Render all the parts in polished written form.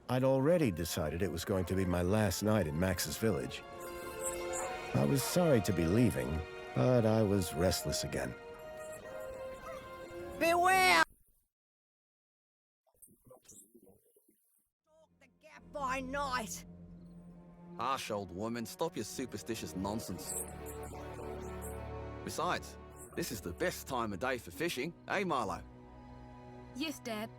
I'd already decided it was going to be my last night in Max's village. I was sorry to be leaving, but I was restless again. Beware! Stalk the gap by night! Harsh old woman, stop your superstitious nonsense. Besides, this is the best time of day for fishing, eh, Milo? Yes, Dad.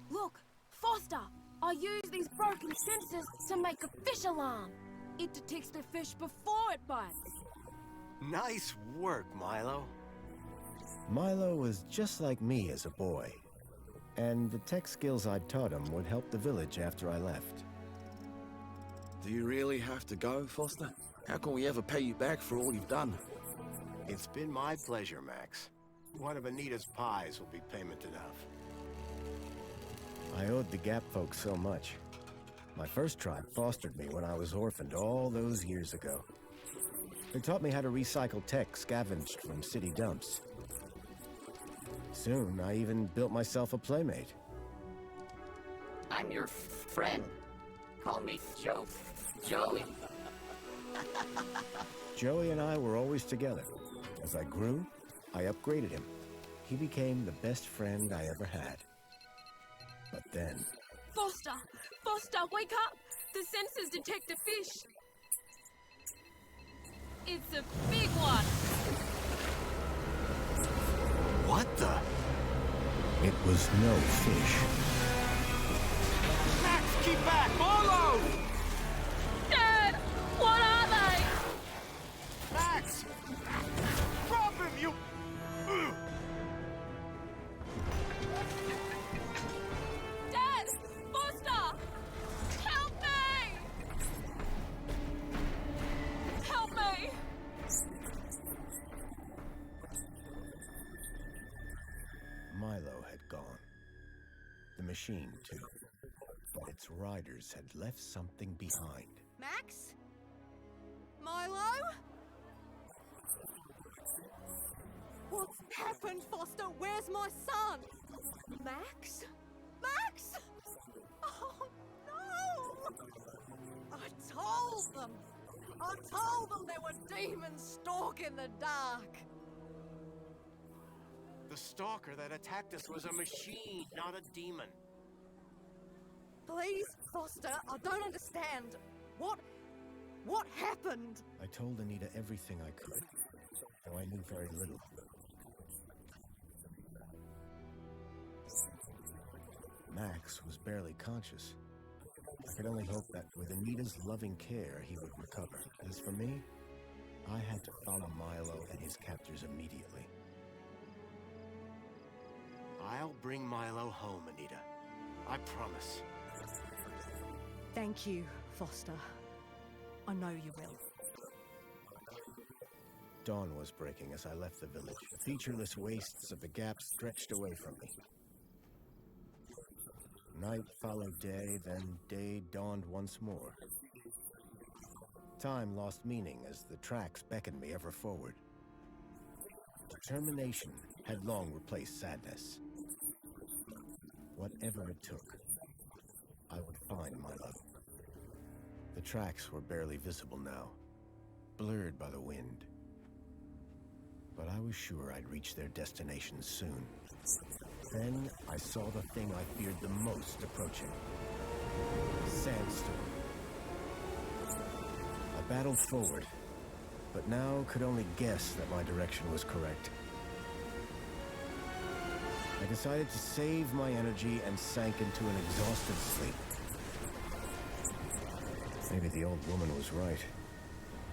Look, Foster! I use these broken sensors to make a fish alarm. It detects the fish before it bites. Nice work, Milo. Milo was just like me as a boy, and the tech skills I'd taught him would help the village after I left. Do you really have to go, Foster? How can we ever pay you back for all you've done? It's been my pleasure, Max. One of Anita's pies will be payment enough. I owed the Gap folks so much. My first tribe fostered me when I was orphaned all those years ago. They taught me how to recycle tech scavenged from city dumps. Soon, I even built myself a playmate. I'm your friend. Call me Joey. Joey and I were always together. As I grew, I upgraded him. He became the best friend I ever had. But then... Foster! Foster, wake up! The sensors detect a fish. It's a big one! What the? It was no fish. Max, keep back! Milo! Dad! What are they? Max! Drop him, you... Dad! Foster! Help me! Help me! Milo had gone. The machine, too. But its riders had left something behind. Max? Milo? What's happened, Foster? Where's my son? Max? Max? Oh, no! I told them there were demons stalking the dark. The stalker that attacked us was a machine, not a demon. Please, Foster, I don't understand. What happened? I told Anita everything I could, though I knew very little. Max was barely conscious. I could only hope that with Anita's loving care, he would recover. As for me, I had to follow Milo and his captors immediately. I'll bring Milo home, Anita. I promise. Thank you, Foster. I know you will. Dawn was breaking as I left the village. The featureless wastes of the Gap stretched away from me. Night followed day, then day dawned once more. Time lost meaning as the tracks beckoned me ever forward. Determination had long replaced sadness. Whatever it took, I would find Milo. The tracks were barely visible now, blurred by the wind. But I was sure I'd reach their destination soon. Then I saw the thing I feared the most approaching. Sandstorm. I battled forward, but now could only guess that my direction was correct. I decided to save my energy and sank into an exhausted sleep. Maybe the old woman was right.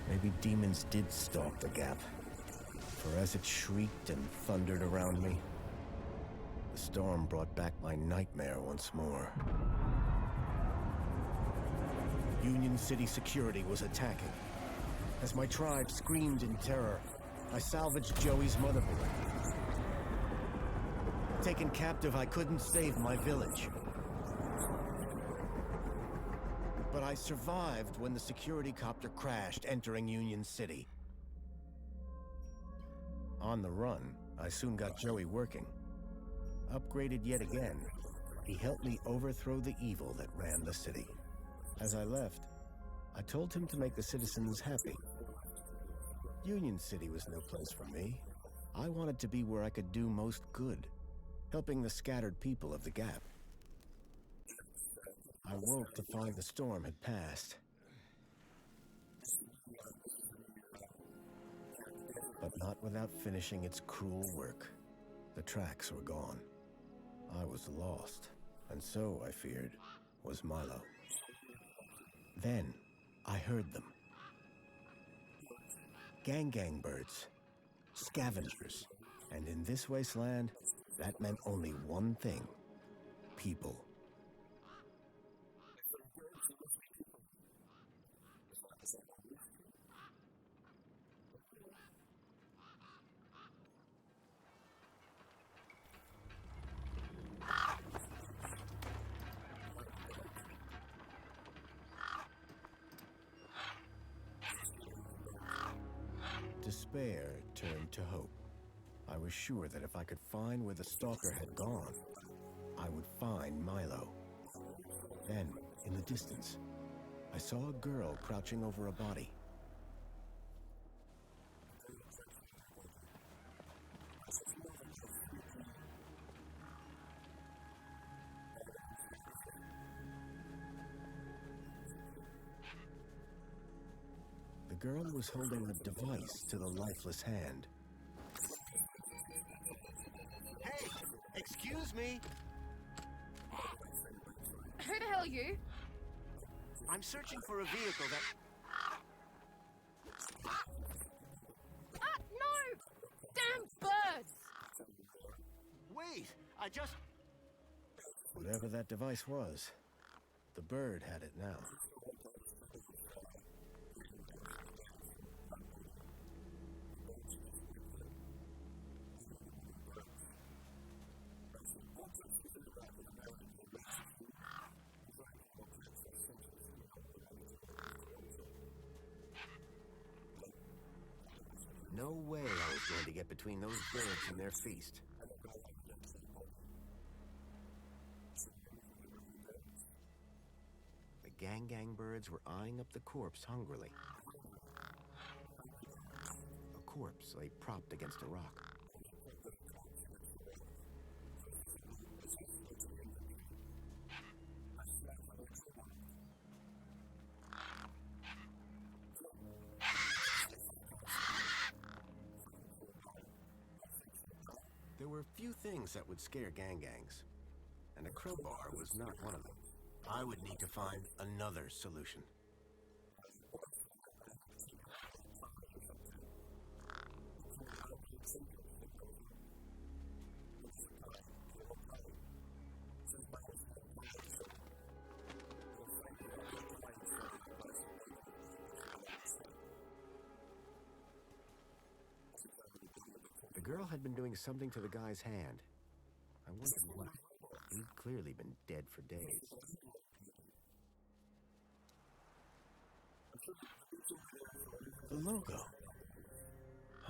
Maybe demons did stalk the Gap. For as it shrieked and thundered around me, The storm brought back my nightmare once more. Union City security was attacking. As my tribe screamed in terror, I salvaged Joey's motherboard. Taken captive, I couldn't save my village. But I survived when the security copter crashed, entering Union City. On the run, I soon got Joey working. Upgraded yet again, he helped me overthrow the evil that ran the city. As I left, I told him to make the citizens happy. Union City was no place for me. I wanted to be where I could do most good, helping the scattered people of the Gap. I woke to find the storm had passed. But not without finishing its cruel work. The tracks were gone. I was lost, and so, I feared, was Milo. Then, I heard them. Gang birds. Scavengers. And in this wasteland, that meant only one thing. People. Despair turned to hope. I was sure that if I could find where the stalker had gone, I would find Milo. Then, in the distance, I saw a girl crouching over a body. The girl was holding a device to the lifeless hand. Hey! Excuse me! Who the hell are you? I'm searching for a vehicle that... Ah, no! Damn birds! Wait! I just... Whatever that device was, the bird had it now. No way I was going to get between those birds and their feast. The gang birds were eyeing up the corpse hungrily. A corpse lay propped against a rock. There were few things that would scare gangs, and a crowbar was not one of them. I would need to find another solution. The girl had been doing something to the guy's hand. I wondered what. He'd clearly been dead for days. The logo.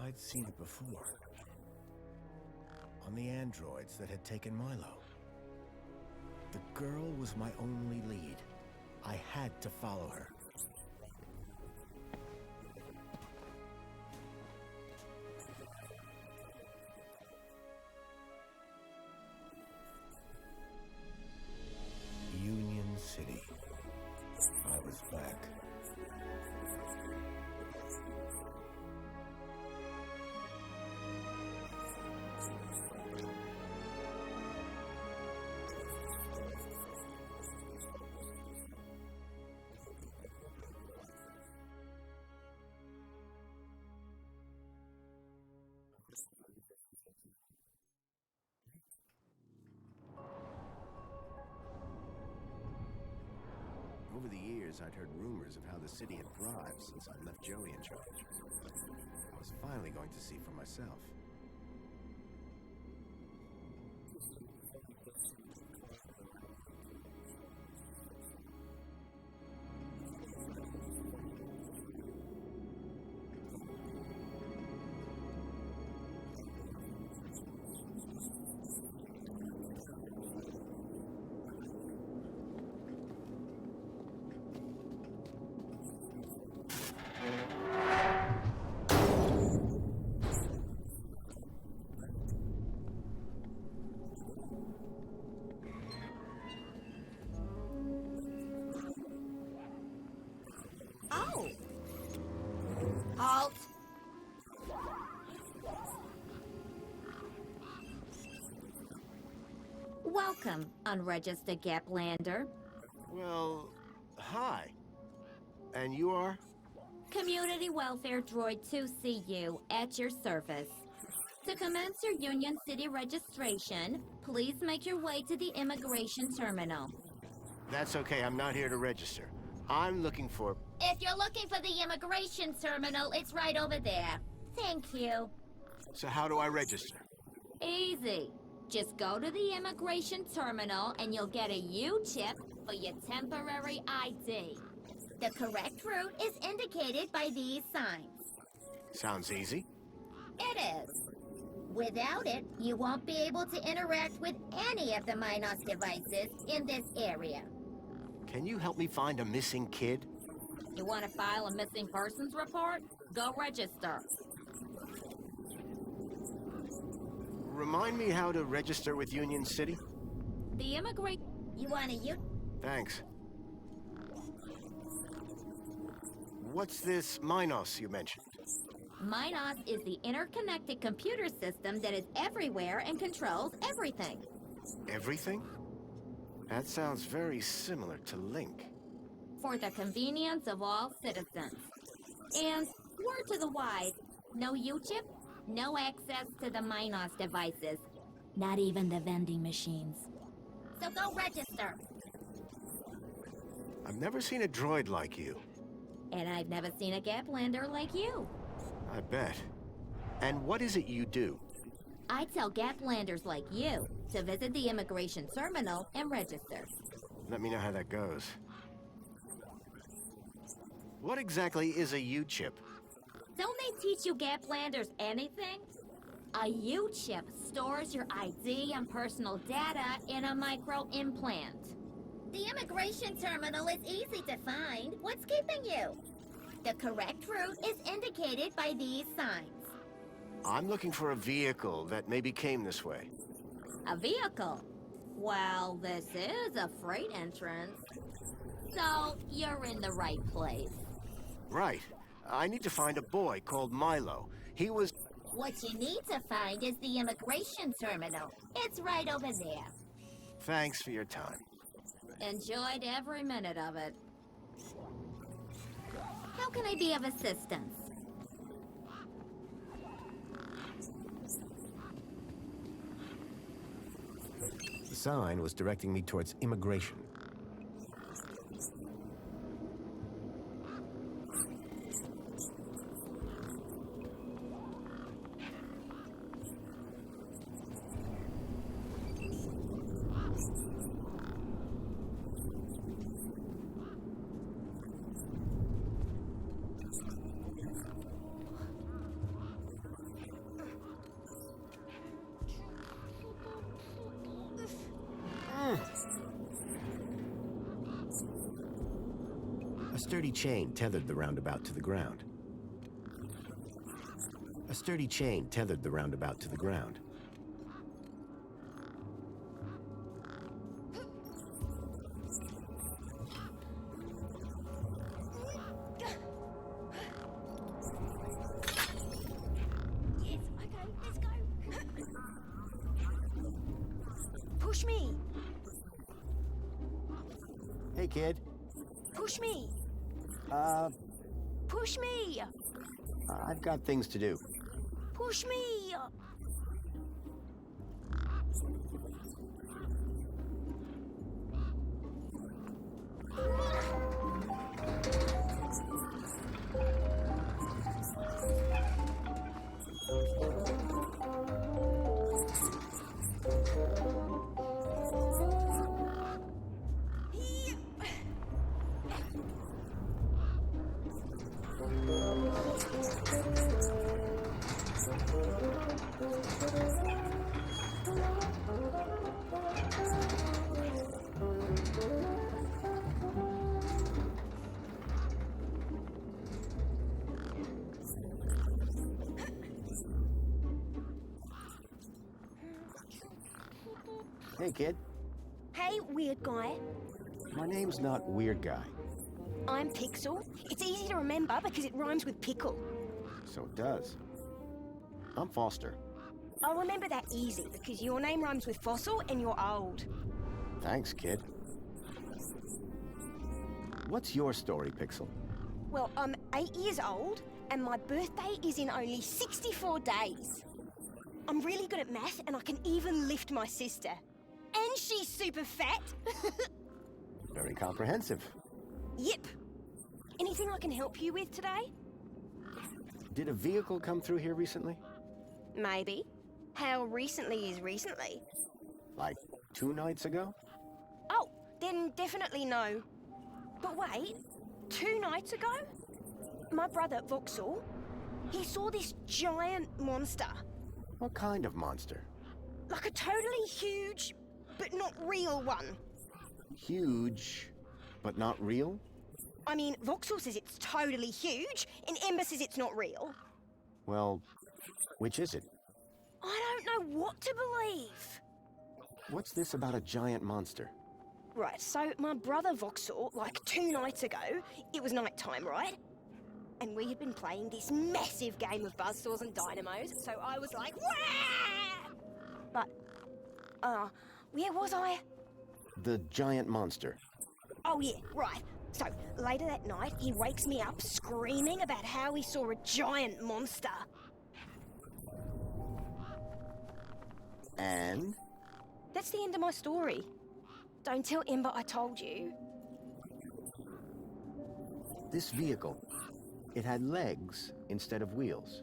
I'd seen it before. On the androids that had taken Milo. The girl was my only lead. I had to follow her. Union City. I was back. years, I'd heard rumors of how the city had thrived since I left Joey in charge. I was finally going to see for myself. Oh! Halt! Welcome, unregistered Gaplander. Well, hi. And you are? Community Welfare Droid 2CU at your service. To commence your Union City registration, please make your way to the immigration terminal. That's okay, I'm not here to register. I'm looking for... If you're looking for the immigration terminal, it's right over there. Thank you. So how do I register? Easy. Just go to the immigration terminal and you'll get a U-chip for your temporary ID. The correct route is indicated by these signs. Sounds easy. It is. Without it, you won't be able to interact with any of the Minos devices in this area. Can you help me find a missing kid? You want to file a missing persons report? Go register. Remind me how to register with Union City? The immigrant... You want a U... Thanks. What's this Minos you mentioned? Minos is the interconnected computer system that is everywhere and controls everything. Everything? That sounds very similar to Link. For the convenience of all citizens. And, word to the wise, no U-chip, no access to the Minos devices. Not even the vending machines. So go register. I've never seen a droid like you. And I've never seen a Gaplander like you. I bet. And what is it you do? I tell Gaplanders like you to visit the immigration terminal and register. Let me know how that goes. What exactly is a U-chip? Don't they teach you Gaplanders anything? A U-chip stores your ID and personal data in a micro-implant. The immigration terminal is easy to find. What's keeping you? The correct route is indicated by these signs. I'm looking for a vehicle that maybe came this way. A vehicle? Well, this is a freight entrance. So, you're in the right place. Right. I need to find a boy called Milo. He was... What you need to find is the immigration terminal. It's right over there. Thanks for your time. Enjoyed every minute of it. How can I be of assistance? The sign was directing me towards immigration. A sturdy chain tethered the roundabout to the ground. A sturdy chain tethered the roundabout to the ground. Yes, okay, let's go. Push me. Hey, kid. Push me. Uh, Push me. I've got things to do. Push me. Hey, kid. Hey, weird guy. My name's not Weird Guy, I'm Pixel. It's easy to remember because it rhymes with pickle. so it does. I'm Foster. I'll remember that easy because your name rhymes with fossil and you're old. Thanks, kid. What's your story, Pixel? Well, I'm 8 years old and my birthday is in only 64 days. I'm really good at math and I can even lift my sister. And she's super fat. Very comprehensive. Yep. Anything I can help you with today? Did a vehicle come through here recently? Maybe. How recently is recently? Like 2 nights ago? Oh, then definitely no. But wait, 2 nights ago? My brother, Vauxhall, he saw this giant monster. What kind of monster? Like a totally huge, but not real one. Huge, but not real? I mean, Vauxhall says it's totally huge, and Ember says it's not real. Well, which is it? I don't know what to believe. What's this about a giant monster? Right, so my brother Vauxhall, like 2 nights ago, it was night time, right? And we had been playing this massive game of buzzsaws and dynamos, so I was like, wah! But, where was I? The giant monster. Oh yeah, right. So, later that night, he wakes me up screaming about how he saw a giant monster. And? That's the end of my story. Don't tell Ember I told you. This vehicle, it had legs instead of wheels.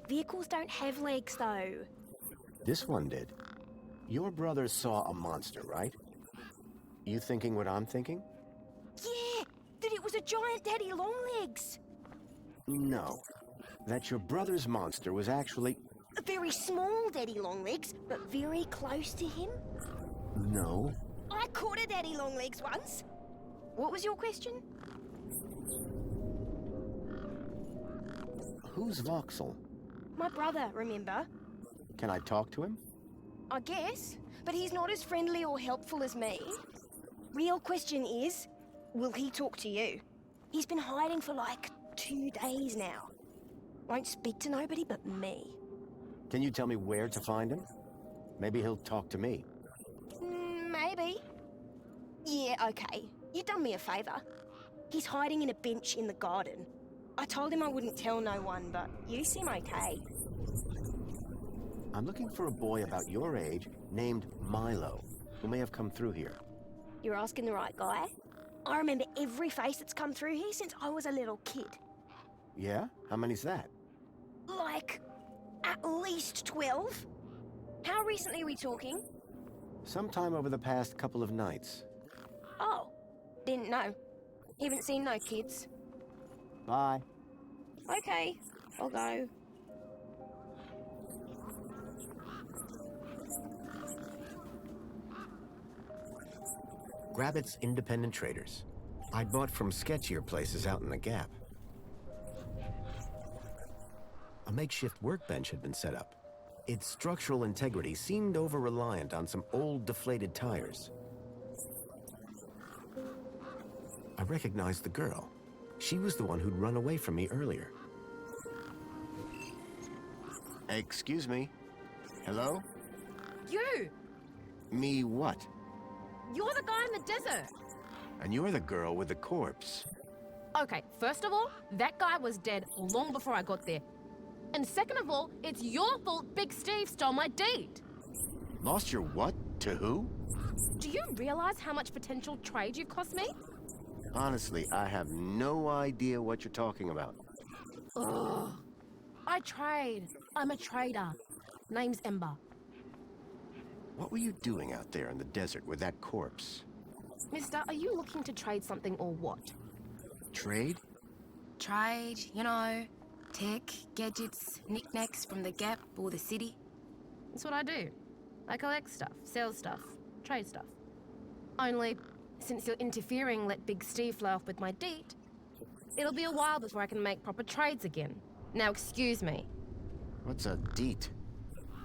Vehicles don't have legs, though. This one did. Your brother saw a monster, right? You thinking what I'm thinking? Yeah, that it was a giant daddy longlegs. No. That your brother's monster was actually... A very small daddy longlegs, but very close to him. No. I caught a daddy longlegs once. What was your question? Who's Vauxhall? My brother, remember? Can I talk to him? I guess, but he's not as friendly or helpful as me. Real question is, will he talk to you? He's been hiding for like 2 days now. Won't speak to nobody but me. Can you tell me where to find him? Maybe he'll talk to me. Maybe. Yeah, okay. You done me a favour. He's hiding in a bench in the garden. I told him I wouldn't tell no one, but you seem okay. I'm looking for a boy about your age named Milo, who may have come through here. You're asking the right guy. I remember every face that's come through here since I was a little kid. Yeah? How many's that? Like, at least 12. How recently are we talking? Sometime over the past couple of nights. Oh, didn't know. Haven't seen no kids. Bye. Okay, I'll go. Grabbit's independent traders. I'd bought from sketchier places out in the Gap. A makeshift workbench had been set up. Its structural integrity seemed over-reliant on some old deflated tires. I recognized the girl. She was the one who'd run away from me earlier. Excuse me. Hello? You! Me what? You're the guy in the desert! And you're the girl with the corpse. Okay, first of all, that guy was dead long before I got there. And second of all, it's your fault Big Steve stole my deed. Lost your what? To who? Do you realize how much potential trade you've cost me? Honestly, I have no idea what you're talking about. Ugh. I trade. I'm a trader. Name's Ember. What were you doing out there in the desert with that corpse? Mister, are you looking to trade something or what? Trade? trade, you know, tech, gadgets, knickknacks from the Gap or the city. That's what I do. I collect stuff, sell stuff, trade stuff. Only, since you're interfering, let Big Steve fly off with my deed, it'll be a while before I can make proper trades again. Now excuse me. What's a deet?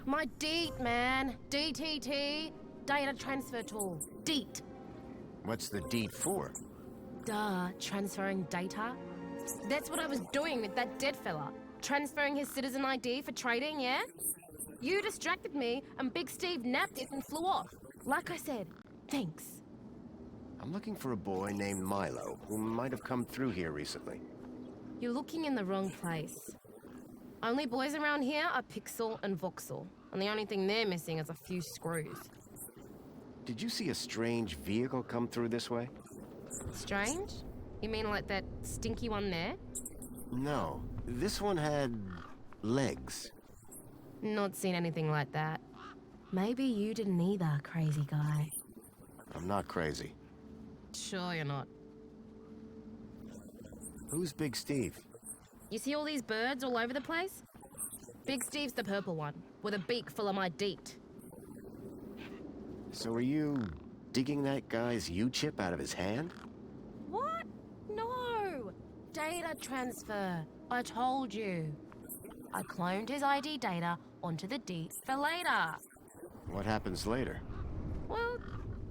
My deed, man. DTT. Data transfer tool. DEET. What's the deet for? Duh, transferring data? That's what I was doing with that dead fella. Transferring his citizen ID for trading, yeah? You distracted me, and Big Steve napped it and flew off. Like I said, thanks. I'm looking for a boy named Milo, who might have come through here recently. You're looking in the wrong place. Only boys around here are Pixel and Voxel, and the only thing they're missing is a few screws. Did you see a strange vehicle come through this way? Strange? You mean like that stinky one there? No, this one had legs. Not seen anything like that. Maybe you didn't either, crazy guy. I'm not crazy. Sure you're not. Who's Big Steve? You see all these birds all over the place? Big Steve's the purple one, with a beak full of my deet. So are you digging that guy's U-chip out of his hand? What? No! Data transfer. I told you. I cloned his ID data onto the deet for later. What happens later? Well,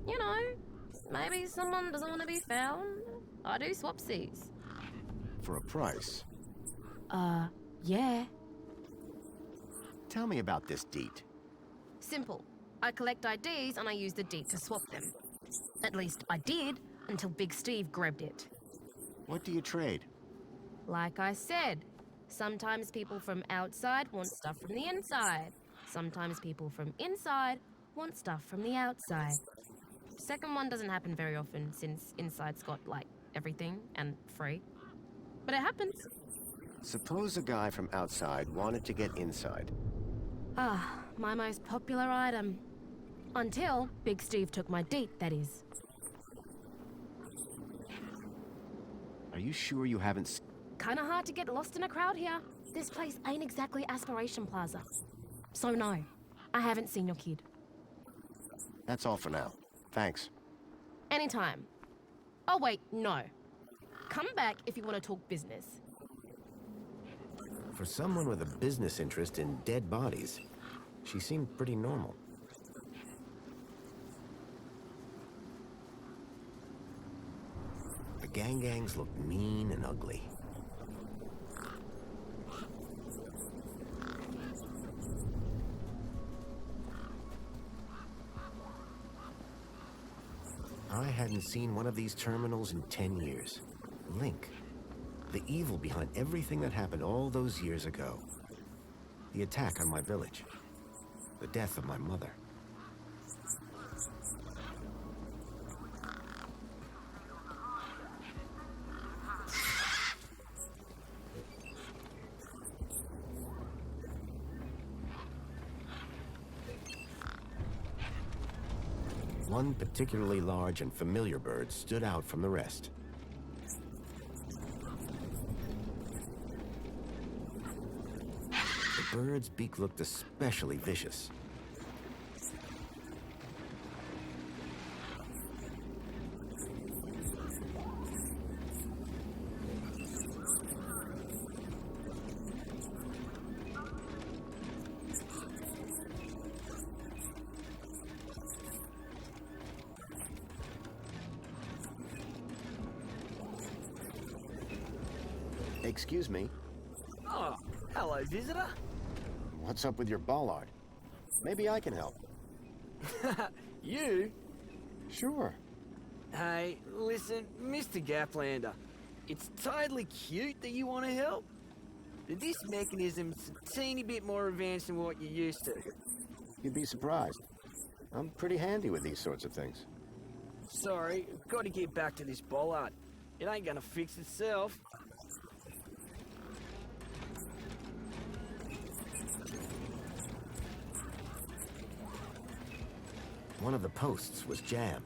you know, maybe someone doesn't want to be found. I do swapsies. For a price? Yeah. Tell me about this deet. Simple. I collect IDs and I use the deet to swap them. At least I did, until Big Steve grabbed it. What do you trade? Like I said, sometimes people from outside want stuff from the inside. Sometimes people from inside want stuff from the outside. Second one doesn't happen very often since inside's got, like, everything and free. But it happens. Suppose a guy from outside wanted to get inside. Ah, my most popular item. Until Big Steve took my deet, that is. Are you sure you haven't Kinda hard to get lost in a crowd here. This place ain't exactly Aspiration Plaza. So no, I haven't seen your kid. That's all for now. Thanks. Anytime. Oh wait, no. Come back if you want to talk business. For someone with a business interest in dead bodies, she seemed pretty normal. The gangs look mean and ugly. I hadn't seen one of these terminals in 10 years. Link. The evil behind everything that happened all those years ago. The attack on my village. The death of my mother. One particularly large and familiar bird stood out from the rest. The bird's beak looked especially vicious. Excuse me, Oh, hello, visitor. what's up with your bollard? Maybe I can help. You? Sure. Hey, listen, Mr. Gaplander. It's totally cute that you want to help. But this mechanism's a teeny bit more advanced than what you're used to. You'd be surprised. I'm pretty handy with these sorts of things. Sorry, got to get back to this bollard. It ain't gonna fix itself. One of the posts was jammed.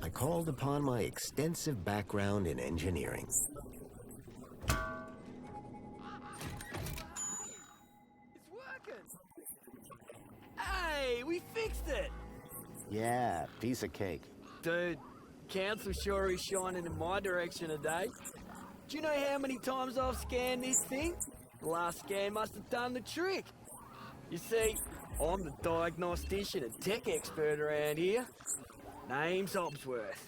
I called upon my extensive background in engineering. It's working! Hey, we fixed it! Yeah, piece of cake. Dude, council sure is shining in my direction today. Do you know how many times I've scanned this thing? The last scan must have done the trick. You see, I'm the diagnostician and tech expert around here. Name's Hobsworth.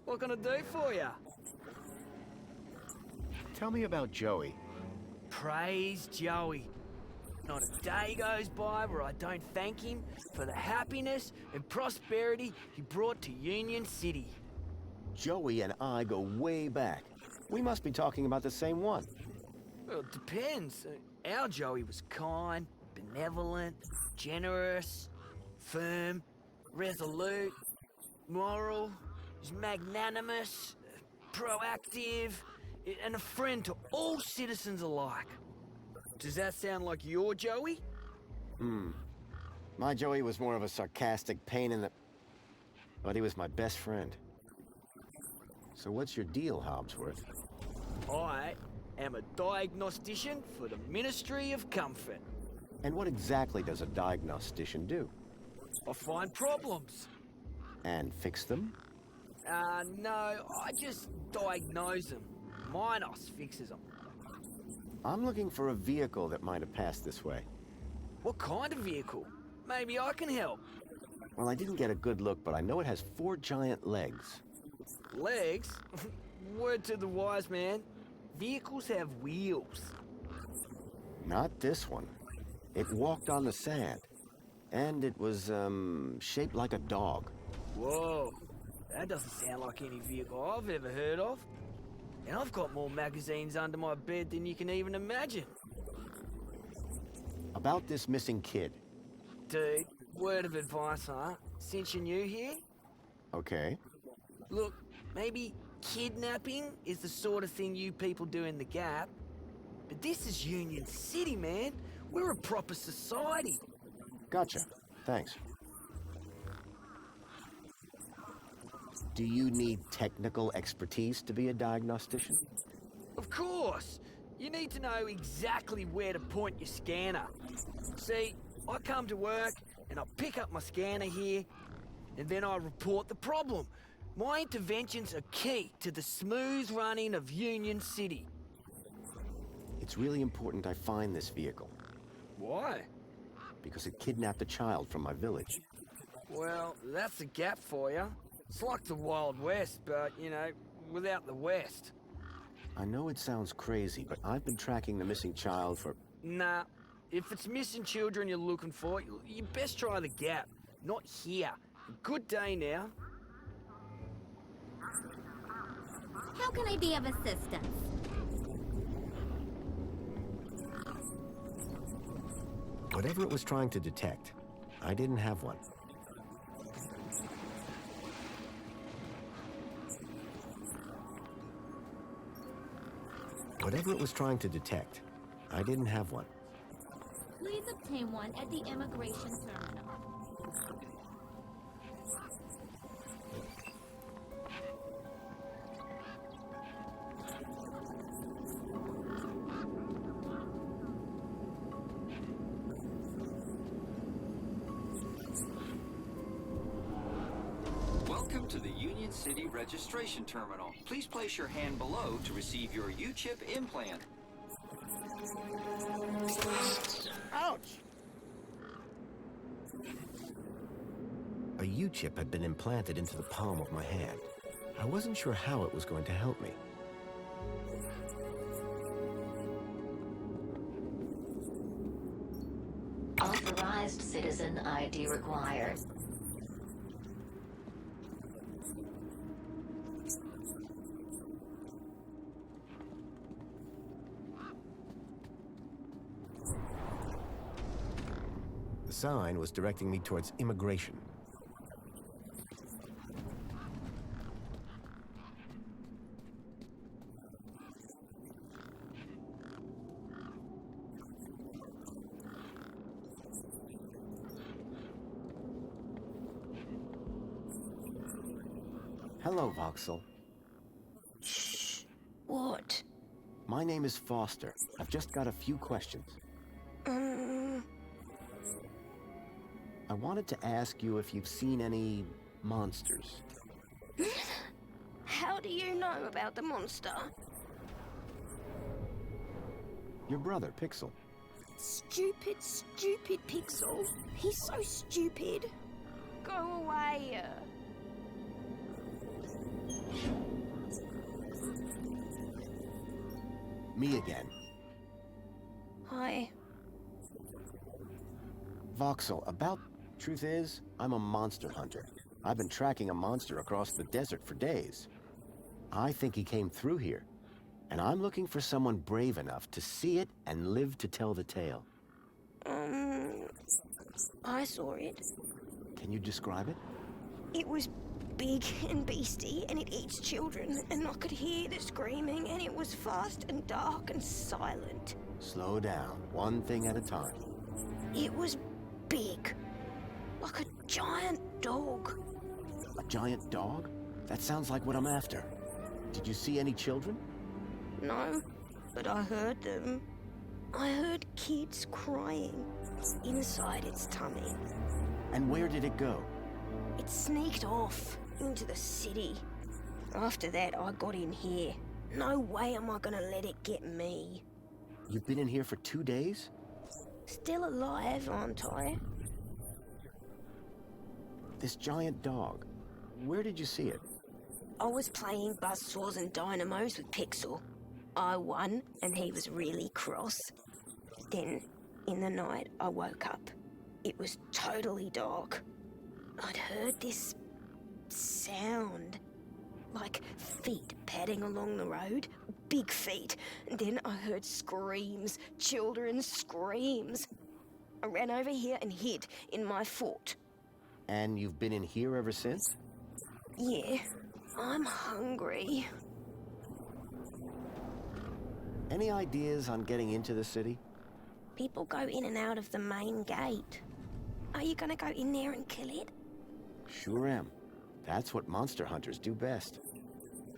What can I do for you? Tell me about Joey. Praise Joey. Not a day goes by where I don't thank him for the happiness and prosperity he brought to Union City. Joey and I go way back. We must be talking about the same one. Well, it depends. Our Joey was kind, benevolent, generous, firm, resolute, moral, he's magnanimous, proactive, and a friend to all citizens alike. Does that sound like your Joey? My Joey was more of a sarcastic pain in the... But he was my best friend. So what's your deal, Hobsworth? I am a diagnostician for the Ministry of Comfort. And what exactly does a diagnostician do? I find problems. And fix them? No, I just diagnose them. Minos fixes them. I'm looking for a vehicle that might have passed this way. What kind of vehicle? Maybe I can help. Well, I didn't get a good look, but I know it has 4 giant legs. Legs? Word to the wise man. Vehicles have wheels. Not this one. It walked on the sand. And it was, shaped like a dog. Whoa, that doesn't sound like any vehicle I've ever heard of. And I've got more magazines under my bed than you can even imagine. About this missing kid. Dude, word of advice, huh? Since you're new here? Okay. Look, maybe kidnapping is the sort of thing you people do in the Gap. But this is Union City, man. We're a proper society. Gotcha. Thanks. Do you need technical expertise to be a diagnostician? Of course. You need to know exactly where to point your scanner. See, I come to work and I pick up my scanner here and then I report the problem. My interventions are key to the smooth running of Union City. It's really important I find this vehicle, Why? because it kidnapped a child from my village. Well, that's the Gap for you. It's like the Wild West, but, you know, without the West. I know it sounds crazy, but I've been tracking the missing child for... Nah, if it's missing children you're looking for, you best try the Gap, not here. Good day now. How can I be of assistance? Whatever it was trying to detect, I didn't have one. Whatever it was trying to detect, I didn't have one. Please obtain one at the immigration terminal. Welcome to the Union City Registration Terminal. Please place your hand below to receive your U-chip implant. Ouch! A U-chip had been implanted into the palm of my hand. I wasn't sure how it was going to help me. Authorized citizen ID required. The sign was directing me towards immigration. Hello, Voxel. Shh. What? My name is Foster. I've just got a few questions. I wanted to ask you if you've seen any monsters. How do you know about the monster? Your brother, Pixel. Stupid, stupid Pixel. He's so stupid. Go away. Me again. Hi. Voxel, truth is, I'm a monster hunter. I've been tracking a monster across the desert for days. I think he came through here, and I'm looking for someone brave enough to see it and live to tell the tale. I saw it. Can you describe it? It was big and beastie, and it eats children, and I could hear the screaming, and it was fast and dark and silent. Slow down, one thing at a time. It was big, like a giant dog. A giant dog? That sounds like what I'm after. Did you see any children? No, but I heard them. I heard kids crying inside its tummy. And where did it go? It sneaked off into the city. After that, I got in here. No way am I gonna let it get me. You've been in here for 2 days? Still alive, aren't I? This giant dog. Where did you see it? I was playing buzzsaws and dynamos with Pixel. I won, and he was really cross. Then, in the night, I woke up. It was totally dark. I'd heard this sound, like feet padding along the road, big feet. And then I heard screams, children's screams. I ran over here and hid in my fort. And you've been in here ever since? Yeah, I'm hungry. Any ideas on getting into the city? People go in and out of the main gate. Are you gonna go in there and kill it? Sure am. That's what monster hunters do best.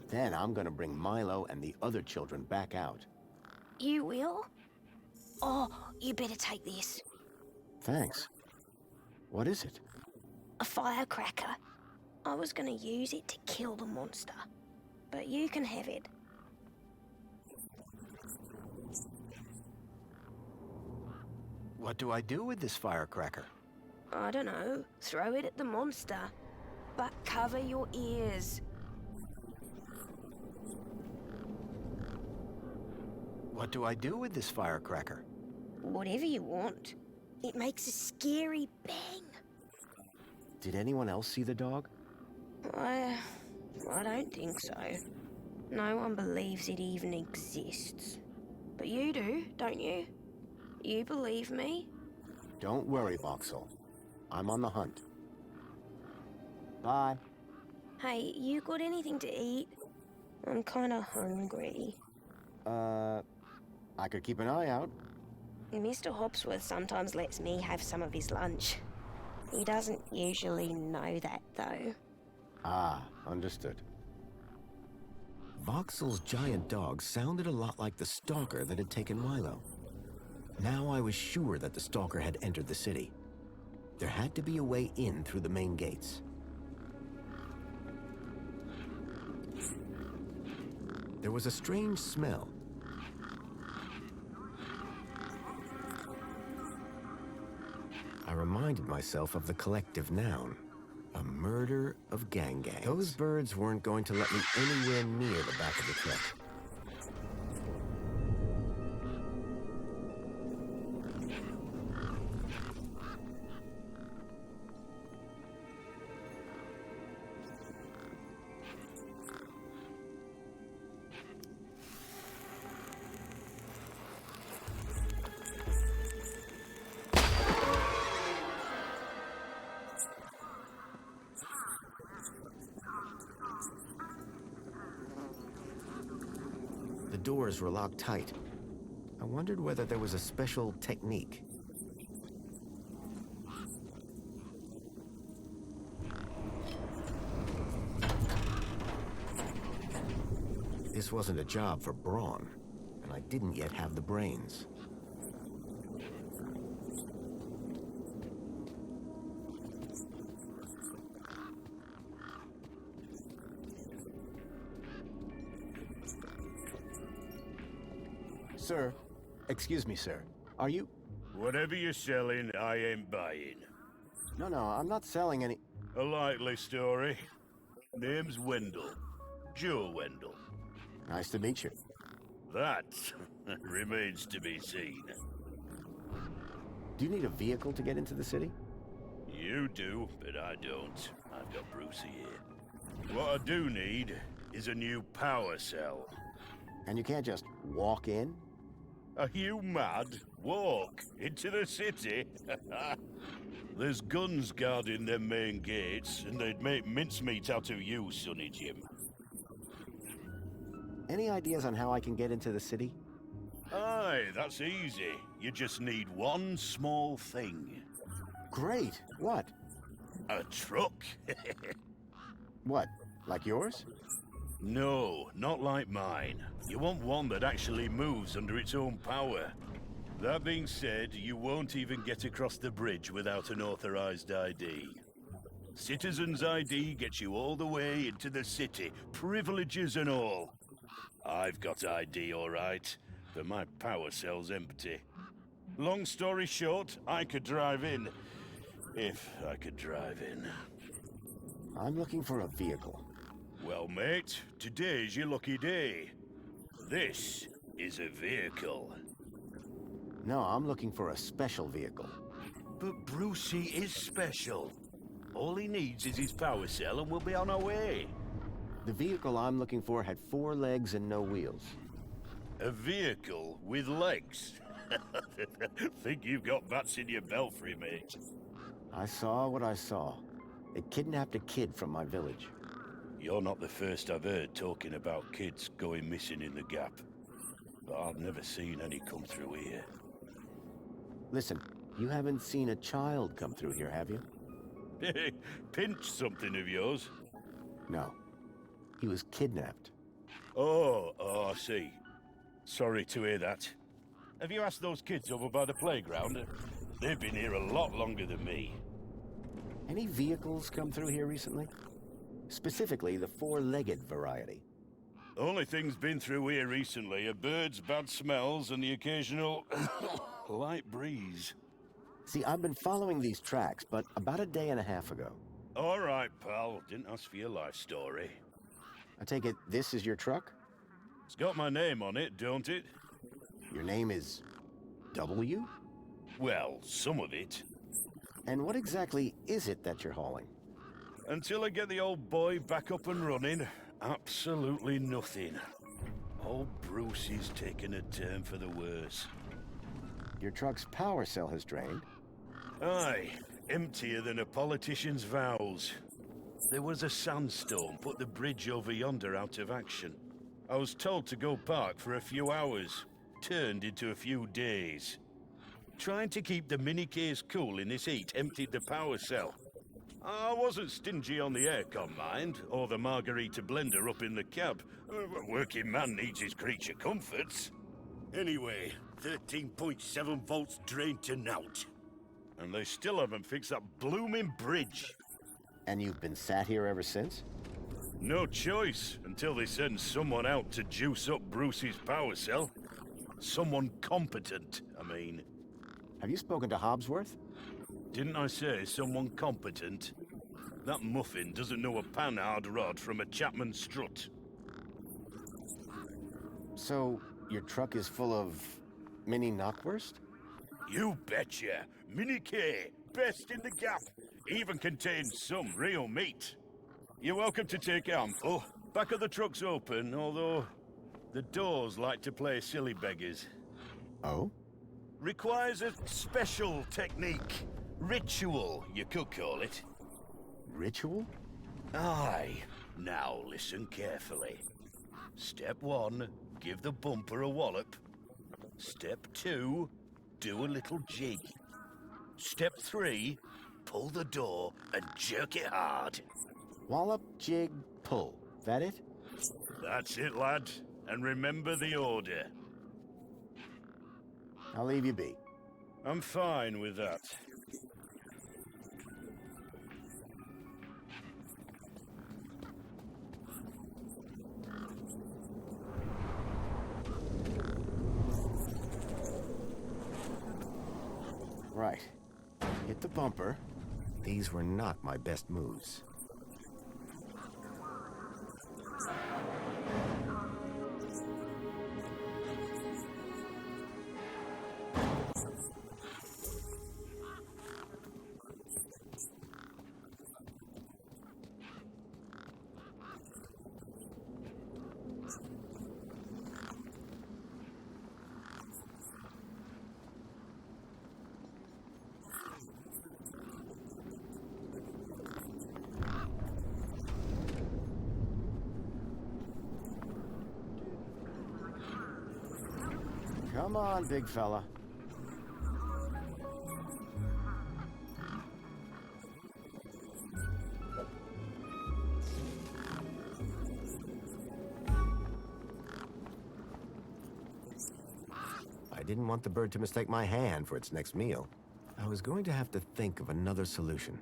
Then I'm gonna bring Milo and the other children back out. You will? Oh, you better take this. Thanks. What is it? A firecracker. I was gonna use it to kill the monster, but you can have it. What do I do with this firecracker? I don't know. Throw it at the monster. But cover your ears. What do I do with this firecracker? Whatever you want. It makes a scary bang. Did anyone else see the dog? I don't think so. No one believes it even exists. But you do, don't you? You believe me? Don't worry, Voxel. I'm on the hunt. Bye. Hey, you got anything to eat? I'm kinda hungry. I could keep an eye out. Mr. Hopsworth sometimes lets me have some of his lunch. He doesn't usually know that, though. Ah, understood. Voxel's giant dog sounded a lot like the stalker that had taken Milo. Now I was sure that the stalker had entered the city. There had to be a way in through the main gates. There was a strange smell. I reminded myself of the collective noun. A murder of gangs. Those birds weren't going to let me anywhere near the back of the truck. The doors were locked tight. I wondered whether there was a special technique. This wasn't a job for brawn, and I didn't yet have the brains. Sir, excuse me, sir. Are you... Whatever you're selling, I ain't buying. No, I'm not selling any... A likely story. Name's Wendell. Joe Wendell. Nice to meet you. That remains to be seen. Do you need a vehicle to get into the city? You do, but I don't. I've got Brucey here. What I do need is a new power cell. And you can't just walk in? Are you mad? Walk into the city? There's guns guarding them main gates, and they'd make mincemeat out of you, Sonny Jim. Any ideas on how I can get into the city? Aye, that's easy. You just need one small thing. Great. What? A truck. What? Like yours? No, not like mine. You want one that actually moves under its own power. That being said, you won't even get across the bridge without an authorized ID. Citizen's ID gets you all the way into the city, privileges and all. I've got ID, all right, but my power cell's empty. Long story short, I could drive in. If I could drive in. I'm looking for a vehicle. Well, mate, today's your lucky day. This is a vehicle. No, I'm looking for a special vehicle. But Brucey is special. All he needs is his power cell and we'll be on our way. The vehicle I'm looking for had 4 legs and no wheels. A vehicle with legs? Think you've got bats in your belfry, mate. I saw what I saw. They kidnapped a kid from my village. You're not the first I've heard talking about kids going missing in the Gap. But I've never seen any come through here. Listen, you haven't seen a child come through here, have you? Pinch something of yours? No. He was kidnapped. Oh, I see. Sorry to hear that. Have you asked those kids over by the playground? They've been here a lot longer than me. Any vehicles come through here recently? Specifically, the 4-legged variety. Only things been through here recently are birds, bad smells, and the occasional light breeze. See, I've been following these tracks, but about a day and a half ago. All right, pal. Didn't ask for your life story. I take it this is your truck? It's got my name on it, don't it? Your name is... W? Well, some of it. And what exactly is it that you're hauling? Until I get the old boy back up and running, absolutely nothing. Old Bruce is taking a turn for the worse. Your truck's power cell has drained. Aye, emptier than a politician's vows. There was a sandstorm put the bridge over yonder out of action. I was told to go park for a few hours. Turned into a few days. Trying to keep the mini-case cool in this heat emptied the power cell. I wasn't stingy on the aircon, mind, or the margarita blender up in the cab. A working man needs his creature comforts. Anyway, 13.7 volts drained to naught. And they still haven't fixed that blooming bridge. And you've been sat here ever since? No choice, until they send someone out to juice up Brucey's power cell. Someone competent, I mean. Have you spoken to Hobbsworth? Didn't I say someone competent? That muffin doesn't know a panhard rod from a Chapman strut. So, your truck is full of... mini knockwurst? You betcha! Mini K, best in the Gap. Even contains some real meat. You're welcome to take a handful. Back of the truck's open, although the doors like to play silly beggars. Oh? Requires a special technique. Ritual, you could call it. Ritual? Aye. Now listen carefully. Step 1, give the bumper a wallop. Step 2, do a little jig. Step 3, pull the door and jerk it hard. Wallop, jig, pull. That it? That's it, lad. And remember the order. I'll leave you be. I'm fine with that. Right. Hit the bumper. These were not my best moves. Come on, big fella. I didn't want the bird to mistake my hand for its next meal. I was going to have to think of another solution.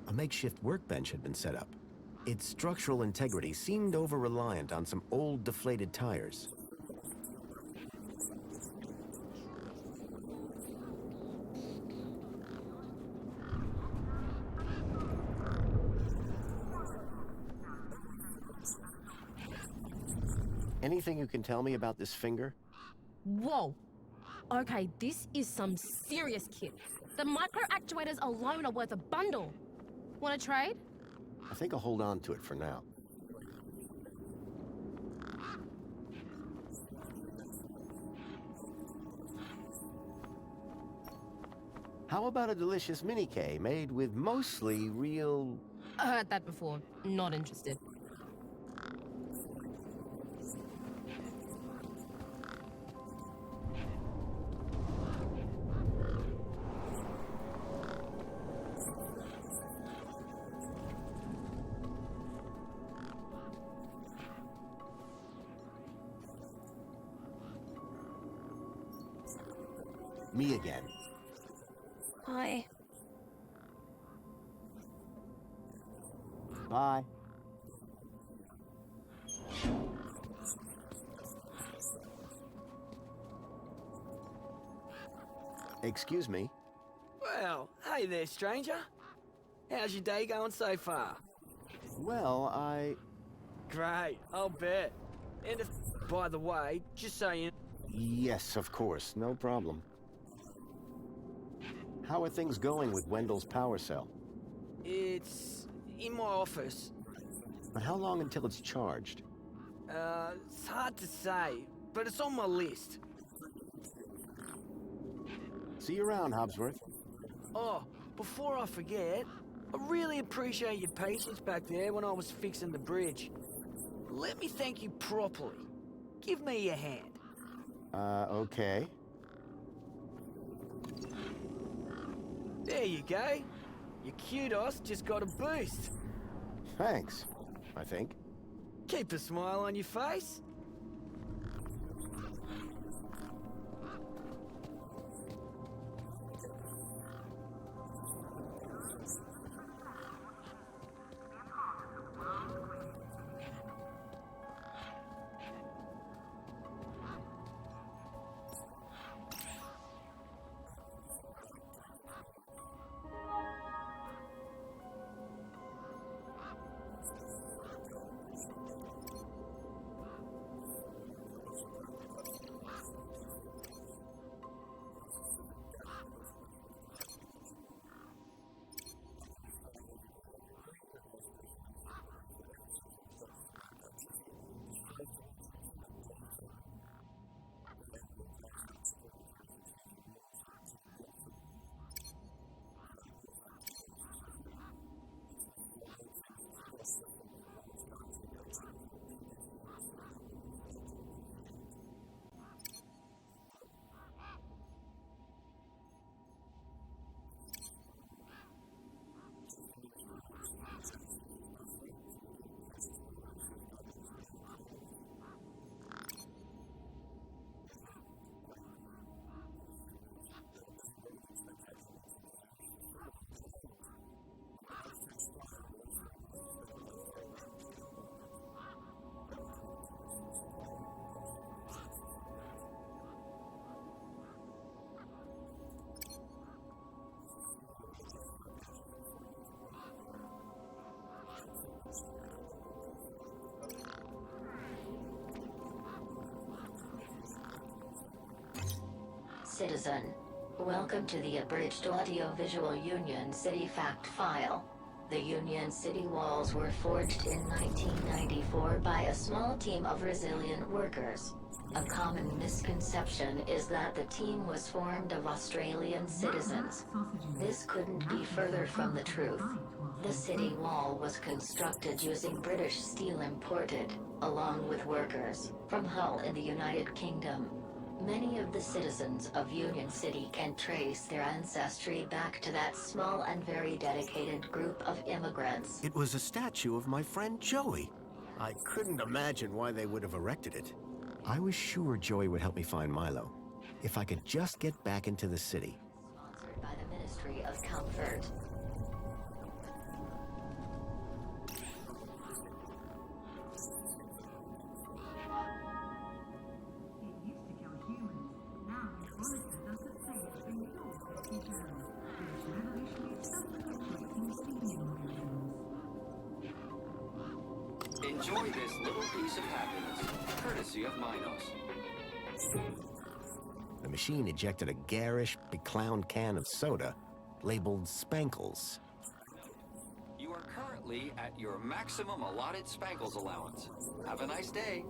A makeshift workbench had been set up. Its structural integrity seemed over-reliant on some old deflated tires. Anything you can tell me about this finger? Whoa. Okay, this is some serious kit. The micro actuators alone are worth a bundle. Want to trade? I think I'll hold on to it for now. How about a delicious mini-K made with mostly real... I heard that before. Not interested. Me again. Hi. Bye. Excuse me. Well, hey there, stranger. How's your day going so far? Well, Great, I'll bet. And if, by the way, just so you... Yes, of course. No problem. How are things going with Wendell's power cell? It's in my office. But how long until it's charged? It's hard to say, but it's on my list. See you around, Hobsworth. Oh, before I forget, I really appreciate your patience back there when I was fixing the bridge. Let me thank you properly. Give me your hand. Okay. There you go. Your kudos just got a boost. Thanks, I think. Keep a smile on your face. citizen. Welcome to the Abridged Audiovisual Union City Fact File. The Union City walls were forged in 1994 by a small team of resilient workers. A common misconception is that the team was formed of Australian citizens. This couldn't be further from the truth. The city wall was constructed using British steel imported, along with workers, from Hull in the United Kingdom. Many of the citizens of Union City can trace their ancestry back to that small and very dedicated group of immigrants. It was a statue of my friend Joey. I couldn't imagine why they would have erected it. I was sure Joey would help me find Milo. If I could just get back into the city. Sponsored by the Ministry of Comfort. Enjoy this little piece of happiness, courtesy of Minos. The machine ejected a garish, beclowned can of soda labeled Spankles. You are currently at your maximum allotted Spankles allowance. Have a nice day.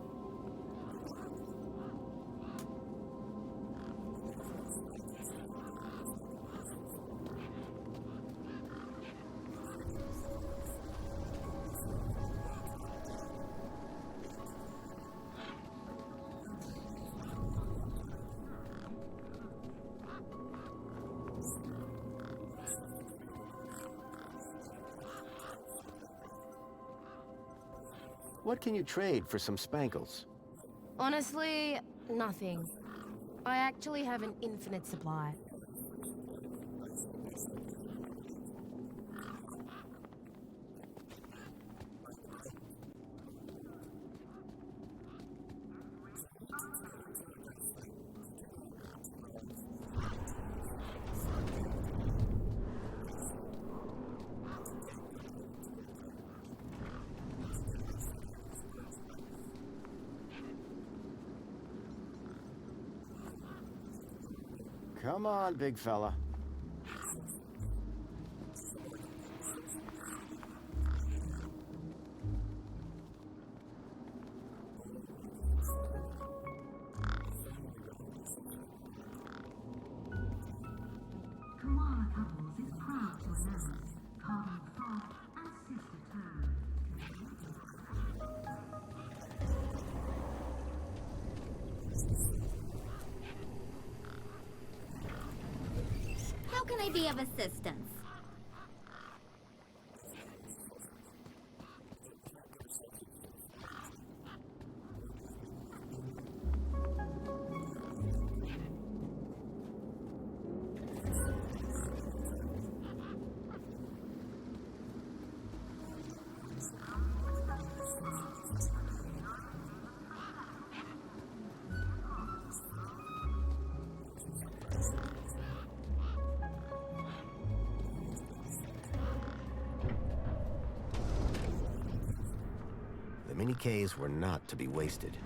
What can you trade for some Spankles? Honestly, nothing. I actually have an infinite supply. Come on, big fella. Koala Couples is proud to announce Cardinal Frog and Sister Toad. How can I be of assistance? The mini-Ks were not to be wasted.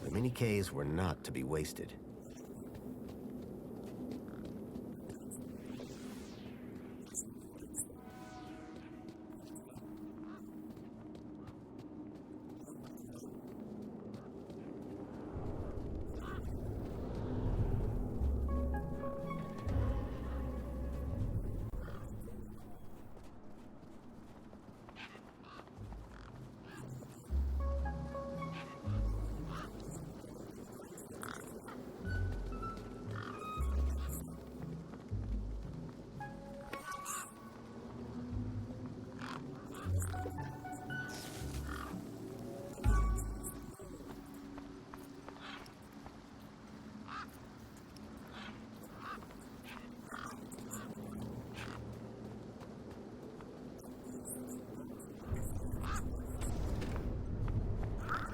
The mini-Ks were not to be wasted.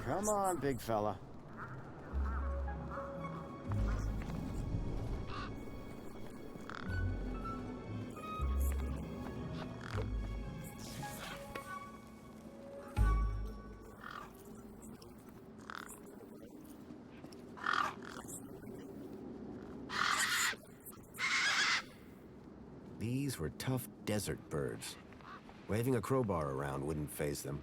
Come on, big fella. These were tough desert birds. Waving a crowbar around wouldn't faze them.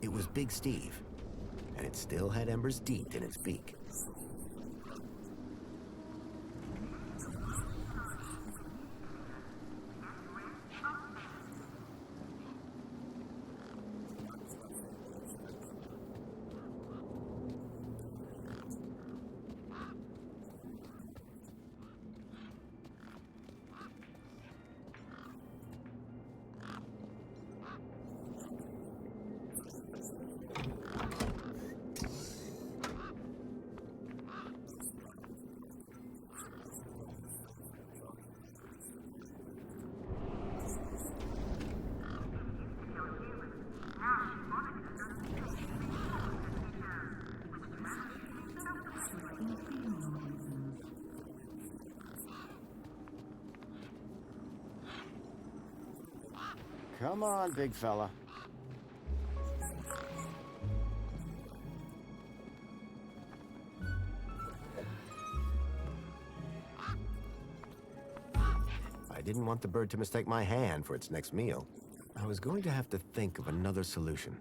It was Big Steve, and it still had Ember's Deet in its beak. Come on, big fella. I didn't want the bird to mistake my hand for its next meal. I was going to have to think of another solution.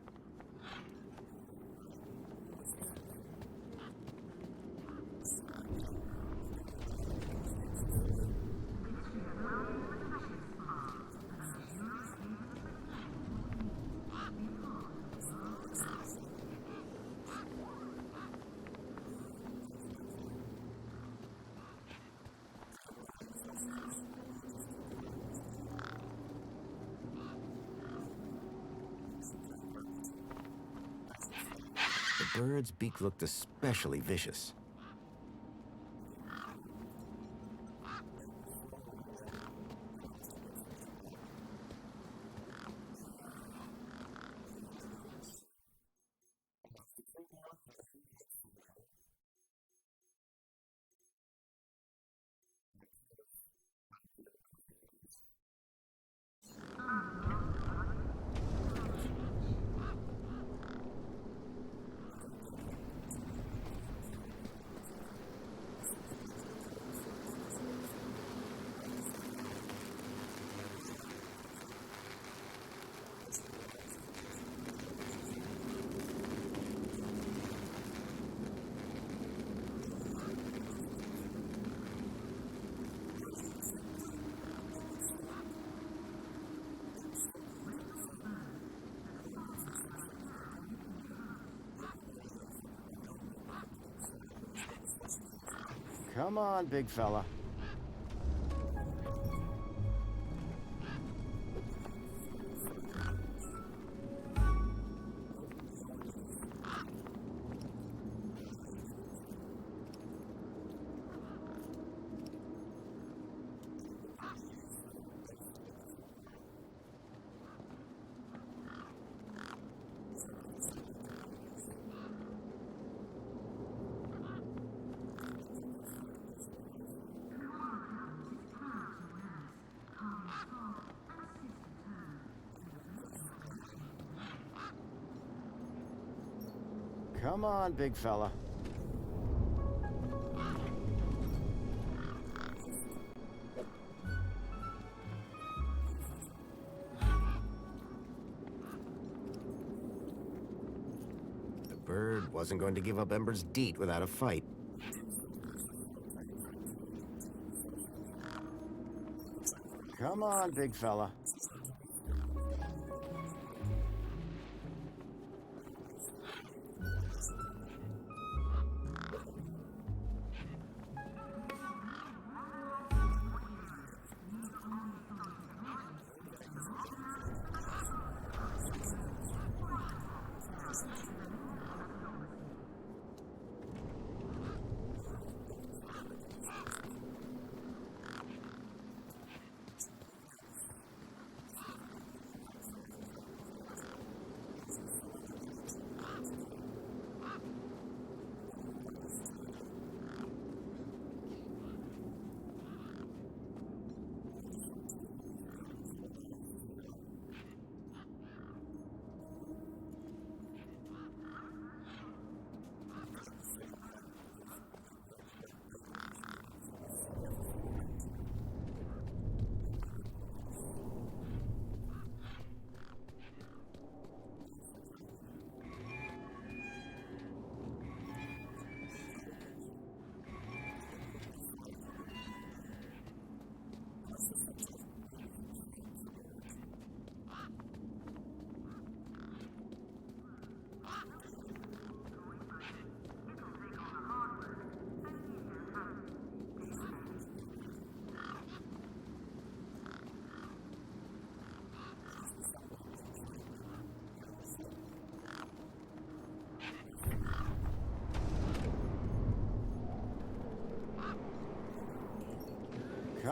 The bird's beak looked especially vicious. Come on, big fella. Come on, big fella. The bird wasn't going to give up Ember's Deet without a fight. Come on, big fella.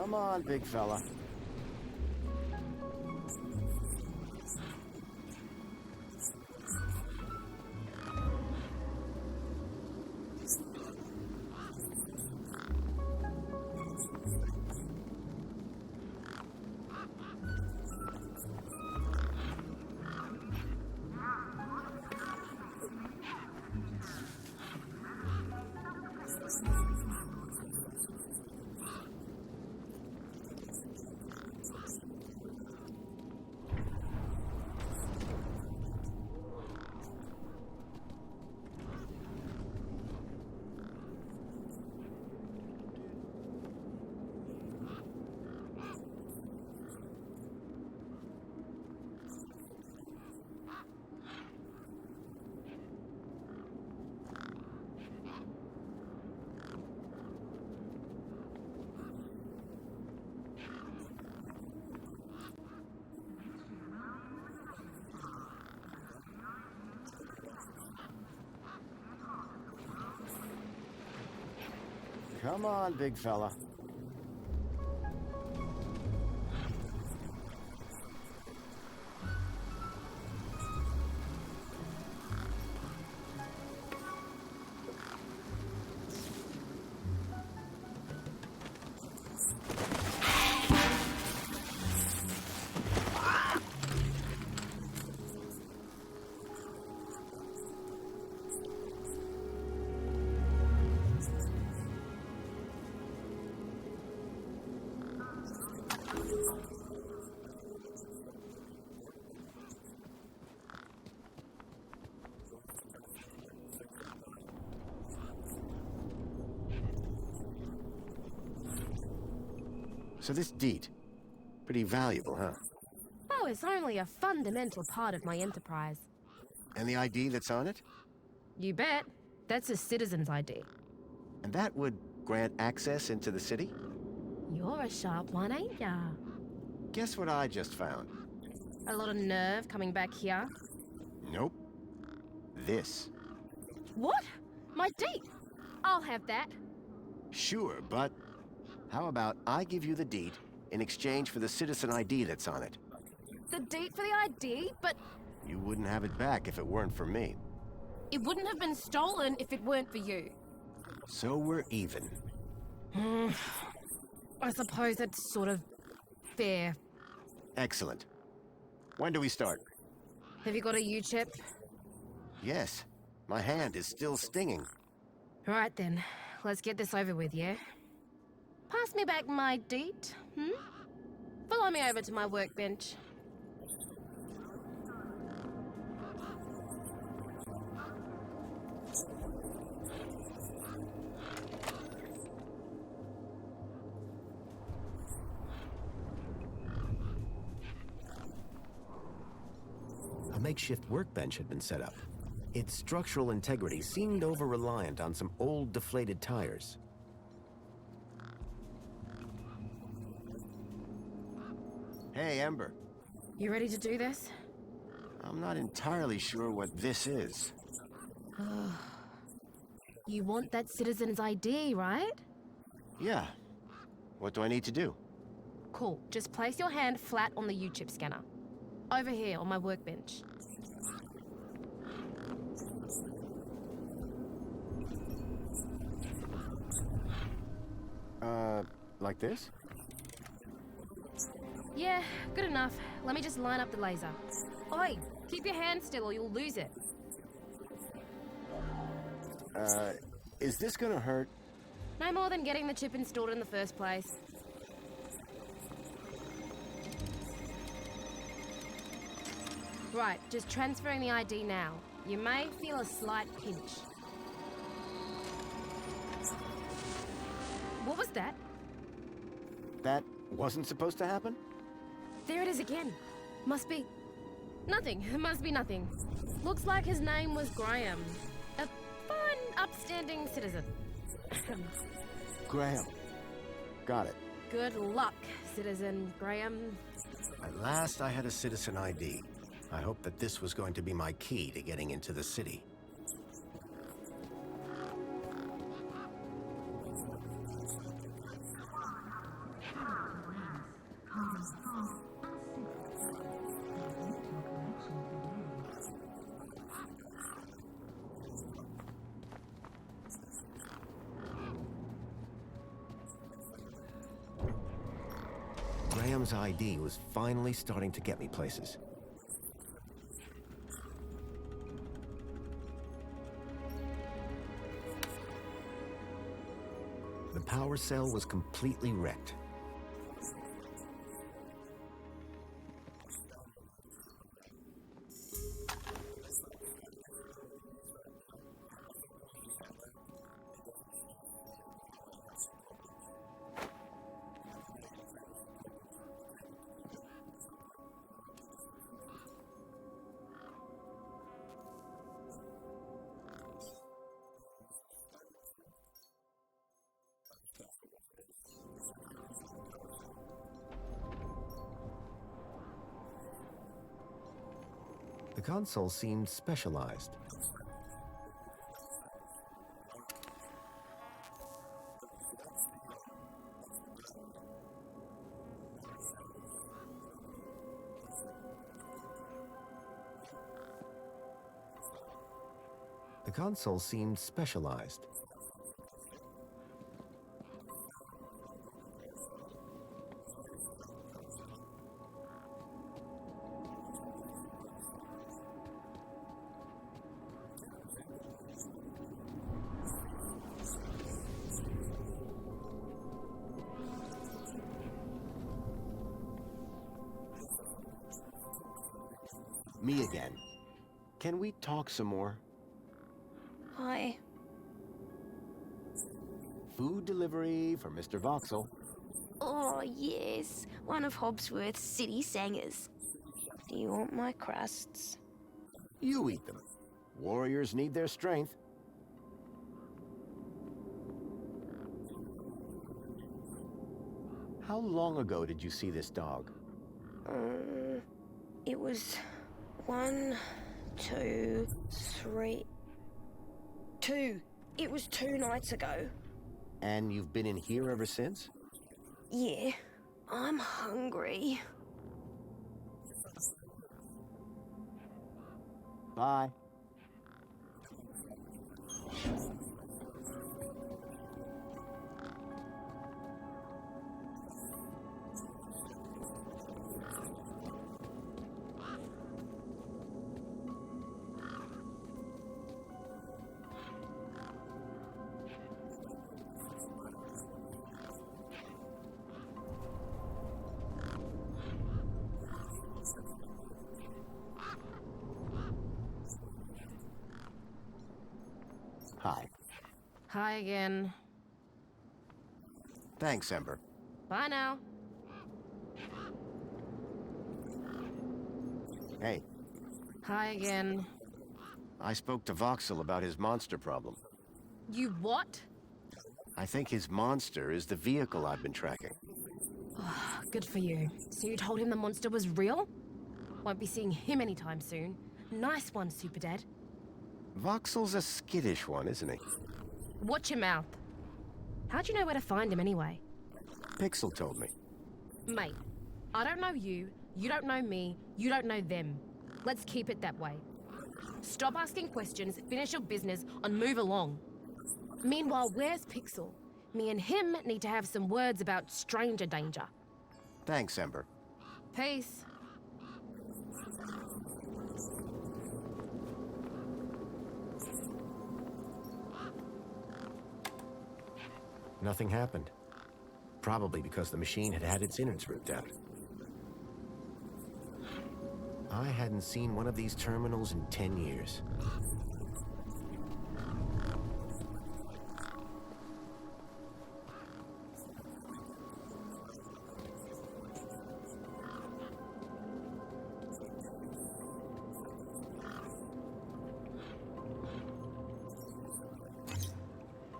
Come on, big fella. Come on, big fella. So this deed, pretty valuable, huh? Oh, it's only a fundamental part of my enterprise. And the ID that's on it? You bet. That's a citizen's ID. And that would grant access into the city? You're a sharp one, ain't ya? Guess what I just found? A lot of nerve coming back here. Nope. This. What? My deed? I'll have that. Sure, but how about I give you the deed in exchange for the citizen ID that's on it? The deed for the ID, but You wouldn't have it back if it weren't for me. it wouldn't have been stolen if it weren't for you. So we're even. I suppose it's sort of fair. Excellent. When do we start? Have you got a U-chip? Yes. My hand is still stinging. Right then, let's get this over with, yeah? Pass me back my deed, Follow me over to my workbench. A makeshift workbench had been set up. Its structural integrity seemed over-reliant on some old deflated tires. Hey, Ember. You ready to do this? I'm not entirely sure what this is. You want that citizen's ID, right? Yeah. What do I need to do? Cool. Just place your hand flat on the U-chip scanner. Over here on my workbench. Like this? Yeah, good enough. Let me just line up the laser. Oi, keep your hand still or you'll lose it. Is this gonna hurt? No more than getting the chip installed in the first place. Right, just transferring the ID now. You may feel a slight pinch. What was that? That wasn't supposed to happen? There it is again. Must be... nothing. It must be nothing. Looks like his name was Graham. A fine, upstanding citizen. Graham. Got it. Good luck, Citizen Graham. At last I had a citizen ID. I hoped that this was going to be my key to getting into the city. Sam's ID was finally starting to get me places. The power cell was completely wrecked. The console seemed specialized. The console seemed specialized. Me again. Can we talk some more? Hi. Food delivery for Mr. Voxel. Oh, yes. One of Hobsworth's city singers. Do you want my crusts? You eat them. Warriors need their strength. How long ago did you see this dog? It was 1, 2, 3... 2. It was 2 nights ago. And you've been in here ever since? Yeah. I'm hungry. Bye. Hi. Hi again. Thanks, Ember. Bye now. Hey, Hi again. I spoke to Voxel about his monster problem. You what? I think his monster is the vehicle I've been tracking. Oh, good for you. So you told him the monster was real? Won't be seeing him anytime soon. Nice one, Super Dad. Voxel's a skittish one, isn't he? Watch your mouth. How'd you know where to find him anyway? Pixel told me. Mate, I don't know you, you don't know me, you don't know them. Let's keep it that way. Stop asking questions, finish your business, and move along. Meanwhile, where's Pixel? Me and him need to have some words about stranger danger. Thanks, Ember. Peace. Nothing happened. Probably because the machine had had its innards ripped out. I hadn't seen one of these terminals in 10 years.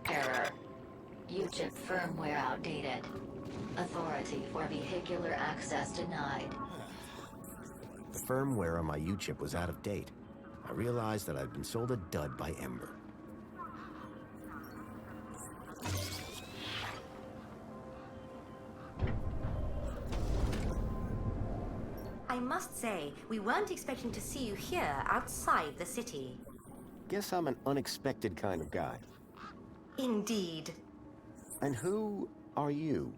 Error. UChip firmware outdated. Authority for vehicular access denied. The firmware on my U-chip was out of date. I realized that I'd been sold a dud by Ember. I must say, we weren't expecting to see you here outside the city. Guess I'm an unexpected kind of guy. Indeed. And who are you?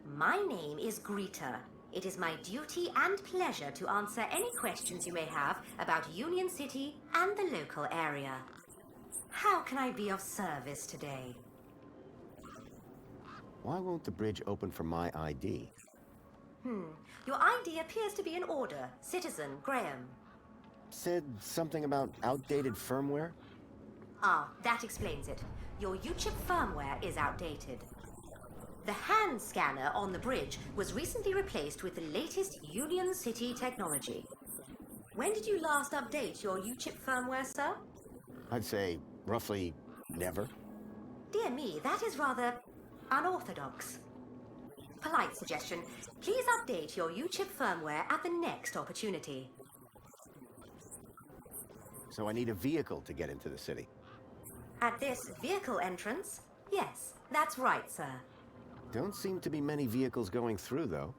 My name is Greta. It is my duty and pleasure to answer any questions you may have about Union City and the local area. How can I be of service today? Why won't the bridge open for my ID? Your ID appears to be in order, Citizen Graham. Said something about outdated firmware? Ah, that explains it. Your UChip firmware is outdated. The hand scanner on the bridge was recently replaced with the latest Union City technology. When did you last update your UChip firmware, sir? I'd say roughly never. Dear me, that is rather unorthodox. Polite suggestion. Please update your UChip firmware at the next opportunity. So I need a vehicle to get into the city. At this vehicle entrance? Yes, that's right, sir. Don't seem to be many vehicles going through, though.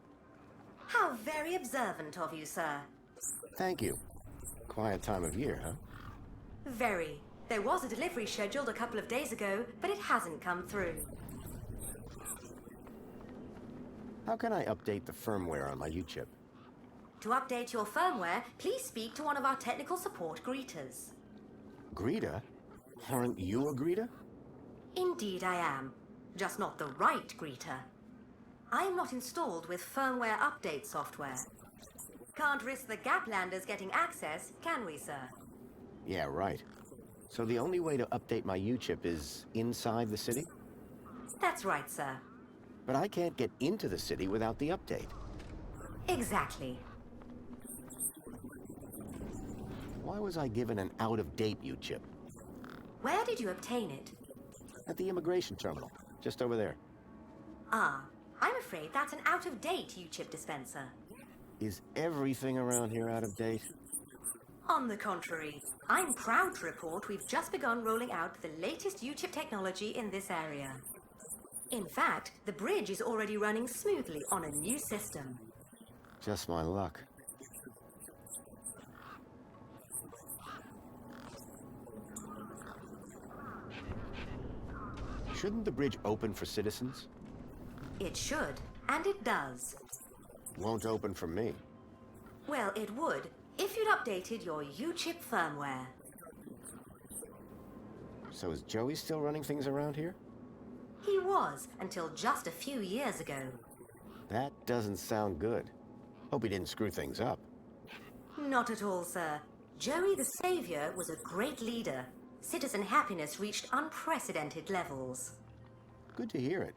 How very observant of you, sir. Thank you. Quiet time of year, huh? Very. There was a delivery scheduled a couple of days ago, but it hasn't come through. How can I update the firmware on my UChip? To update your firmware, please speak to one of our technical support greeters. Greta? Aren't you a Greta? Indeed I am. Just not the right greeter. I am not installed with firmware update software. Can't risk the Gaplanders getting access, can we, sir? Yeah, right. So the only way to update my UChip is inside the city? That's right, sir. But I can't get into the city without the update. Exactly. Why was I given an out-of-date UChip? Where did you obtain it? At the immigration terminal, just over there. Ah, I'm afraid that's an out-of-date UChip dispenser. Is everything around here out of date? On the contrary, I'm proud to report we've just begun rolling out the latest UChip technology in this area. In fact, the bridge is already running smoothly on a new system. Just my luck. Shouldn't the bridge open for citizens? It should, and it does. Won't open for me. Well, it would, if you'd updated your UChip firmware. So is Joey still running things around here? He was, until just a few years ago. That doesn't sound good. Hope he didn't screw things up. Not at all, sir. Joey the Savior was a great leader. Citizen happiness reached unprecedented levels. Good to hear it.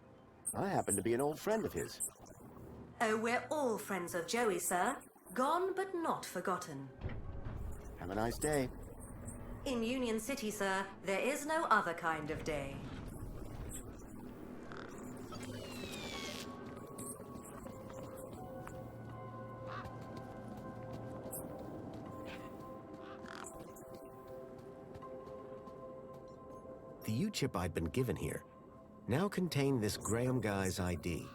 I happen to be an old friend of his. Oh, we're all friends of Joey, sir. Gone but not forgotten. Have a nice day. In Union City, sir, there is no other kind of day. The UChip I'd been given here now contained this Graham guy's ID.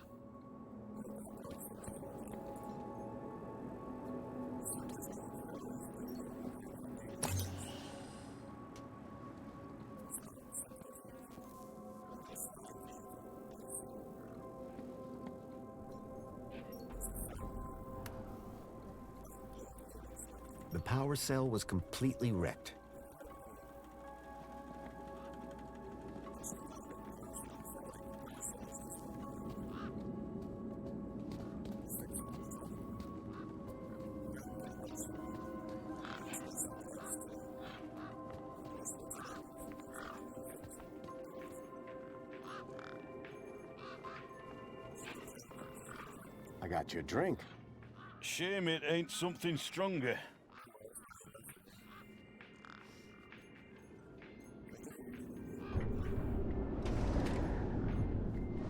The power cell was completely wrecked. I got you a drink. Shame it ain't something stronger.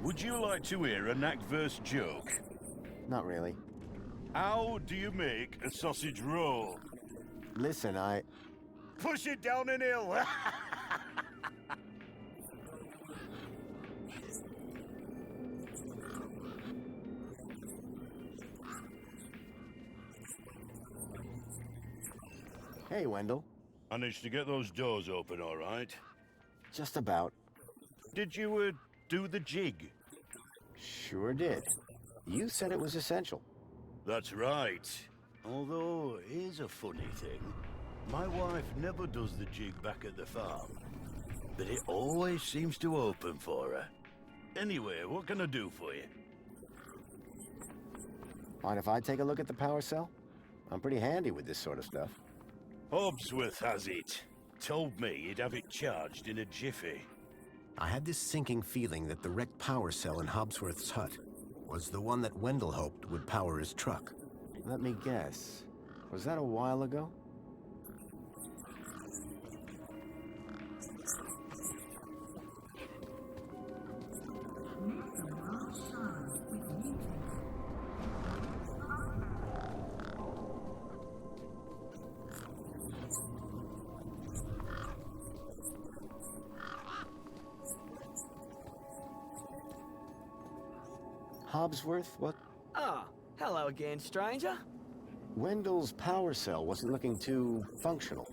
Would you like to hear a knack-verse joke? Not really. How do you make a sausage roll? Listen, Push it down an hill! Hey, Wendell. Managed to get those doors open all right? Just about. Did you, do the jig? Sure did. You said it was essential. That's right. Although, here's a funny thing. My wife never does the jig back at the farm, but it always seems to open for her. Anyway, what can I do for you? Mind if I take a look at the power cell? I'm pretty handy with this sort of stuff. Hobsworth has it. Told me he'd have it charged in a jiffy. I had this sinking feeling that the wrecked power cell in Hobsworth's hut was the one that Wendell hoped would power his truck. Let me guess. Was that a while ago? Hobsworth, what? Ah, hello again, stranger. Wendell's power cell wasn't looking too functional.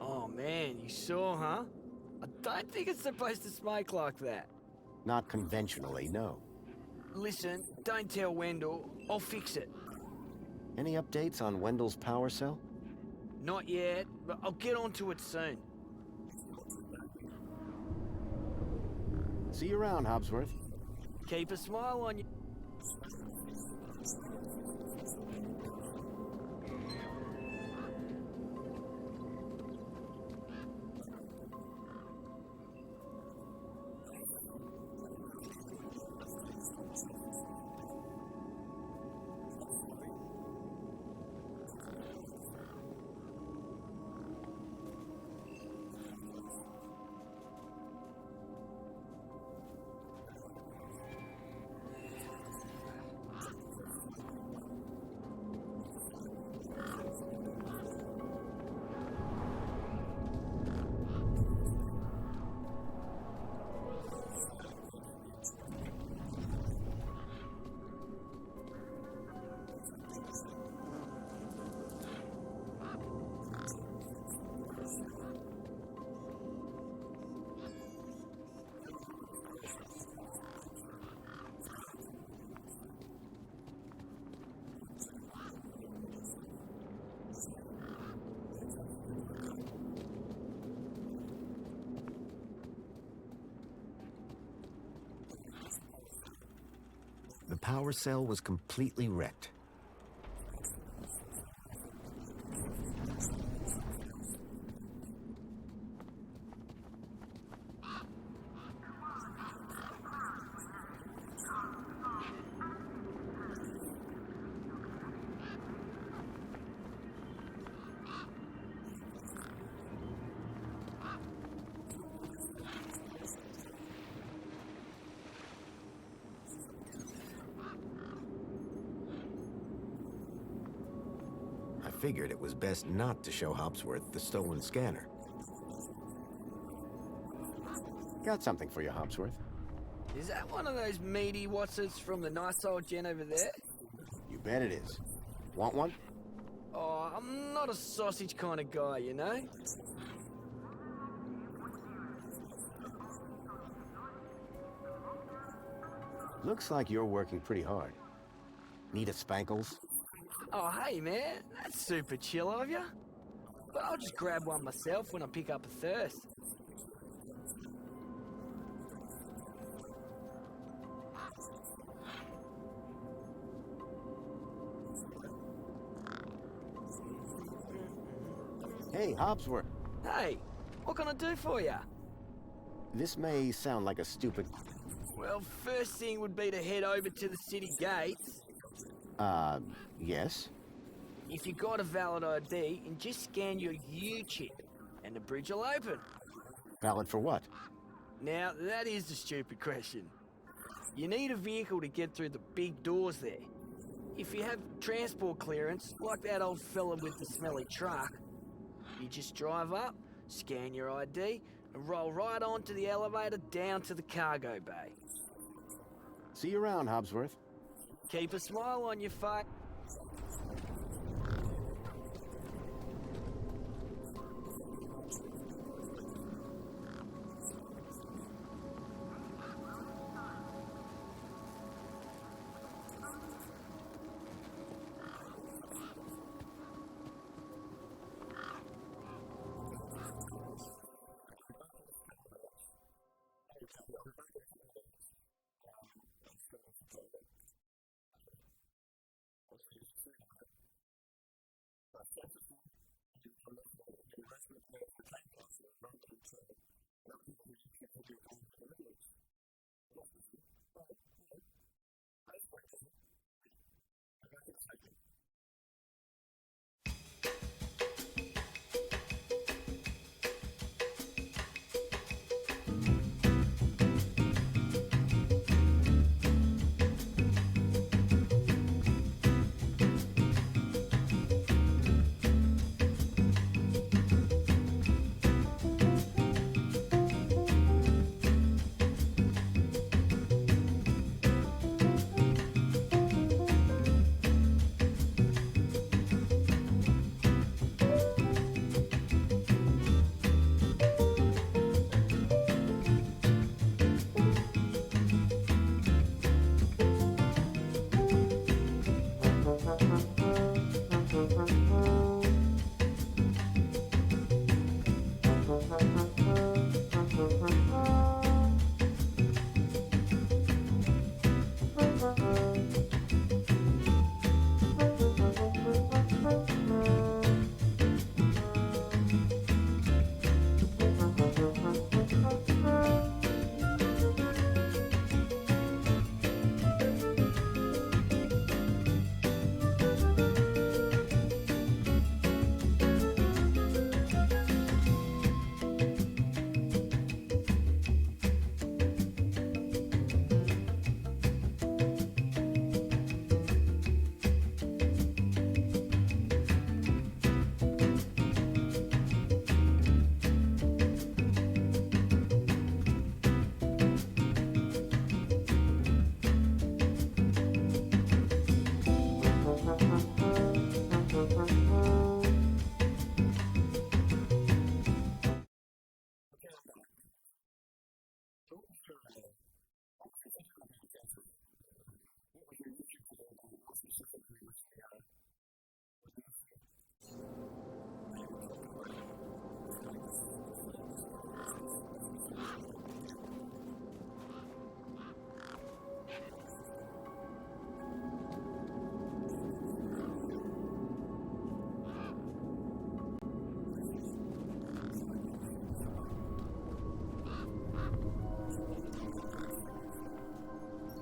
Oh man, you saw, huh? I don't think it's supposed to smoke like that. Not conventionally, no. Listen, don't tell Wendell. I'll fix it. Any updates on Wendell's power cell? Not yet, but I'll get onto it soon. See you around, Hobsworth. Keep a smile on you. The power cell was completely wrecked. I figured it was best not to show Hobsworth the stolen scanner. Got something for you, Hobsworth. Is that one of those meaty whatsits from the nice old gen over there? You bet it is. Want one? Oh, I'm not a sausage kind of guy, you know? Looks like you're working pretty hard. Need a Spankles? Oh, hey, man. That's super chill of you. But I'll just grab one myself when I pick up a thirst. Hey, Hobsworth. Hey, what can I do for you? This may sound like a stupid... Well, first thing would be to head over to the city gates. Yes? If you got a valid ID, and just scan your U-chip, and the bridge will open. Valid for what? Now, that is the stupid question. You need a vehicle to get through the big doors there. If you have transport clearance, like that old fella with the smelly truck, you just drive up, scan your ID, and roll right onto the elevator down to the cargo bay. See you around, Hobsworth. Keep a smile on your face.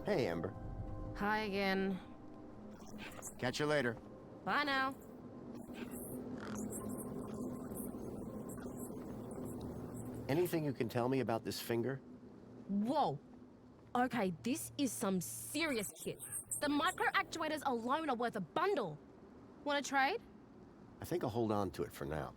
Hey, Ember. Hi again. Catch you later. Bye now. Anything you can tell me about this finger? Whoa. Okay, this is some serious kit. The micro actuators alone are worth a bundle. Want to trade? I think I'll hold on to it for now.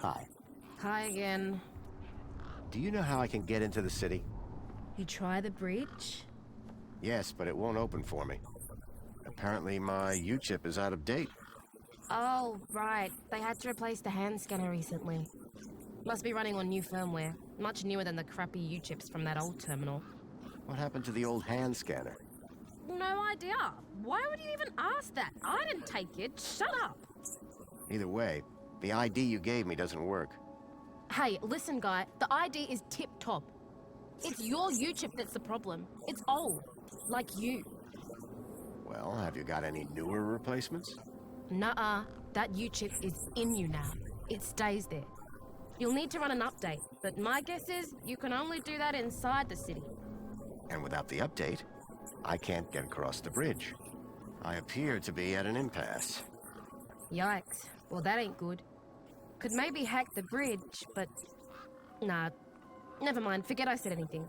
Hi. Hi again. Do you know how I can get into the city? You try the bridge? Yes, but it won't open for me. Apparently my U-chip is out of date. Oh, right. They had to replace the hand scanner recently. Must be running on new firmware. Much newer than the crappy U-chips from that old terminal. What happened to the old hand scanner? No idea. Why would you even ask that? I didn't take it. Shut up. Either way, the ID you gave me doesn't work. Hey, listen, guy. The ID is tip-top. It's your U-chip that's the problem. It's old. Like you. Well, have you got any newer replacements? Nuh-uh. That U-chip is in you now. It stays there. You'll need to run an update, but my guess is you can only do that inside the city. And without the update, I can't get across the bridge. I appear to be at an impasse. Yikes. Well, that ain't good. Could maybe hack the bridge, but... Nah. Never mind. Forget I said anything.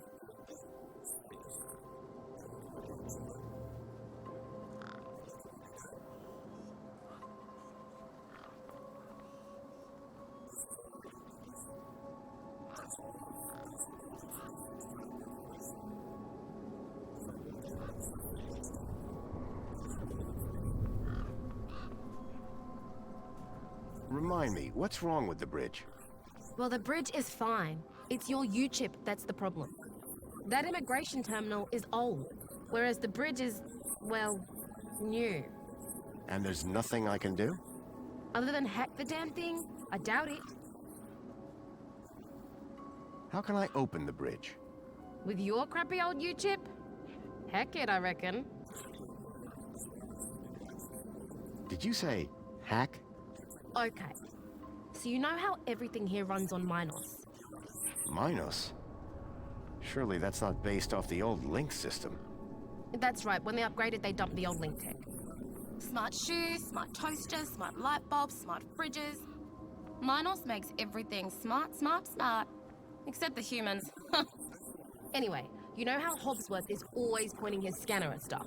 Remind me, what's wrong with the bridge? Well, the bridge is fine. It's your U-chip that's the problem. That immigration terminal is old, whereas the bridge is, well, new. And there's nothing I can do? Other than hack the damn thing, I doubt it. How can I open the bridge? With your crappy old U-chip? Heck it, I reckon. Did you say hack? Okay. So you know how everything here runs on Minos? Minos? Surely that's not based off the old Link system. That's right. When they upgraded, they dumped the old Link tech. Smart shoes, smart toasters, smart light bulbs, smart fridges. Minos makes everything smart, smart, smart. Except the humans. Anyway, you know how Hobbsworth is always pointing his scanner at stuff?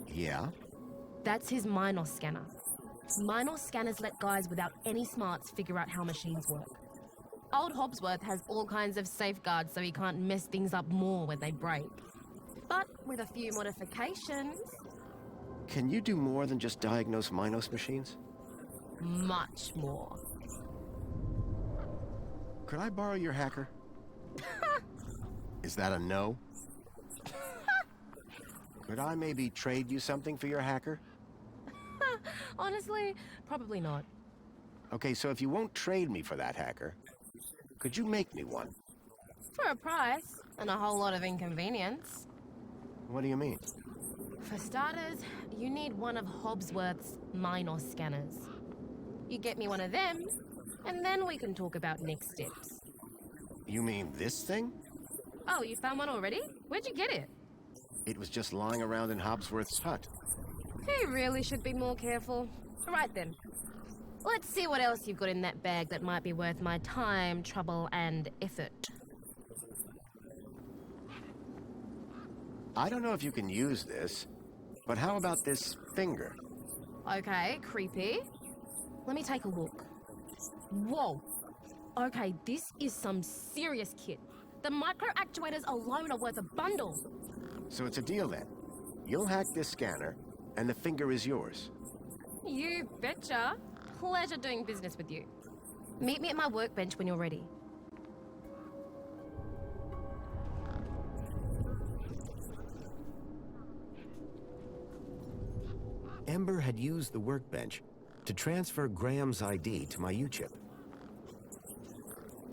Yeah? That's his Minos scanner. Minos scanners let guys without any smarts figure out how machines work. Old Hobbsworth has all kinds of safeguards so he can't mess things up more when they break. But with a few modifications... Can you do more than just diagnose Minos machines? Much more. Could I borrow your hacker? Is that a no? Could I maybe trade you something for your hacker? Honestly, probably not. Okay, so if you won't trade me for that hacker, could you make me one? For a price, and a whole lot of inconvenience. What do you mean? For starters, you need one of Hobbsworth's Minos scanners. You get me one of them, and then we can talk about next steps. You mean this thing? Oh, you found one already? Where'd you get it? It was just lying around in Hobbsworth's hut. He really should be more careful. Right then. Let's see what else you've got in that bag that might be worth my time, trouble, and effort. I don't know if you can use this, but how about this finger? Okay, creepy. Let me take a look. Whoa. Okay, this is some serious kit. The micro actuators alone are worth a bundle. So it's a deal then. You'll hack this scanner, and the finger is yours. You betcha. Pleasure doing business with you. Meet me at my workbench when you're ready. Ember had used the workbench to transfer Graham's ID to my U-chip.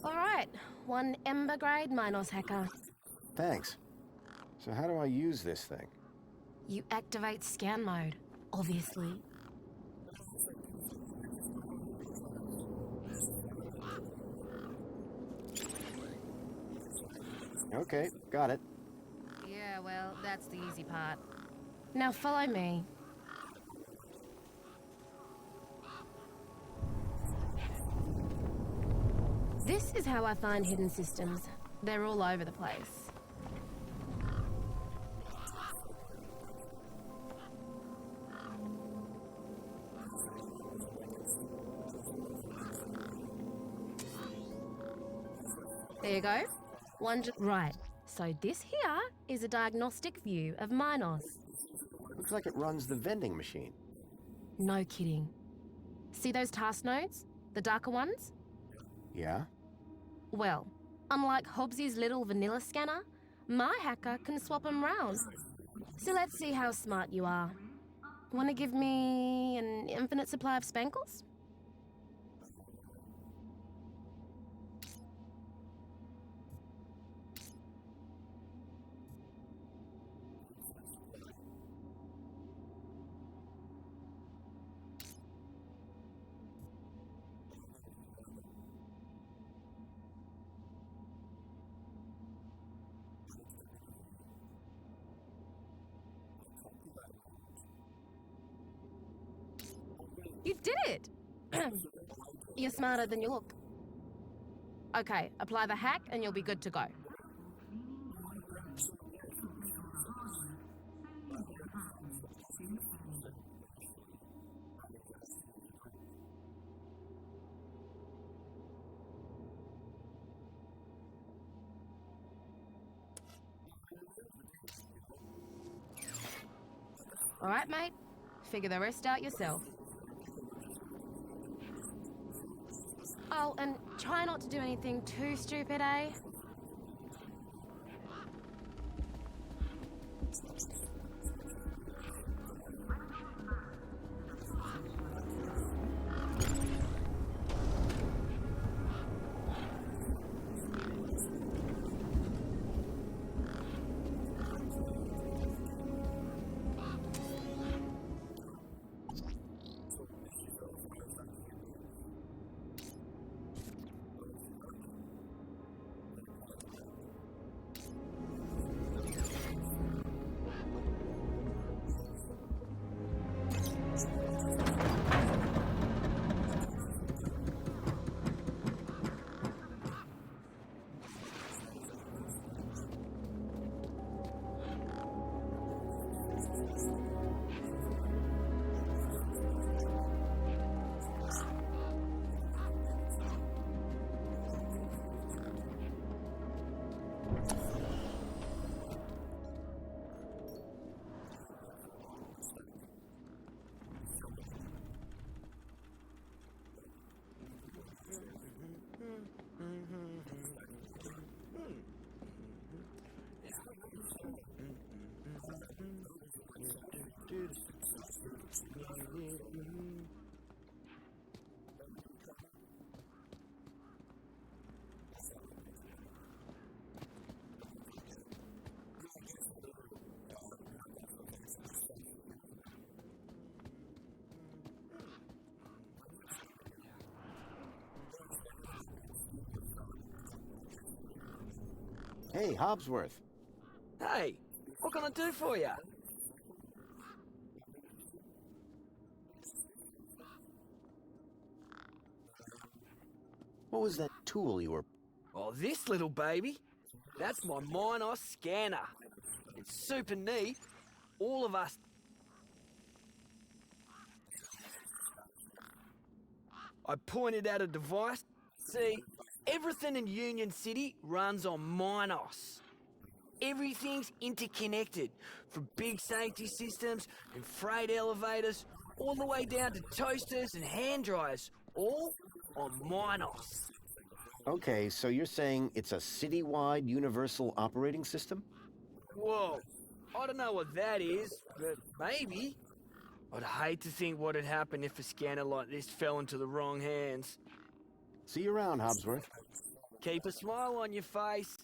All right, one Ember grade Minos hacker. Thanks. So how do I use this thing? You activate scan mode, obviously. Okay, got it. Yeah, well, that's the easy part. Now follow me. This is how I find hidden systems. They're all over the place. There you go. Right. So this here is a diagnostic view of Minos. Looks like it runs the vending machine. No kidding. See those task nodes? The darker ones? Yeah? Well, unlike Hobbsy's little vanilla scanner, my hacker can swap them round. So let's see how smart you are. Want to give me an infinite supply of spankles? You did it! You're smarter than you look. Okay, apply the hack and you'll be good to go. All right, mate. Figure the rest out yourself. Oh, and try not to do anything too stupid, eh? Hey, Hobbsworth. Hey, what can I do for you? What was that tool you were... Oh, this little baby? That's my Minos scanner. It's super neat. All of us... I pointed at a device. See, everything in Union City runs on Minos. Everything's interconnected, from big safety systems and freight elevators, all the way down to toasters and hand dryers, all on Minos. Okay, so you're saying it's a citywide universal operating system? Whoa, I don't know what that is, but maybe. I'd hate to think what would happen if a scanner like this fell into the wrong hands. See you around, Hobbsworth. Keep a smile on your face.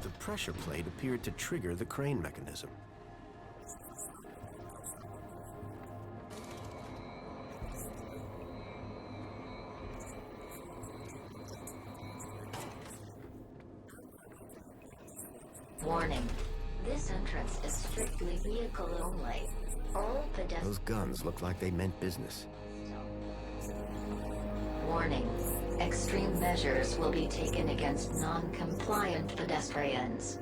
The pressure plate appeared to trigger the crane mechanism. Warning. This entrance is strictly vehicle only. All pedestrians... Those guns looked like they meant business. Warning. Extreme measures will be taken against non-compliant pedestrians.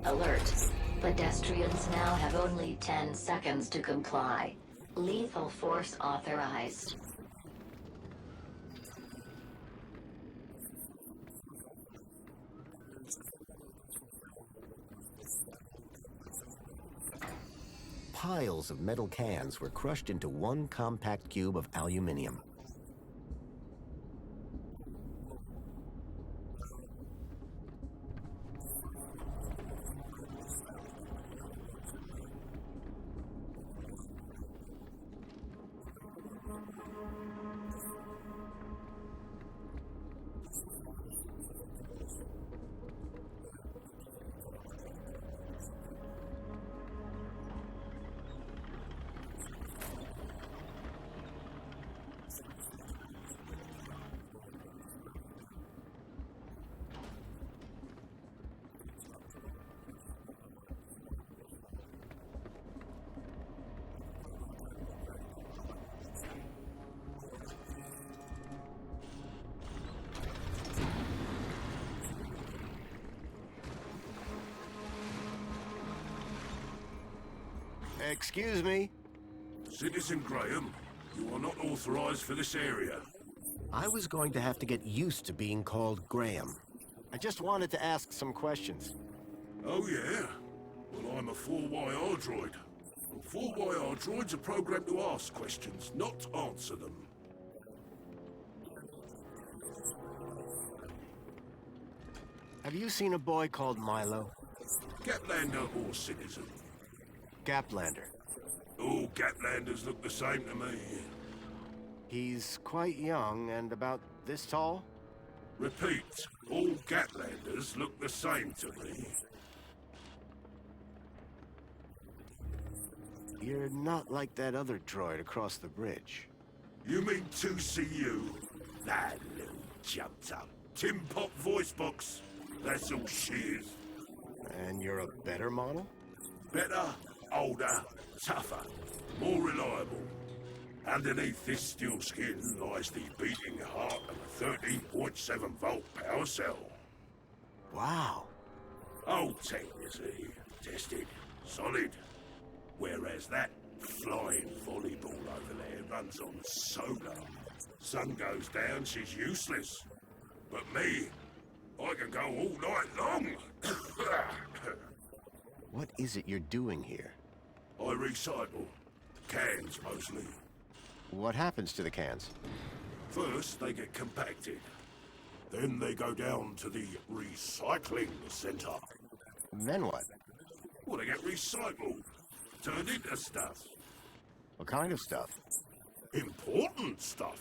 Alert. Pedestrians now have only 10 seconds to comply. Lethal force authorized. Piles of metal cans were crushed into one compact cube of aluminium. Excuse me? Citizen Graham, you are not authorized for this area. I was going to have to get used to being called Graham. I just wanted to ask some questions. Oh, yeah? Well, I'm a 4YR droid. 4YR droids are programmed to ask questions, not answer them. Have you seen a boy called Milo? Gaplander or citizen? Gaplander. All Gatlanders look the same to me. He's quite young and about this tall? Repeat, all Gatlanders look the same to me. You're not like that other droid across the bridge. You mean 2CU? That little jumped up tin pot voice box. That's all she is. And you're a better model? Better, older, tougher, more reliable. Underneath this steel skin lies the beating heart of a 13.7 volt power cell. Wow. Old tech, you see. Tested. Solid. Whereas that flying volleyball over there runs on solar. Sun goes down, she's useless. But me, I can go all night long. What is it you're doing here? I recycle. Cans, mostly. What happens to the cans? First, they get compacted. Then they go down to the recycling center. Then what? Well, they get recycled. Turned into stuff. What kind of stuff? Important stuff.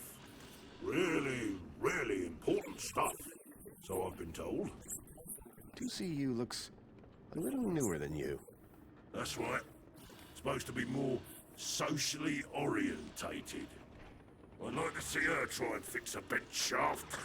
Really, really important stuff. So I've been told. 2CU looks a little newer than you. That's right. Supposed to be more socially orientated. I'd like to see her try and fix a bent shaft.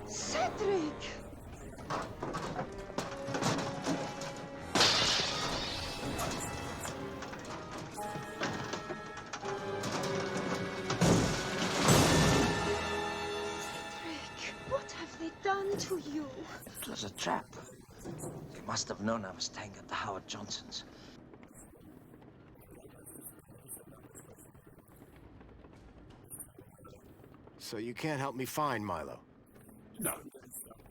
Cedric! What have they done to you? It was a trap. They must have known I was staying at the Howard Johnsons. So you can't help me find Milo? No.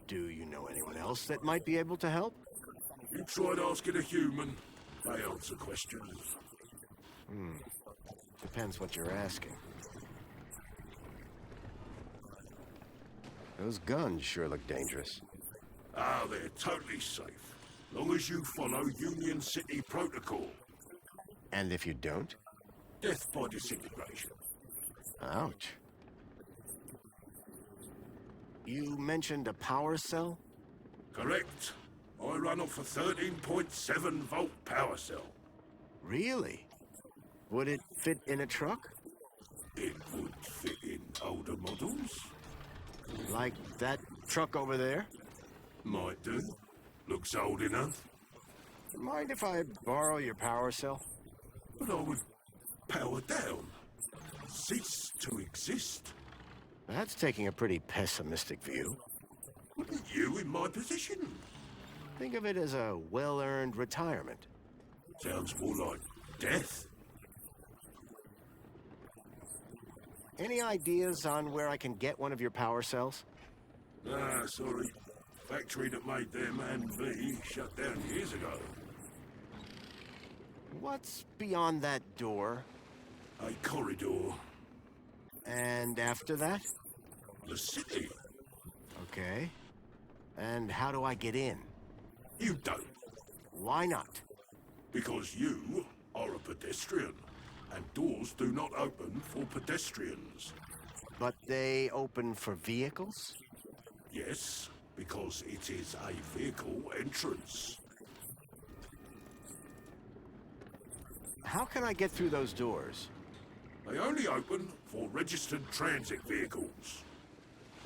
Do you know anyone else that might be able to help? You tried asking a human. They answer questions. Depends what you're asking. Those guns sure look dangerous. Ah, they're totally safe. Long as you follow Union City protocol. And if you don't? Death by disintegration. Ouch. You mentioned a power cell? Correct. I run off a 13.7 volt power cell. Really? Would it fit in a truck? It would fit in older models. Like that truck over there? Might do. Looks old enough. Mind if I borrow your power cell? But I would power down. Cease to exist. That's taking a pretty pessimistic view. Wouldn't you in my position? Think of it as a well-earned retirement. Sounds more like death. Any ideas on where I can get one of your power cells? Ah, sorry. Factory that made them and me shut down years ago. What's beyond that door? A corridor. And after that? The city. Okay. And how do I get in? You don't. Why not? Because you are a pedestrian, and doors do not open for pedestrians. But they open for vehicles? Yes, because it is a vehicle entrance. How can I get through those doors? They only open for registered transit vehicles.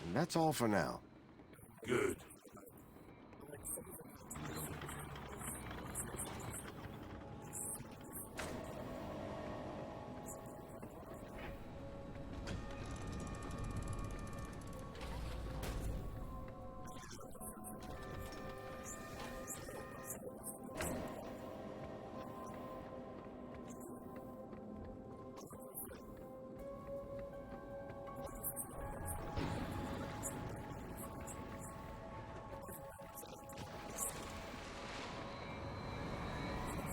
And that's all for now. Good.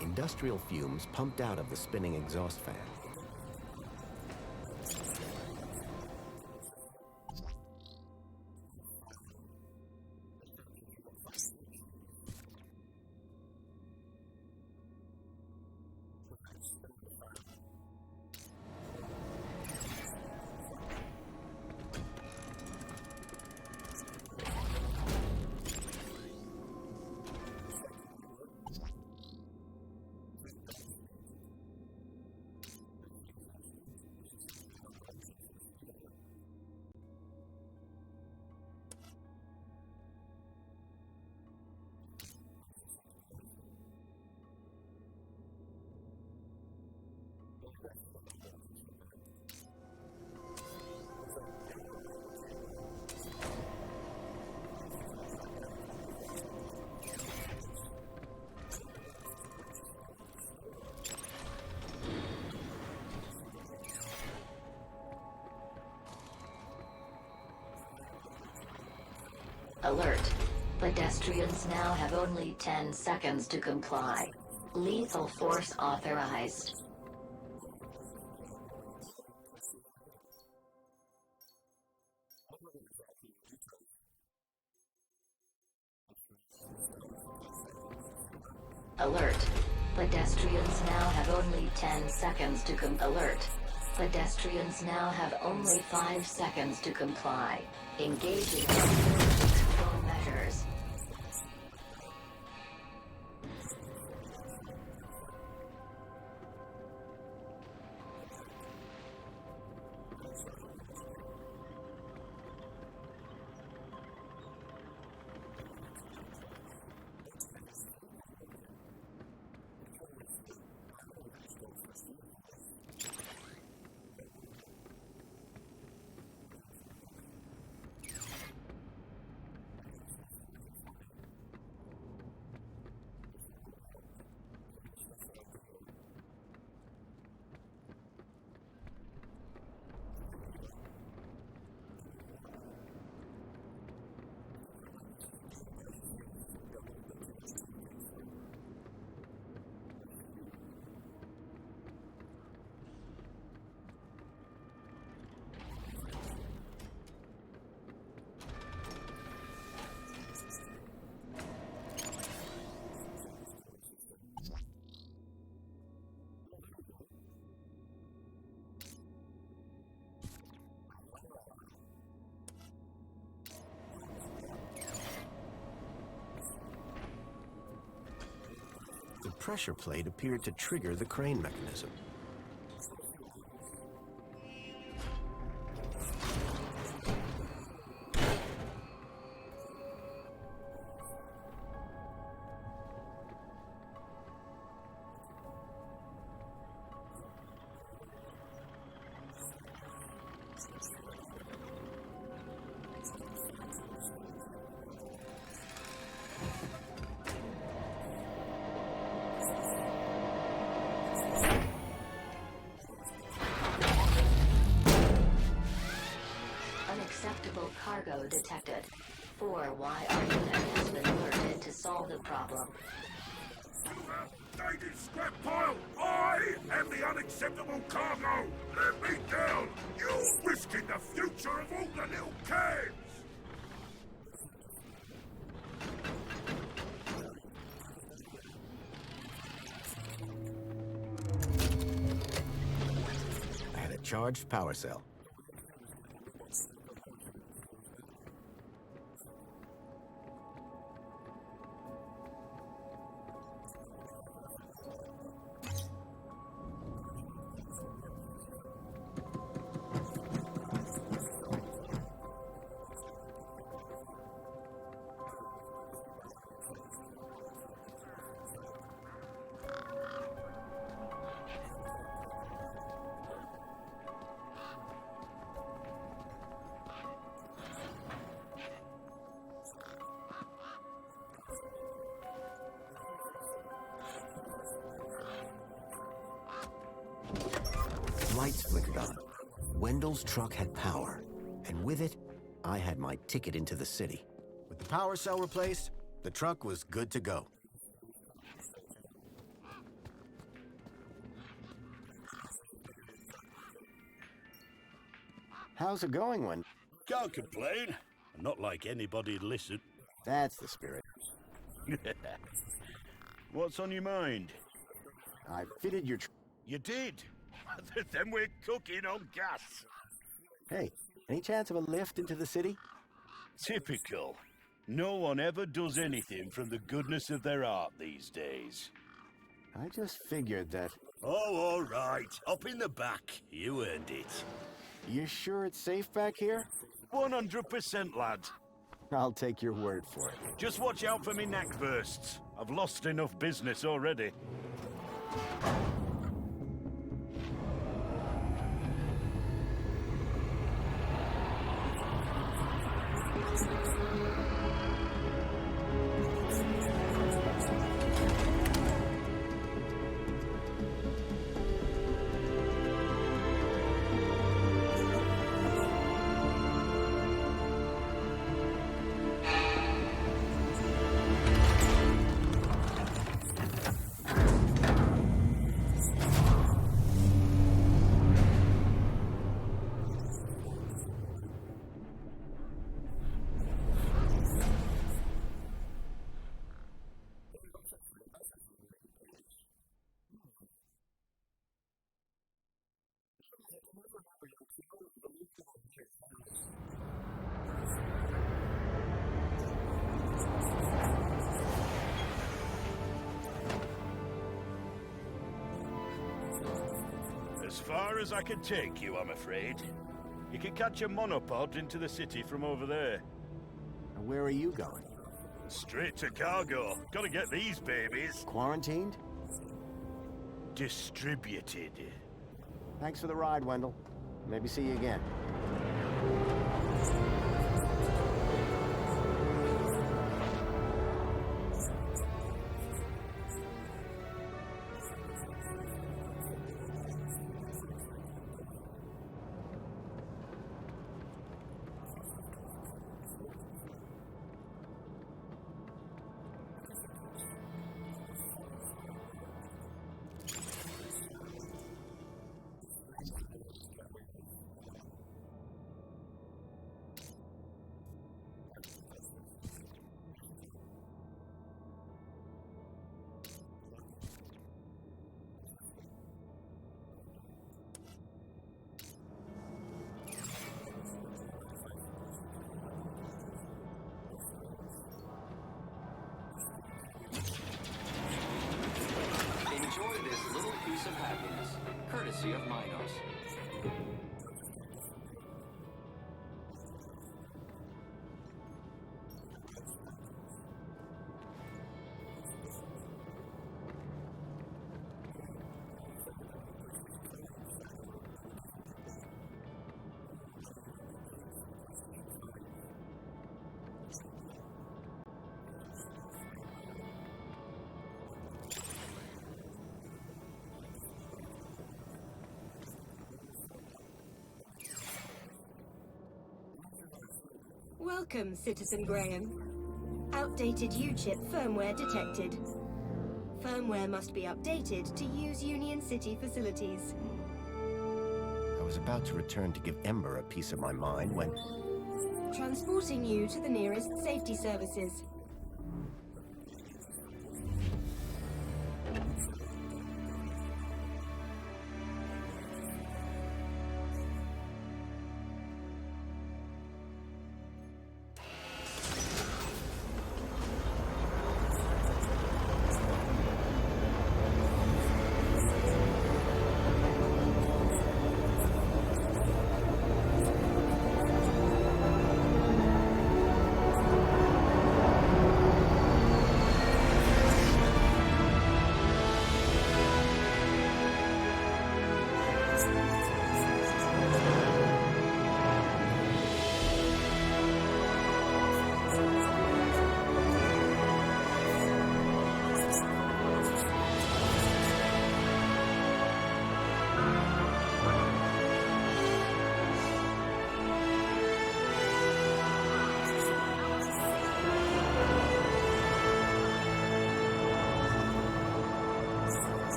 Industrial fumes pumped out of the spinning exhaust fan. Alert. Pedestrians now have only 10 seconds to comply. Lethal force authorized. Alert. Pedestrians now have only 10 seconds to alert. Pedestrians now have only 5 seconds to comply. Engaging control measures. The pressure plate appeared to trigger the crane mechanism. Unacceptable cargo detected. Therefore, why argument has been alerted to solve the problem. Outdated scrap pile! I am the unacceptable cargo! Let me down! You're risking the future of all the little cans! I had a charged power cell. Lights flickered on. Wendell's truck had power, and with it, I had my ticket into the city. With the power cell replaced, the truck was good to go. How's it going, Wendell? Can't complain. Not like anybody'd listen. That's the spirit. What's on your mind? I fitted your You did? Then we're cooking on gas. Hey, any chance of a lift into the city? Typical. No one ever does anything from the goodness of their heart these days. I just figured that... Oh, all right. Up in the back. You earned it. You sure it's safe back here? 100%, lad. I'll take your word for it. Just watch out for me neck bursts. I've lost enough business already. As far as I can take you, I'm afraid. You can catch a monopod into the city from over there. And where are you going? Straight to cargo. Gotta get these babies. Quarantined? Distributed. Thanks for the ride, Wendell. Maybe see you again. Welcome, Citizen Graham. Outdated U-chip firmware detected. Firmware must be updated to use Union City facilities. I was about to return to give Ember a piece of my mind when... Transporting you to the nearest safety services.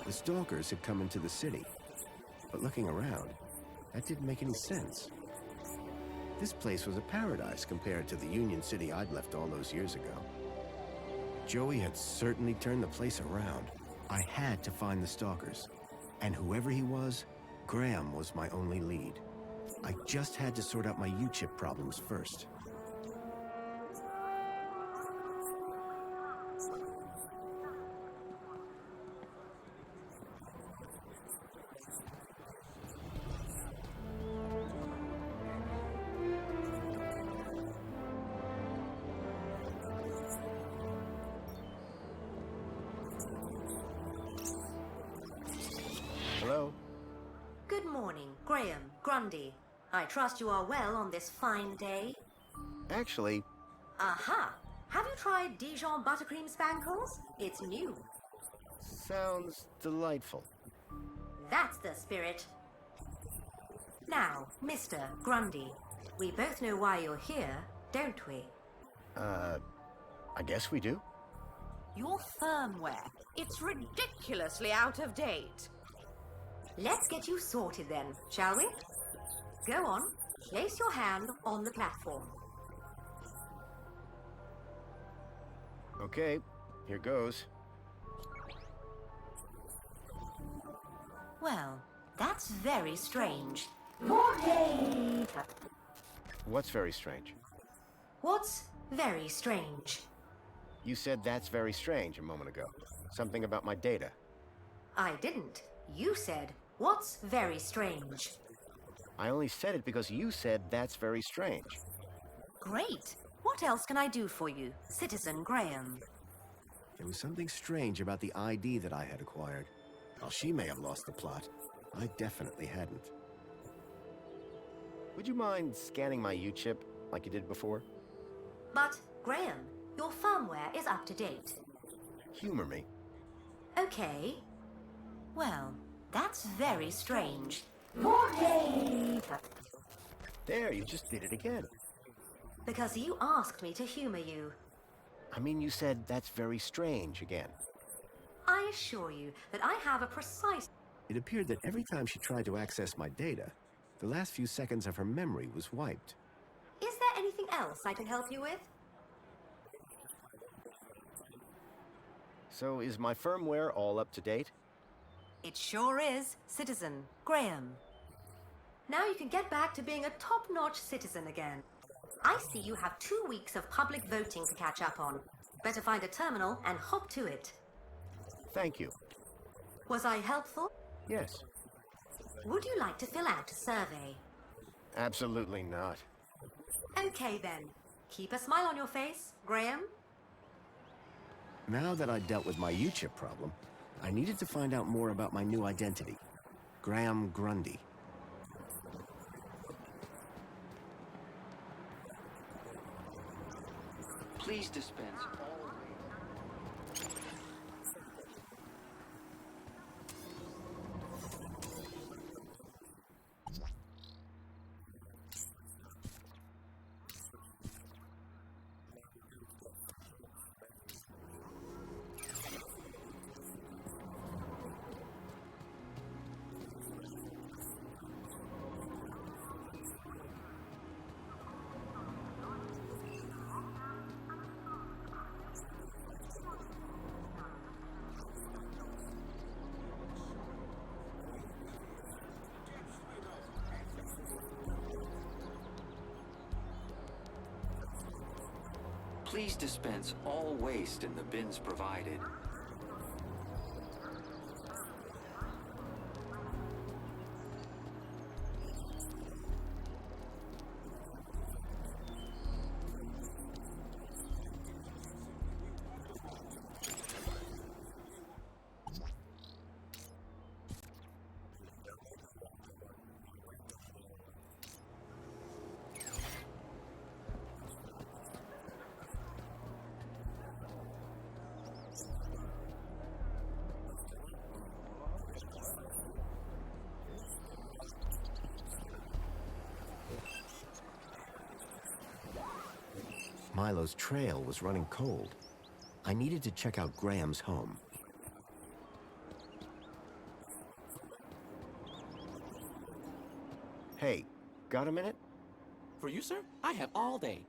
The Stalkers had come into the city, but looking around, that didn't make any sense. This place was a paradise compared to the Union City I'd left all those years ago. Joey had certainly turned the place around. I had to find the Stalkers, and whoever he was, Graham was my only lead. I just had to sort out my U-chip problems first. Hello? Good morning, Graham, Grundy. I trust you are well on this fine day. Actually, Aha! Have you tried Dijon buttercream spankles? It's new. sounds delightful. That's the spirit. Now, Mr. Grundy, we both know why you're here, don't we? I guess we do. Your firmware. It's ridiculously out of date. Let's get you sorted then, shall we? Go on, place your hand on the platform. Okay, here goes. Well, that's very strange. What's very strange? What's very strange? You said that's very strange a moment ago. Something about my data. I didn't. You said, what's very strange? I only said it because you said that's very strange. Great. What else can I do for you, Citizen Graham? There was something strange about the ID that I had acquired. While she may have lost the plot, I definitely hadn't. Would you mind scanning my U-chip like you did before? But, Graham, your firmware is up to date. Humor me. Okay. Well, that's very strange. There, you just did it again. Because you asked me to humor you. I mean, you said that's very strange again. I assure you that I have a precise... It appeared that every time she tried to access my data, the last few seconds of her memory was wiped. Is there anything else I can help you with? So is my firmware all up to date? It sure is, Citizen Graham. Now you can get back to being a top-notch citizen again. I see you have 2 weeks of public voting to catch up on. Better find a terminal and hop to it. Thank you. Was I helpful? Yes. Would you like to fill out a survey? Absolutely not. Okay then. Keep a smile on your face, Graham. Now that I dealt with my UChip problem, I needed to find out more about my new identity. Graham Grundy. Please dispense all. Please dispense all waste in the bins provided. Milo's trail was running cold. I needed to check out Graham's home. Hey, got a minute? For you, sir, I have all day.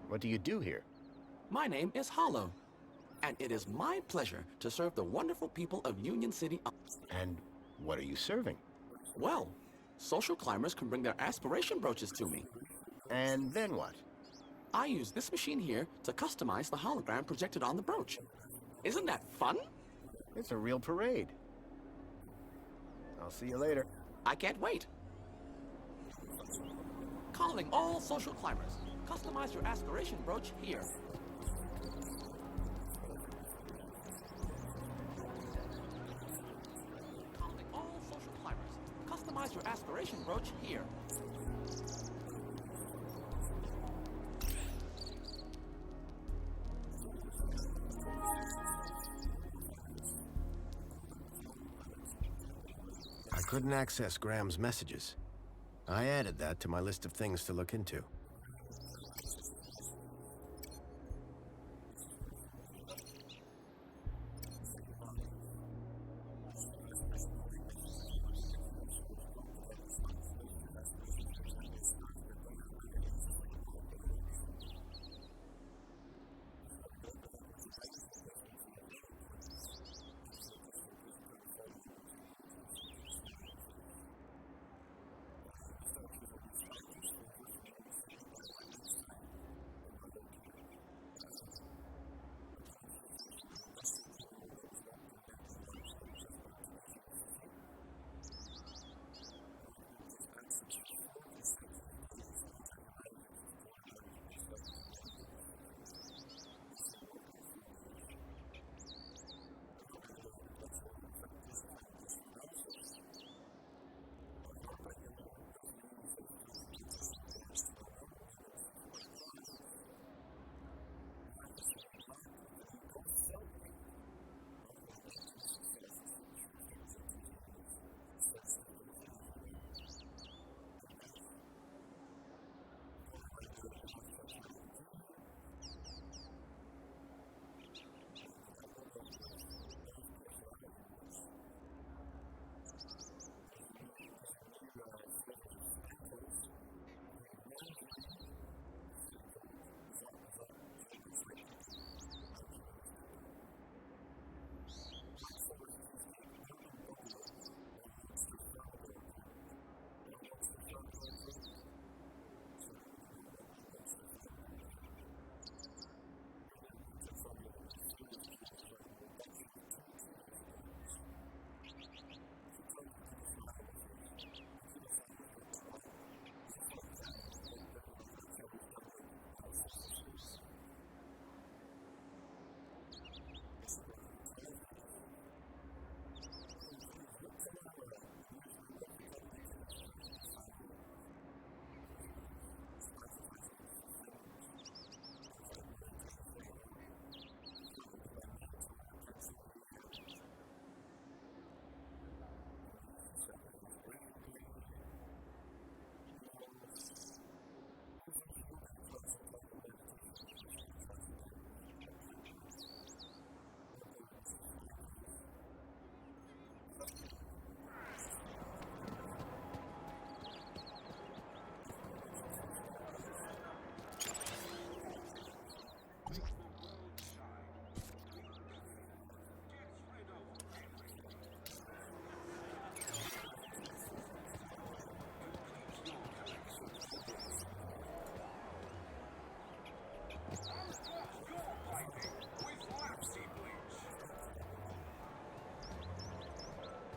What do you do here? My name is Hollow, and it is my pleasure to serve the wonderful people of Union City. And what are you serving? Well, social climbers can bring their aspiration brooches to me. And then what? I use this machine here to customize the hologram projected on the brooch. Isn't that fun? It's a real parade. I'll see you later. I can't wait. Calling all social climbers. Customize your aspiration brooch here. Calling all social climbers. Customize your aspiration brooch here. I couldn't access Graham's messages. I added that to my list of things to look into.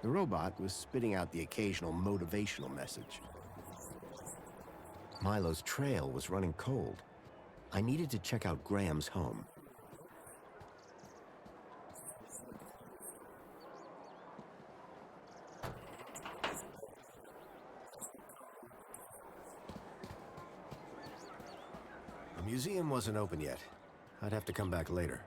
The robot was spitting out the occasional motivational message. Milo's trail was running cold. I needed to check out Graham's home. The museum wasn't open yet. I'd have to come back later.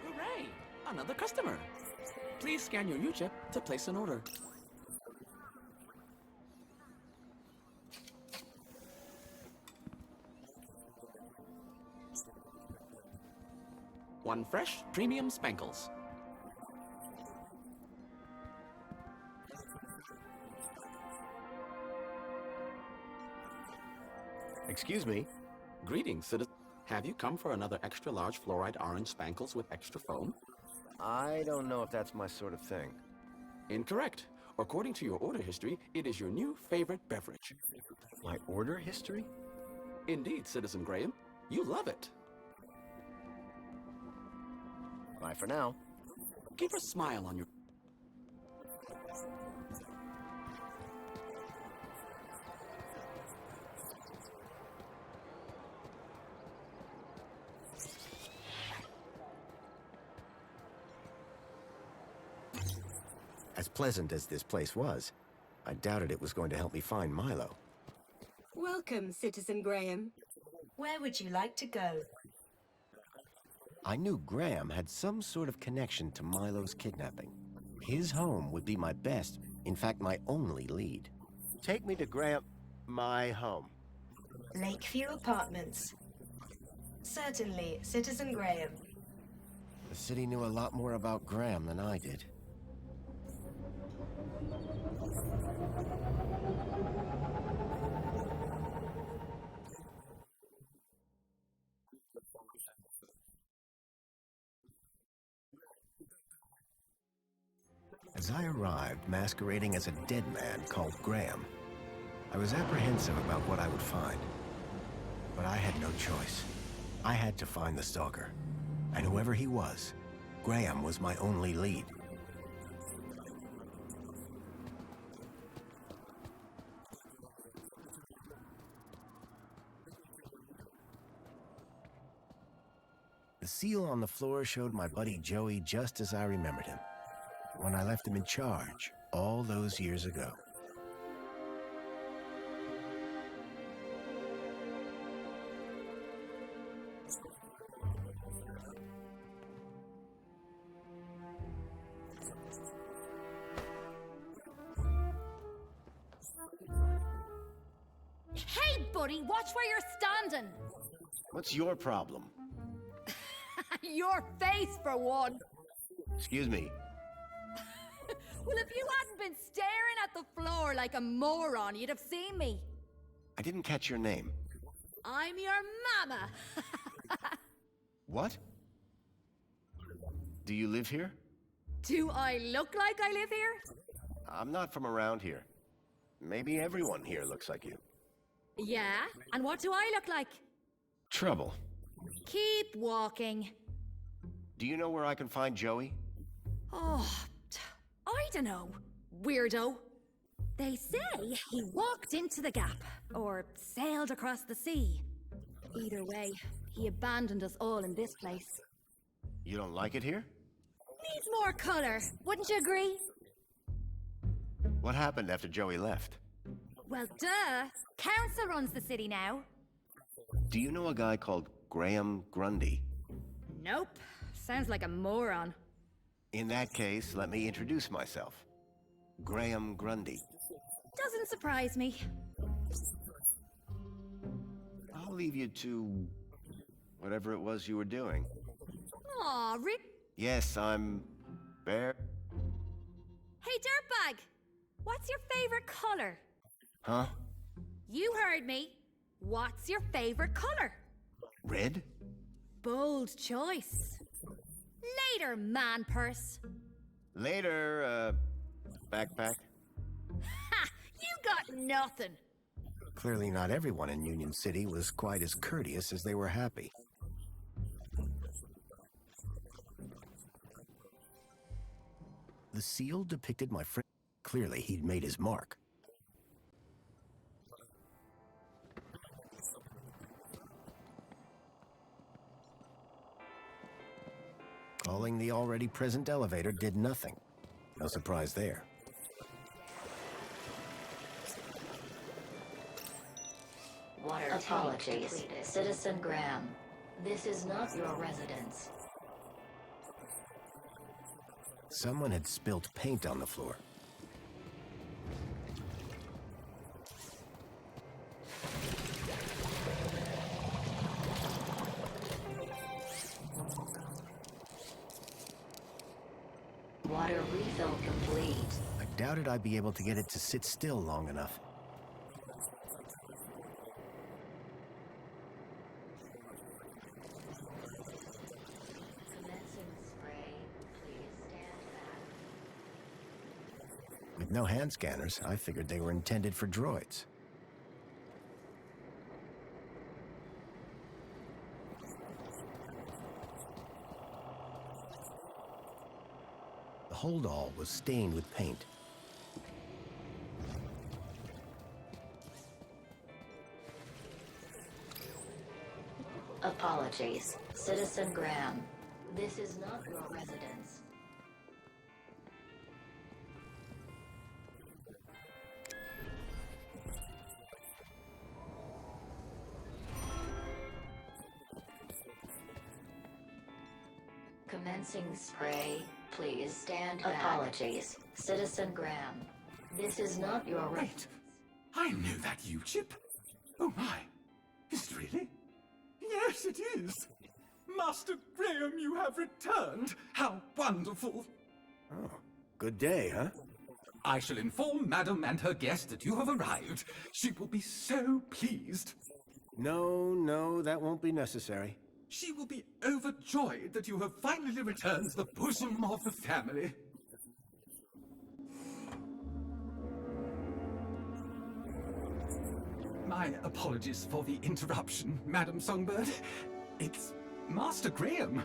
Hooray! Another customer. Please scan your U-chip to place an order. One fresh premium Spankles. Excuse me? Greetings, citizen. Have you come for another extra large fluoride orange Spankles with extra foam? I don't know if that's my sort of thing. Incorrect. According to your order history, it is your new favorite beverage. My order history? Indeed, Citizen Graham. You love it. Bye for now. Keep a smile on your... As pleasant as this place was, I doubted it was going to help me find Milo. Welcome, Citizen Graham. Where would you like to go? I knew Graham had some sort of connection to Milo's kidnapping. His home would be my best, in fact, my only lead. Take me to my home. Lakeview Apartments. Certainly, Citizen Graham. The city knew a lot more about Graham than I did. As I arrived, masquerading as a dead man called Graham, I was apprehensive about what I would find. But I had no choice. I had to find the stalker. And whoever he was, Graham was my only lead. The seal on the floor showed my buddy Joey just as I remembered him, when I left him in charge all those years ago. Hey, buddy, watch where you're standing. What's your problem? Your face, for one. Excuse me. Well, if you hadn't been staring at the floor like a moron, you'd have seen me. I didn't catch your name. I'm your mama. What? Do you live here? Do I look like I live here? I'm not from around here. Maybe everyone here looks like you. Yeah? And what do I look like? Trouble. Keep walking. Do you know where I can find Joey? Oh, I don't know. Weirdo. They say he walked into the gap, or sailed across the sea. Either way, he abandoned us all in this place. You don't like it here? Needs more color, wouldn't you agree? What happened after Joey left? Well, duh. Council runs the city now. Do you know a guy called Graham Grundy? Nope. Sounds like a moron. In that case, let me introduce myself. Graham Grundy. Doesn't surprise me. I'll leave you to whatever it was you were doing. Aw, Rick. Yes, I'm Bear. Hey, dirtbag. What's your favorite color? Huh? You heard me. What's your favorite color? Red? Bold choice. Later, man purse. Later, backpack. Ha! You got nothing. Clearly not everyone in Union City was quite as courteous as they were happy. The seal depicted my friend. Clearly, he'd made his mark. Calling the already present elevator did nothing. No surprise there. Water Apologies, Citizen Graham. This is not your residence. Someone had spilt paint on the floor. Water refill complete. I doubted I'd be able to get it to sit still long enough. With no hand scanners, I figured they were intended for droids. The holdall was stained with paint. Apologies, Citizen Graham. This is not your residence. Commencing spray. Please stand back. Apologies, Citizen Graham. This is not your Wait, I know that U-chip. Oh my, is it really? Yes, it is. Master Graham, you have returned. How wonderful. Oh, good day, huh? I shall inform Madam and her guest that you have arrived. She will be so pleased. No, that won't be necessary. She will be overjoyed that you have finally returned to the bosom of the family. My apologies for the interruption, Madam Songbird. It's Master Graham.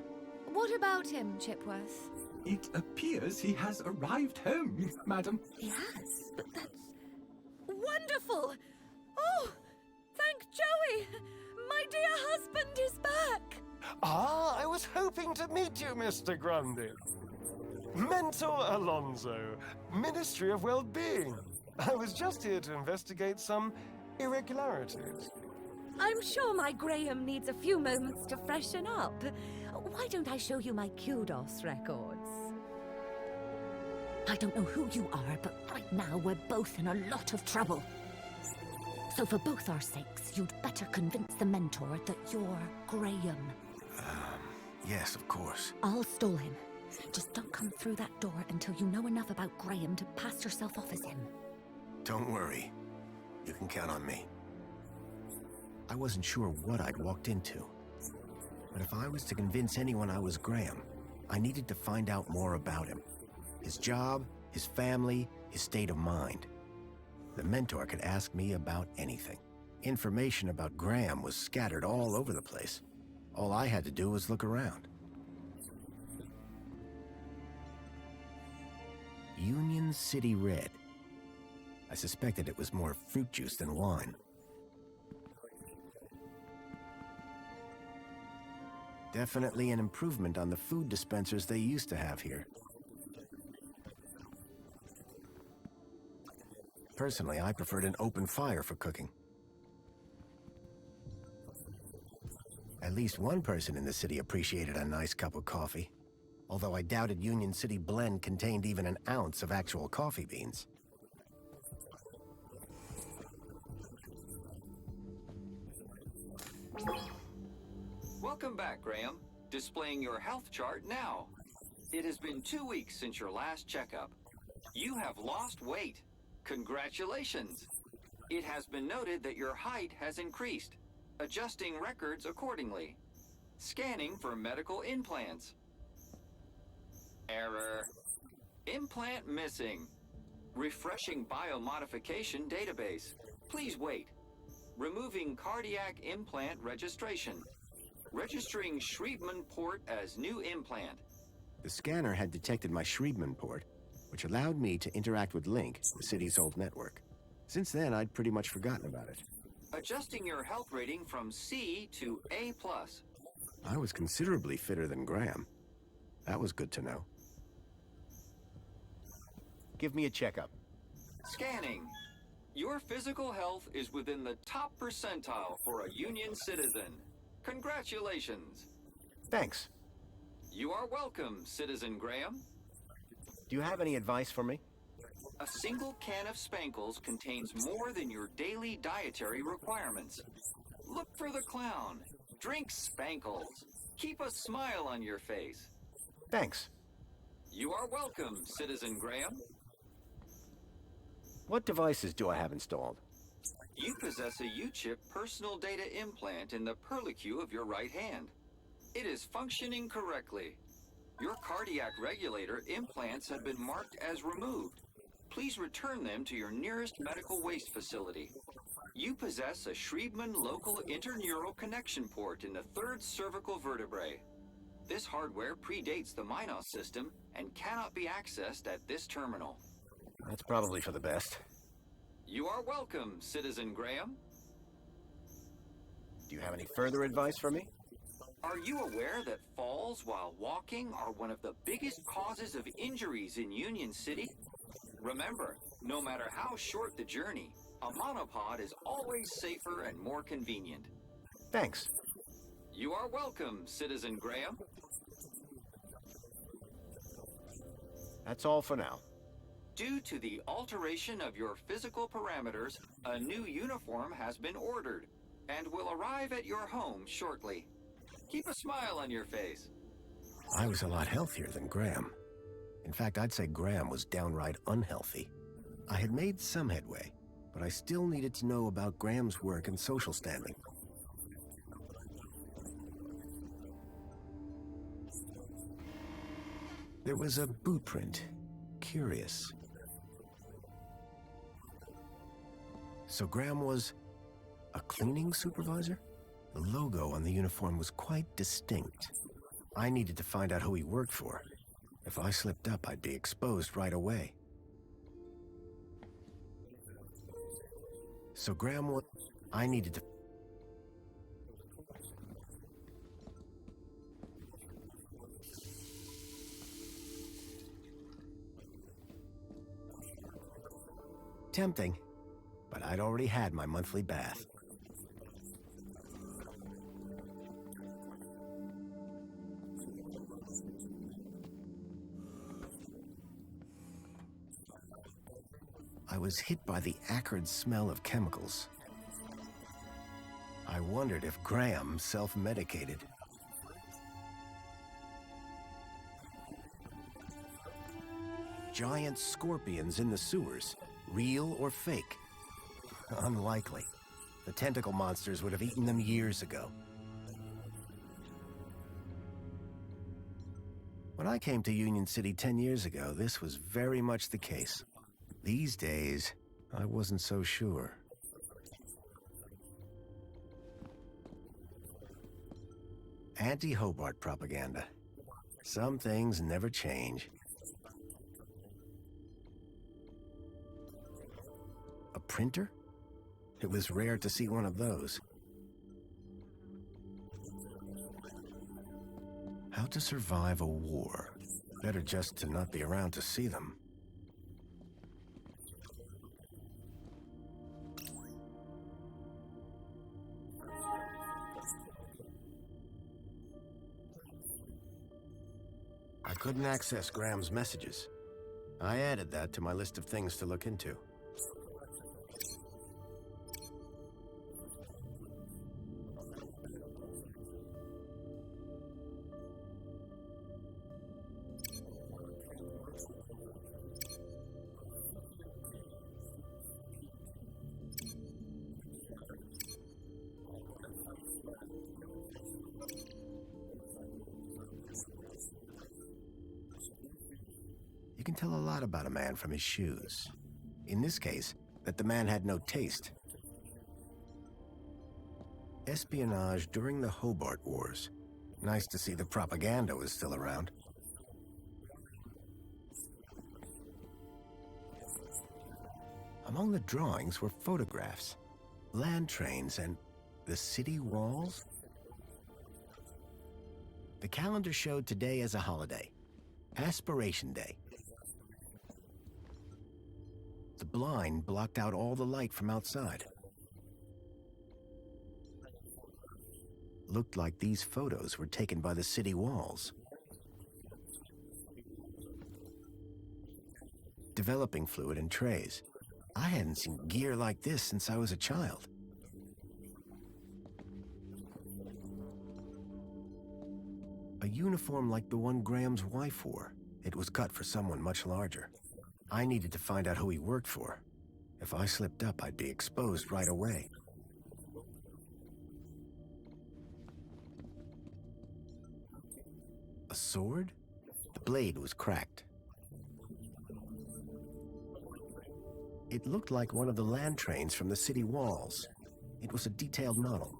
What about him, Chipworth? It appears he has arrived home, Madam. He has? But that's wonderful! Oh, thank Joey! My dear husband is back! Ah, I was hoping to meet you, Mr. Grundy. Mentor Alonso, Ministry of Well-Being. I was just here to investigate some irregularities. I'm sure my Graham needs a few moments to freshen up. Why don't I show you my kudos records? I don't know who you are, but right now we're both in a lot of trouble. So for both our sakes, you'd better convince the mentor that you're Graham. Yes, of course. I'll stall him. Just don't come through that door until you know enough about Graham to pass yourself off as him. Don't worry. You can count on me. I wasn't sure what I'd walked into. But if I was to convince anyone I was Graham, I needed to find out more about him. His job, his family, his state of mind. The mentor could ask me about anything. Information about Graham was scattered all over the place. All I had to do was look around. Union City Red. I suspected it was more fruit juice than wine. Definitely an improvement on the food dispensers they used to have here. Personally, I preferred an open fire for cooking. At least one person in the city appreciated a nice cup of coffee, although I doubted Union City Blend contained even an ounce of actual coffee beans. Welcome back, Graham. Displaying your health chart now. It has been 2 weeks since your last checkup. You have lost weight. Congratulations. It has been noted that your height has increased. Adjusting records accordingly. Scanning for medical implants. Error. Implant missing. Refreshing biomodification database. Please wait. Removing cardiac implant registration. Registering Schriebman port as new implant. The scanner had detected my Schriebman port, which allowed me to interact with Link, the city's old network. Since then, I'd pretty much forgotten about it. Adjusting your health rating from C to A+. I was considerably fitter than Graham. That was good to know. Give me a checkup. Scanning. Your physical health is within the top percentile for a Union citizen. Congratulations. Thanks. You are welcome, Citizen Graham. Do you have any advice for me? A single can of Spankles contains more than your daily dietary requirements. Look for the clown. Drink Spankles. Keep a smile on your face. Thanks. You are welcome, Citizen Graham. What devices do I have installed? You possess a U-chip personal data implant in the perlicue of your right hand. It is functioning correctly. Your cardiac regulator implants have been marked as removed. Please return them to your nearest medical waste facility. You possess a Schriebman local interneural connection port in the third cervical vertebrae. This hardware predates the Minos system and cannot be accessed at this terminal. That's probably for the best. You are welcome, Citizen Graham. Do you have any further advice for me? Are you aware that falls while walking are one of the biggest causes of injuries in Union City? Remember, no matter how short the journey, a monopod is always safer and more convenient. Thanks. You are welcome, Citizen Graham. That's all for now. Due to the alteration of your physical parameters, a new uniform has been ordered and will arrive at your home shortly. Keep a smile on your face. I was a lot healthier than Graham. In fact, I'd say Graham was downright unhealthy. I had made some headway, but I still needed to know about Graham's work and social standing. There was a boot print. Curious. So Graham was a cleaning supervisor? The logo on the uniform was quite distinct. I needed to find out who he worked for. If I slipped up, I'd be exposed right away. So Graham was... I needed to... Tempting, but I'd already had my monthly bath. I was hit by the acrid smell of chemicals. I wondered if Graham self-medicated. Giant scorpions in the sewers. Real or fake? Unlikely. The tentacle monsters would have eaten them years ago. When I came to Union City 10 years ago, this was very much the case. These days, I wasn't so sure. Anti-Hobart propaganda. Some things never change. A printer? It was rare to see one of those. How to survive a war. Better just to not be around to see them. I couldn't access Graham's messages. I added that to my list of things to look into. You can tell a lot about a man from his shoes. In this case, that the man had no taste. Espionage during the Hobart Wars. Nice to see the propaganda was still around. Among the drawings were photographs, land trains, and the city walls. The calendar showed today as a holiday, Aspiration Day. The blind blocked out all the light from outside. Looked like these photos were taken by the city walls. Developing fluid and trays. I hadn't seen gear like this since I was a child. A uniform like the one Graham's wife wore. It was cut for someone much larger. I needed to find out who he worked for. If I slipped up, I'd be exposed right away. A sword? The blade was cracked. It looked like one of the land trains from the city walls. It was a detailed model.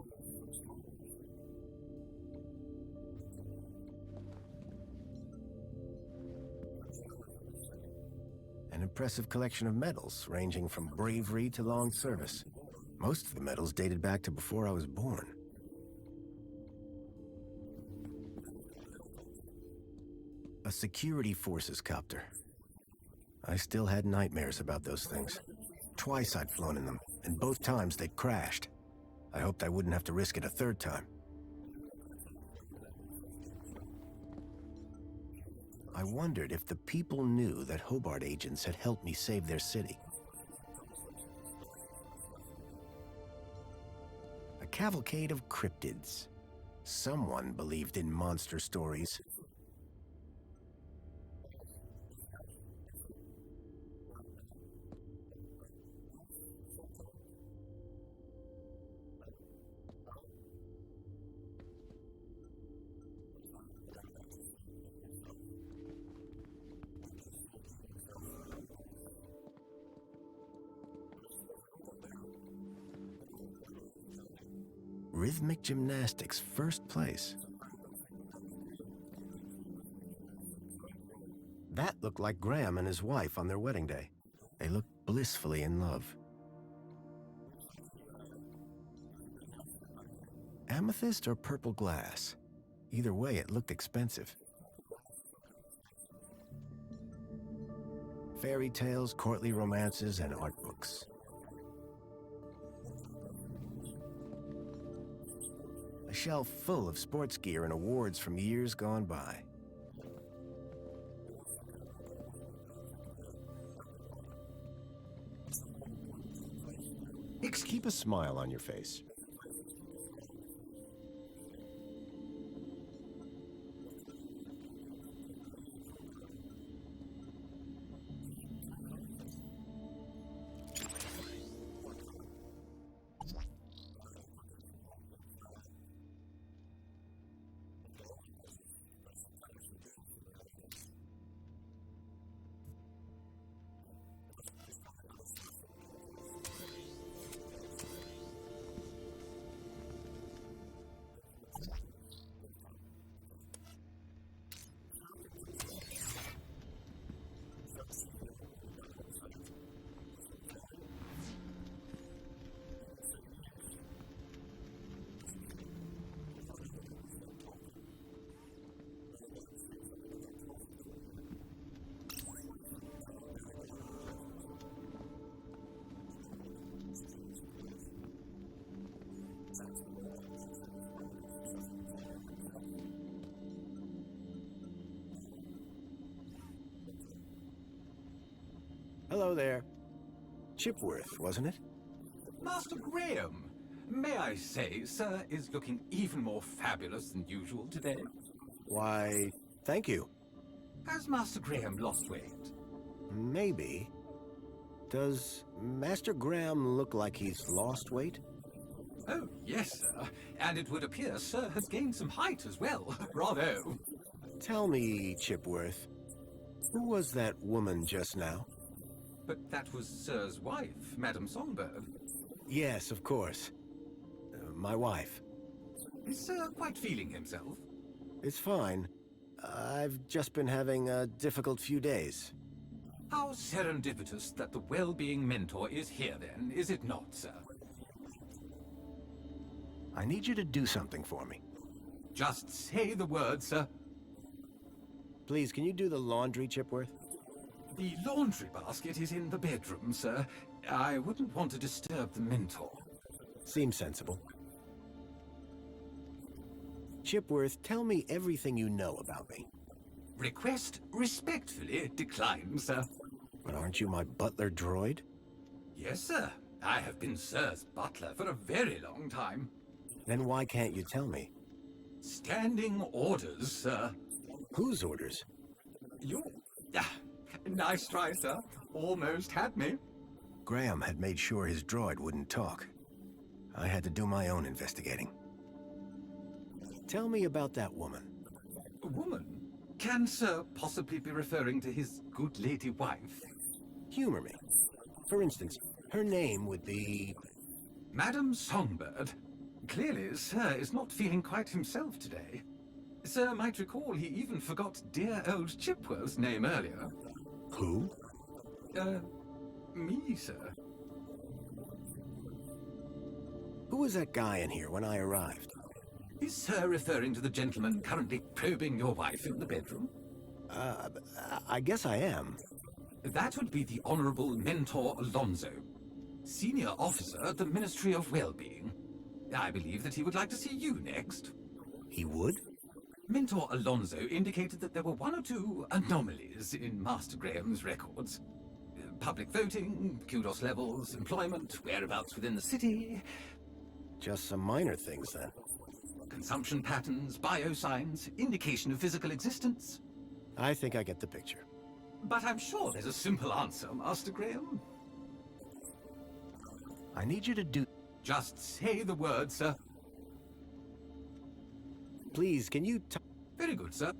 An impressive collection of medals, ranging from bravery to long service. Most of the medals dated back to before I was born. A security forces copter. I still had nightmares about those things. Twice I'd flown in them, and both times they'd crashed. I hoped I wouldn't have to risk it a third time. I wondered if the people knew that Hobart agents had helped me save their city. A cavalcade of cryptids. Someone believed in monster stories. Rhythmic gymnastics, first place. That looked like Graham and his wife on their wedding day. They looked blissfully in love. Amethyst or purple glass? Either way, it looked expensive. Fairy tales, courtly romances, and art books. A shelf full of sports gear and awards from years gone by. Keep a smile on your face. Hello there. Chipworth, wasn't it? Master Graham, may I say, sir is looking even more fabulous than usual today. Why, thank you. Has Master Graham lost weight? Maybe. Does Master Graham look like he's lost weight? Oh, yes, sir. And it would appear sir has gained some height as well. Bravo. Tell me, Chipworth, who was that woman just now? But that was sir's wife, Madame Songbird. Yes, of course. My wife. Is sir quite feeling himself? It's fine. I've just been having a difficult few days. How serendipitous that the well-being mentor is here then, is it not, sir? I need you to do something for me. Just say the word, sir. Please, can you do the laundry, Chipworth? The laundry basket is in the bedroom, sir. I wouldn't want to disturb the mentor. Seems sensible. Chipworth, tell me everything you know about me. Request respectfully declined, sir. But aren't you my butler droid? Yes, sir. I have been Sir's butler for a very long time. Then why can't you tell me? Standing orders, sir. Whose orders? You. Nice try, sir. Almost had me. Graham had made sure his droid wouldn't talk. I had to do my own investigating. Tell me about that woman. A woman? Can Sir possibly be referring to his good lady wife? Humor me. For instance, her name would be... Madam Songbird. Clearly, Sir is not feeling quite himself today. Sir might recall he even forgot dear old Chipworth's name earlier. Who? Me, sir. Who was that guy in here when I arrived? Is Sir referring to the gentleman currently probing your wife in the bedroom? I guess I am. That would be the Honorable Mentor Alonso, Senior Officer at the Ministry of Well-Being. I believe that he would like to see you next. He would? Mentor Alonso indicated that there were one or two anomalies in Master Graham's records. Public voting, kudos levels, employment, whereabouts within the city. Just some minor things, then. Consumption patterns, biosigns, indication of physical existence. I think I get the picture. But I'm sure there's a simple answer, Master Graham. I need you to do... Just say the word, sir. Please, can you... Very good, sir.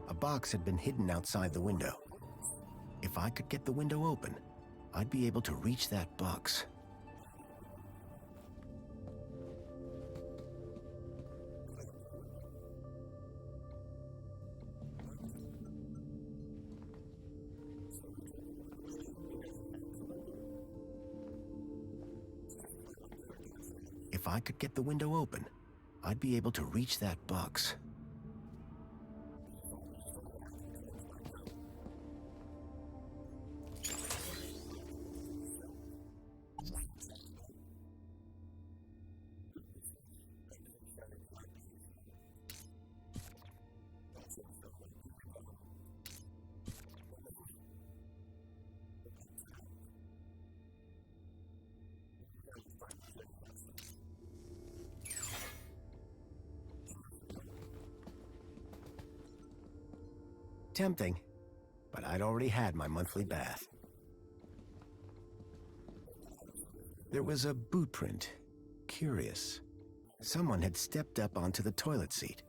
A box had been hidden outside the window. If I could get the window open, I'd be able to reach that box. If I could get the window open, I'd be able to reach that box. Tempting, but I'd already had my monthly bath. There was a boot print. Curious. Someone had stepped up onto the toilet seat.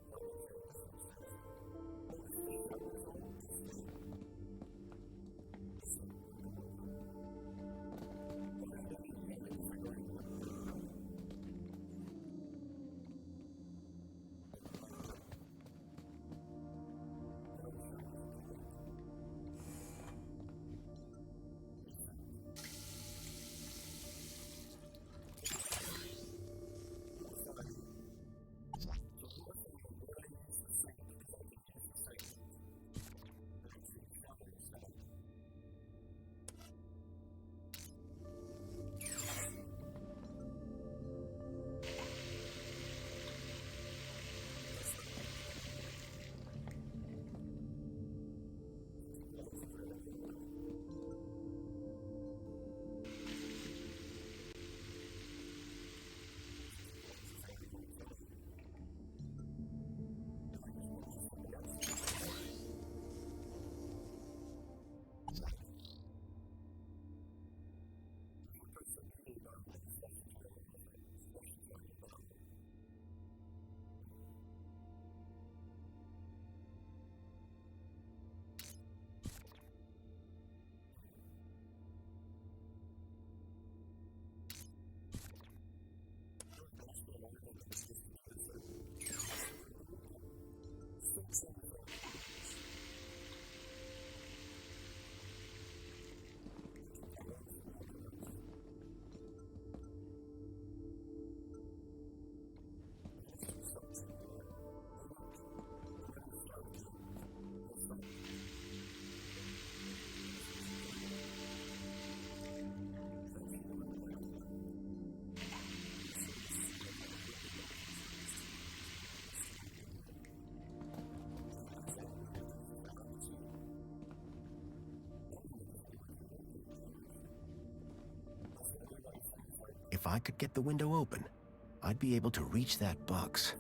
I could get the window open, I'd be able to reach that box.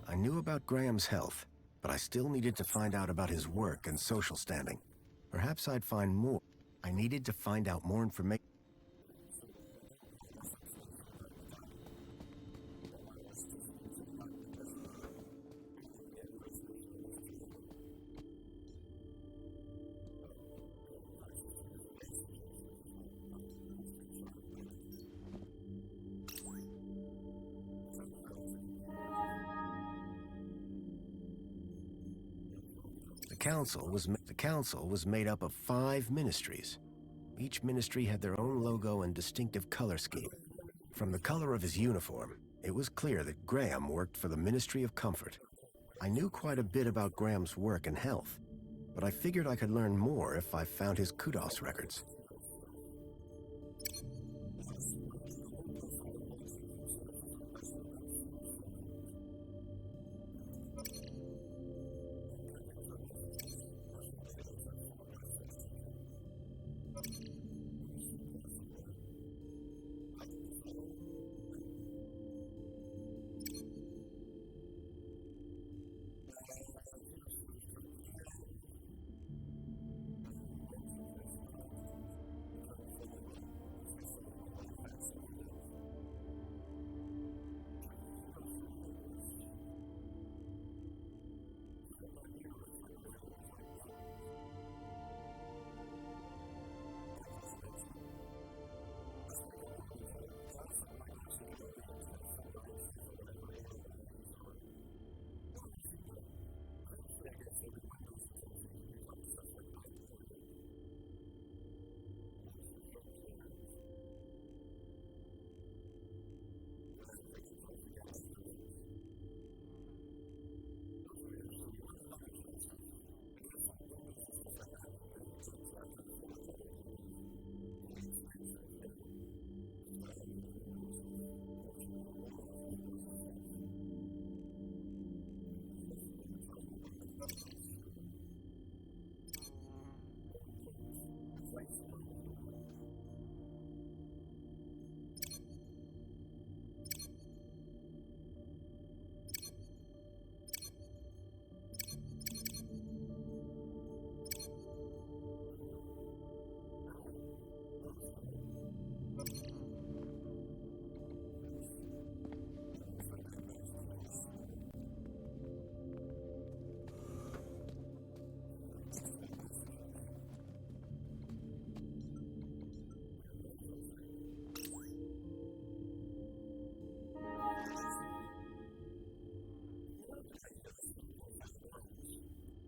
I knew about Graham's health, but I still needed to find out about his work and social standing. Perhaps I'd find more. I needed to find out more information. The council was made up of 5 ministries. Each ministry had their own logo and distinctive color scheme. From the color of his uniform, it was clear that Graham worked for the Ministry of Comfort. I knew quite a bit about Graham's work and health, but I figured I could learn more if I found his kudos records.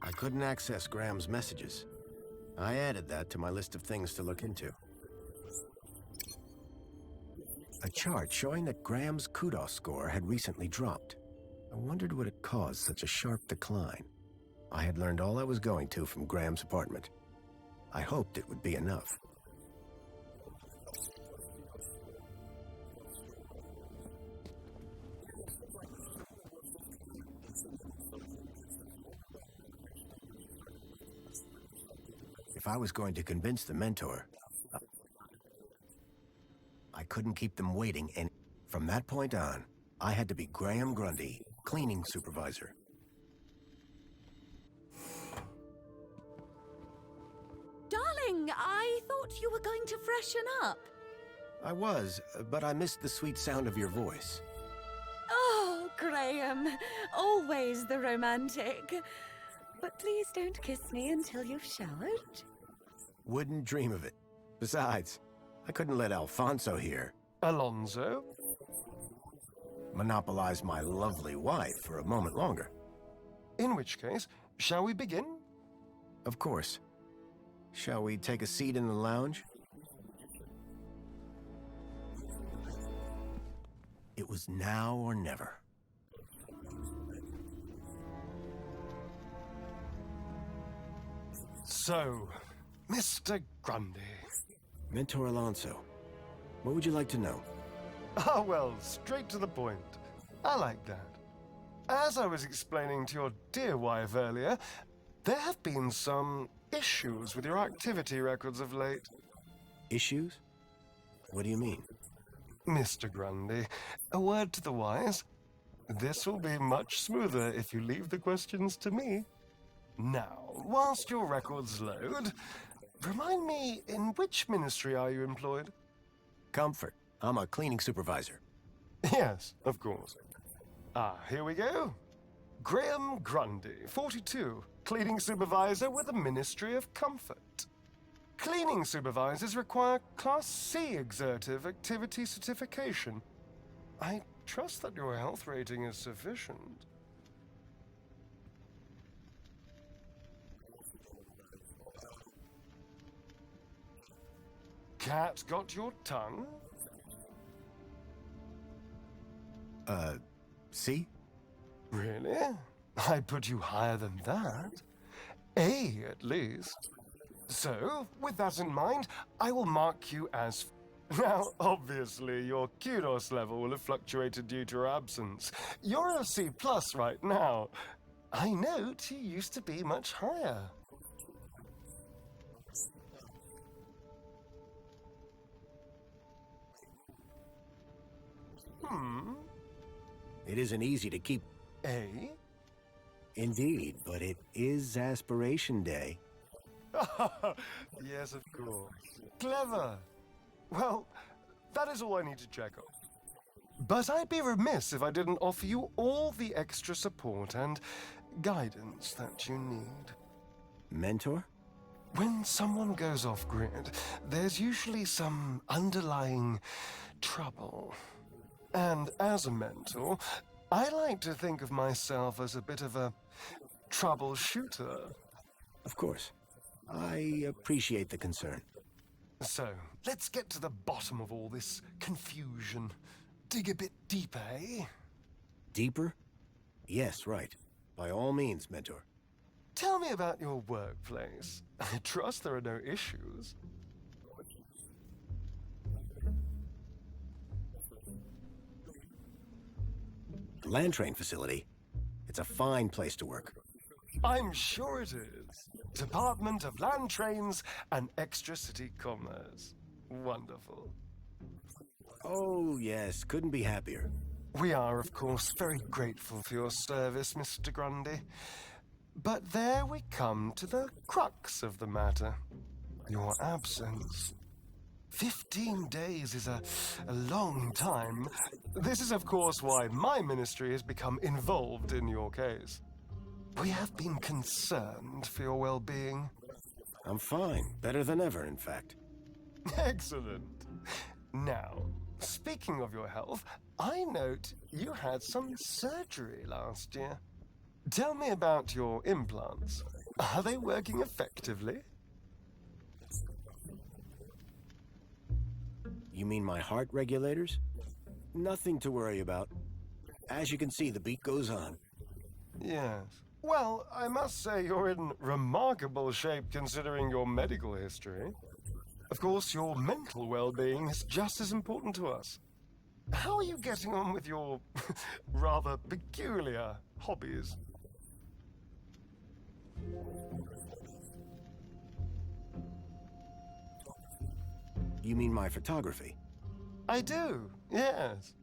I couldn't access Graham's messages. I added that to my list of things to look into. A chart showing that Graham's kudos score had recently dropped. I wondered what had caused such a sharp decline. I had learned all I was going to from Graham's apartment. I hoped it would be enough. If I was going to convince the mentor, I couldn't keep them waiting, and from that point on, I had to be Graham Grundy, cleaning supervisor. thought you were going to freshen up. I was, but I missed the sweet sound of your voice. Oh, Graham, always the romantic. But please don't kiss me until you've showered. Wouldn't dream of it. Besides, I couldn't let Alfonso here Alonso? monopolize my lovely wife for a moment longer. In which case, shall we begin? Of course. Shall we take a seat in the lounge? It was now or never. So, Mr. Grundy. Mentor Alonso, what would you like to know? Ah, well, straight to the point. I like that. As I was explaining to your dear wife earlier, there have been some issues with your activity records of late. Issues? What do you mean? Mr. Grundy, a word to the wise. This will be much smoother if you leave the questions to me. Now, whilst your records load, remind me, in which ministry are you employed? Comfort. I'm a cleaning supervisor. Yes, of course. Ah, here we go. Graham Grundy, 42, cleaning supervisor with the Ministry of Comfort. Cleaning supervisors require Class C exertive activity certification. I trust that your health rating is sufficient. Cat got your tongue? C? Really? I put you higher than that. A, at least. So, with that in mind, I will mark you as... Now, obviously, your kudos level will have fluctuated due to your absence. You're a C+ right now. I note you used to be much higher. It isn't easy to keep... A? Indeed, but it is Aspiration Day. Yes, of course. Clever. Well, that is all I need to check off. But I'd be remiss if I didn't offer you all the extra support and guidance that you need. Mentor? When someone goes off-grid, there's usually some underlying trouble. And as a mentor, I like to think of myself as a bit of a troubleshooter. Of course. I appreciate the concern. So, let's get to the bottom of all this confusion. Dig a bit deeper, eh? Deeper? Yes, right. By all means, Mentor. Tell me about your workplace. I trust there are no issues. The land train facility. It's a fine place to work. I'm sure it is. Department of Land Trains and Extra City Commerce. Wonderful. Oh, yes. Couldn't be happier. We are, of course, very grateful for your service, Mr. Grundy. But there we come to the crux of the matter. Your absence. 15 days is a long time. This is, of course, why my ministry has become involved in your case. We have been concerned for your well-being. I'm fine. Better than ever, in fact. Excellent. Now, speaking of your health, I note you had some surgery last year. Tell me about your implants. Are they working effectively? You mean my heart regulators? Nothing to worry about. As you can see, the beat goes on. Yes. Well, I must say you're in remarkable shape considering your medical history. Of course, your mental well-being is just as important to us. How are you getting on with your rather peculiar hobbies? You mean my photography? I do, yes.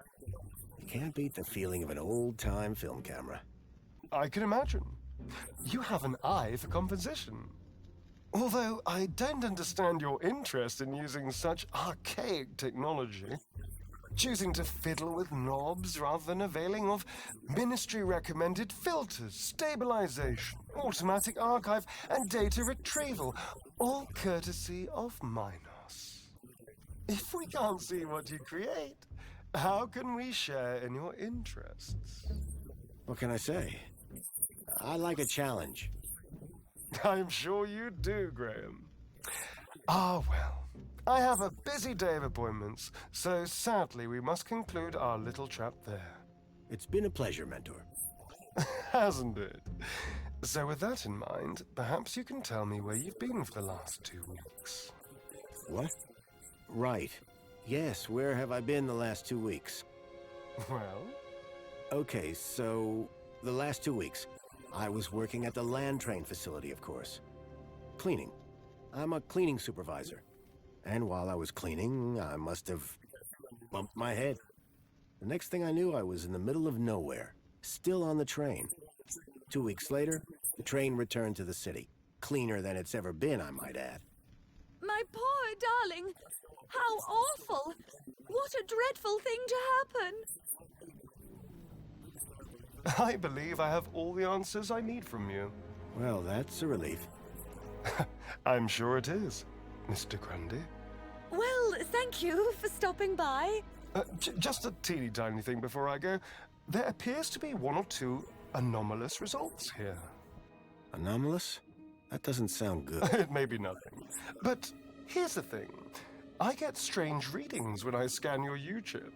You can't beat the feeling of an old-time film camera. I can imagine. You have an eye for composition. Although I don't understand your interest in using such archaic technology. Choosing to fiddle with knobs rather than availing of ministry-recommended filters, stabilization, automatic archive, and data retrieval, all courtesy of Minos. If we can't see what you create, how can we share in your interests? What can I say? I like a challenge. I'm sure you do, Graham. Ah, well. I have a busy day of appointments, so sadly we must conclude our little chat there. It's been a pleasure, Mentor. Hasn't it? So with that in mind, perhaps you can tell me where you've been for the last 2 weeks. What? Right. Yes, where have I been the last 2 weeks? Well? Okay, so the last 2 weeks, I was working at the land train facility, of course. Cleaning. I'm a cleaning supervisor. And while I was cleaning, I must have bumped my head. The next thing I knew, I was in the middle of nowhere, still on the train. 2 weeks later, the train returned to the city. Cleaner than it's ever been, I might add. My poor darling! How awful! What a dreadful thing to happen! I believe I have all the answers I need from you. Well, that's a relief. I'm sure it is, Mr. Grundy. Well, thank you for stopping by. Just a teeny tiny thing before I go. There appears to be 1 or 2 anomalous results here. Anomalous? That doesn't sound good. It may be nothing. But here's the thing. I get strange readings when I scan your U-chip.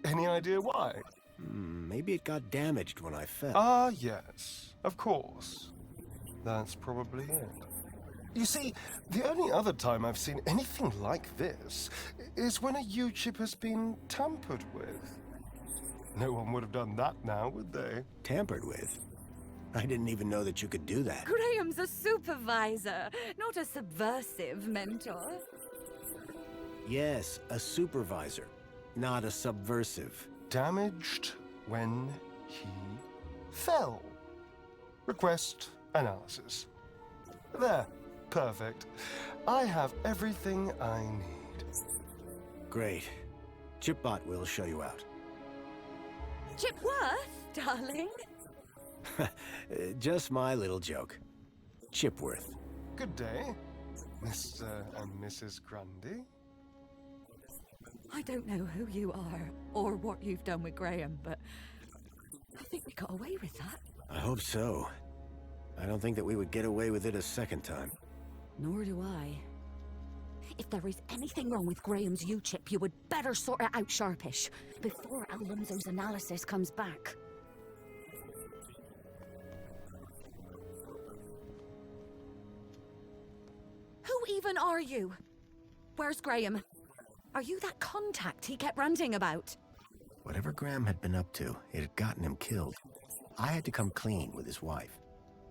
Any idea why? Maybe it got damaged when I fell. Ah, yes. Of course. That's probably it. You see, the only other time I've seen anything like this is when a U-chip has been tampered with. No one would have done that now, would they? Tampered with? I didn't even know that you could do that. Graham's a supervisor, not a subversive mentor. Yes, a supervisor, not a subversive. Damaged when he fell. Request analysis. There. Perfect. I have everything I need. Great. Chipbot will show you out. Chipworth, darling? Just my little joke. Chipworth. Good day, Mr. and Mrs. Grundy. I don't know who you are or what you've done with Graham, but I think we got away with that. I hope so. I don't think that we would get away with it a second time. Nor do I. If there is anything wrong with Graham's U-chip, you would better sort it out sharpish, before Alonso's analysis comes back. Who even are you? Where's Graham? Are you that contact he kept ranting about? Whatever Graham had been up to, it had gotten him killed. I had to come clean with his wife.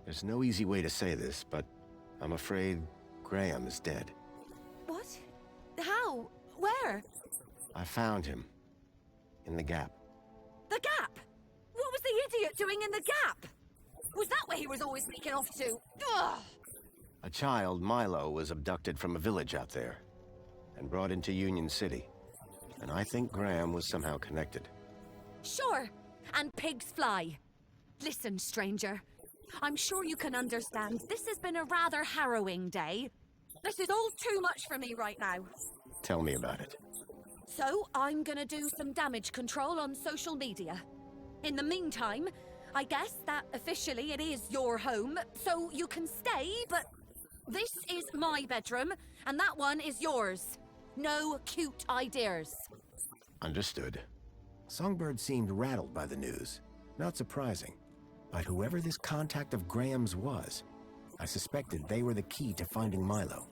There's no easy way to say this, but I'm afraid Graham is dead. What? How? Where? I found him. In the Gap. The Gap? What was the idiot doing in the Gap? Was that where he was always sneaking off to? Ugh! A child, Milo, was abducted from a village out there and brought into Union City. And I think Graham was somehow connected. Sure, and pigs fly. Listen, stranger. I'm sure you can understand this has been a rather harrowing day. This is all too much for me right now. Tell me about it. So, I'm gonna do some damage control on social media. In the meantime, I guess that officially it is your home, so you can stay, but this is my bedroom, and that one is yours. No cute ideas. Understood. Songbird seemed rattled by the news. Not surprising. But whoever this contact of Graham's was, I suspected they were the key to finding Milo.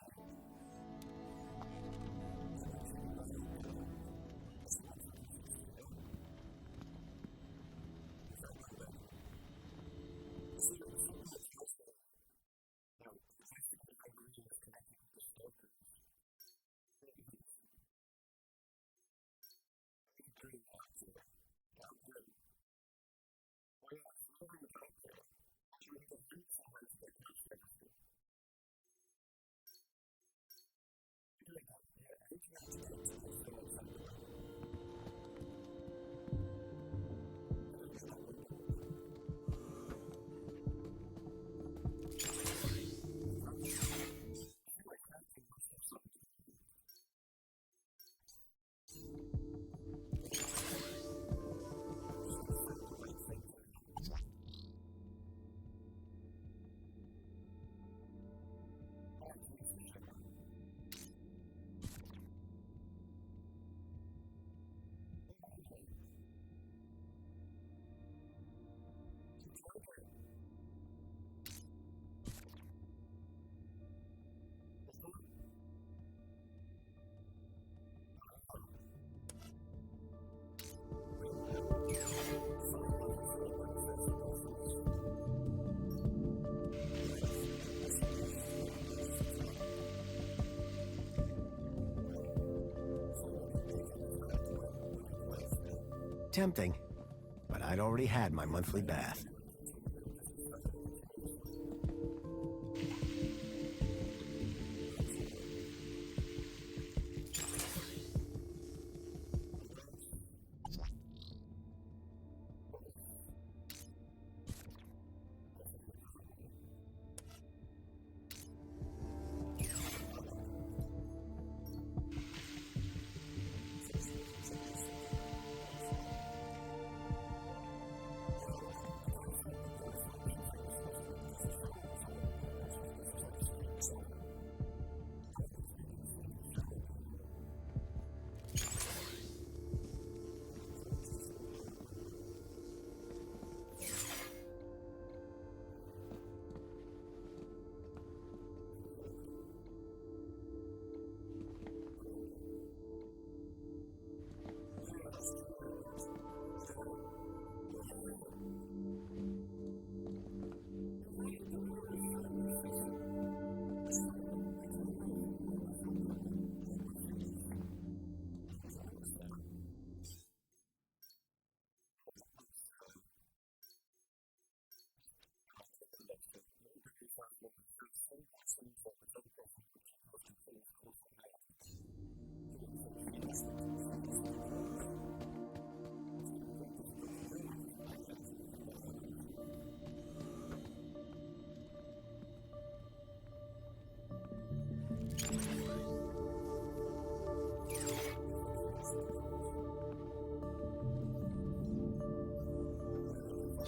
tempting, but I'd already had my monthly bath.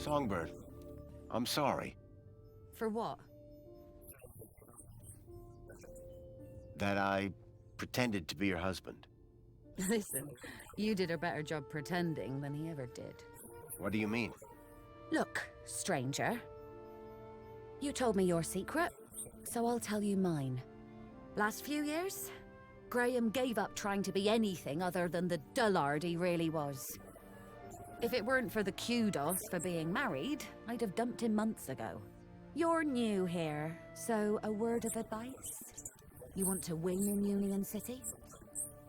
Songbird, I'm sorry For what? that I pretended to be your husband. Listen, you did a better job pretending than he ever did. What do you mean? Look, stranger. You told me your secret, so I'll tell you mine. Last few years, Graham gave up trying to be anything other than the dullard he really was. If it weren't for the kudos for being married, I'd have dumped him months ago. You're new here, so a word of advice? You want to win in Union City?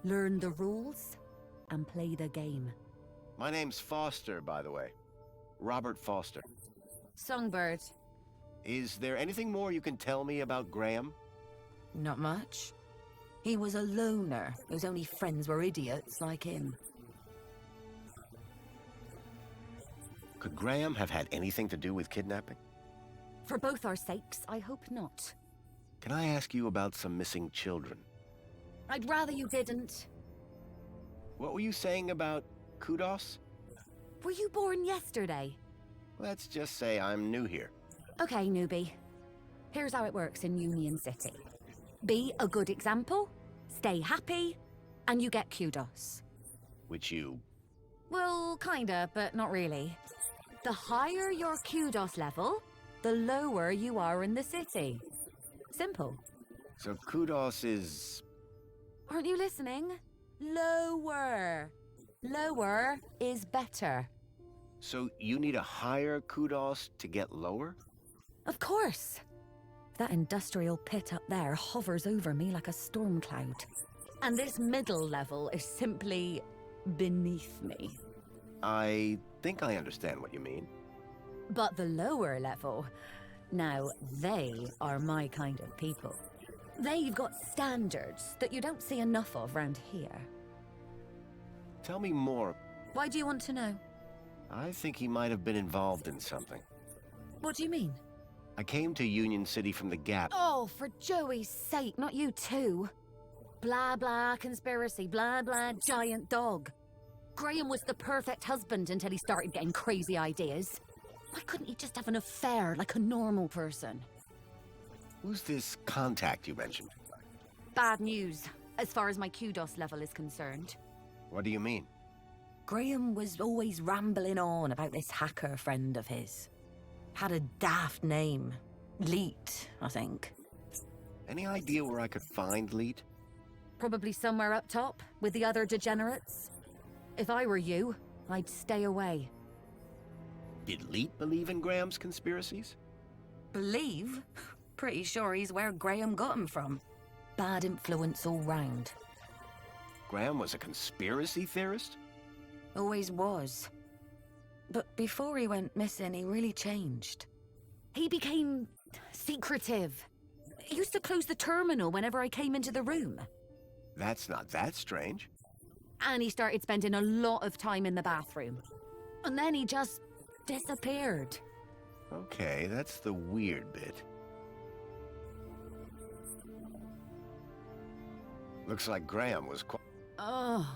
Learn the rules and play the game. My name's Foster, by the way. Robert Foster. Songbird. Is there anything more you can tell me about Graham? Not much. He was a loner whose only friends were idiots like him. Could Graham have had anything to do with kidnapping? For both our sakes, I hope not. Can I ask you about some missing children? I'd rather you didn't. What were you saying about kudos? Were you born yesterday? Let's just say I'm new here. Okay, newbie. Here's how it works in Union City. Be a good example, stay happy, and you get kudos. Which you... Well, kinda, but not really. The higher your kudos level, the lower you are in the city. Simple. So kudos is... Aren't you listening? Lower. Lower is better. So you need a higher kudos to get lower? Of course. That industrial pit up there hovers over me like a storm cloud. And this middle level is simply beneath me. I think I understand what you mean. But the lower level, now they are my kind of people. They've got standards that you don't see enough of round here. Tell me more. Why do you want to know? I think he might have been involved in something. What do you mean? I came to Union City from the Gap. Oh, for Joey's sake, not you too. Blah, blah, conspiracy, blah, blah, giant dog. Graham was the perfect husband until he started getting crazy ideas. Why couldn't he just have an affair like a normal person? Who's this contact you mentioned? Bad news, as far as my kudos level is concerned. What do you mean? Graham was always rambling on about this hacker friend of his. Had a daft name. Leet, I think. Any idea where I could find Leet? Probably somewhere up top, with the other degenerates. If I were you, I'd stay away. Did Leet believe in Graham's conspiracies? Believe? Pretty sure he's where Graham got him from. Bad influence all round. Graham was a conspiracy theorist? Always was. But before he went missing, he really changed. He became secretive. He used to close the terminal whenever I came into the room. That's not that strange. And he started spending a lot of time in the bathroom. And then he just disappeared. Okay, that's the weird bit. Looks like Graham was quite... Oh,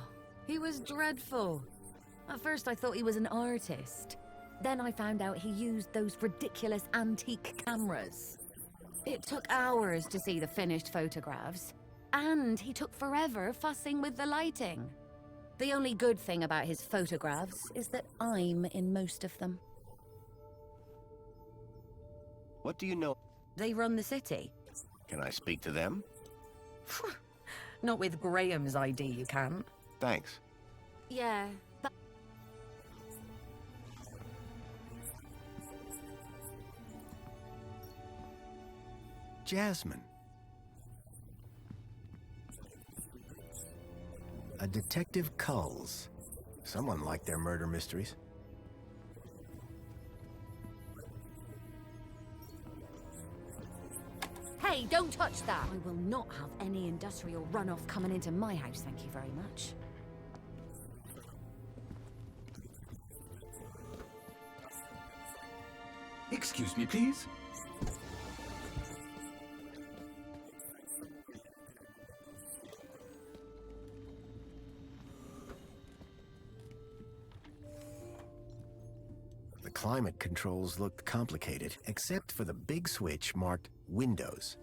he was dreadful. At first I thought he was an artist. Then I found out he used those ridiculous antique cameras. It took hours to see the finished photographs. And he took forever fussing with the lighting. The only good thing about his photographs is that I'm in most of them. What do you know? They run the city. Can I speak to them? Not with Graham's ID, you can't. Thanks. Yeah, but... Jasmine. A Detective Culls. Someone liked their murder mysteries. Hey, don't touch that! I will not have any industrial runoff coming into my house, thank you very much. Excuse me, please. The climate controls looked complicated, except for the big switch marked Windows.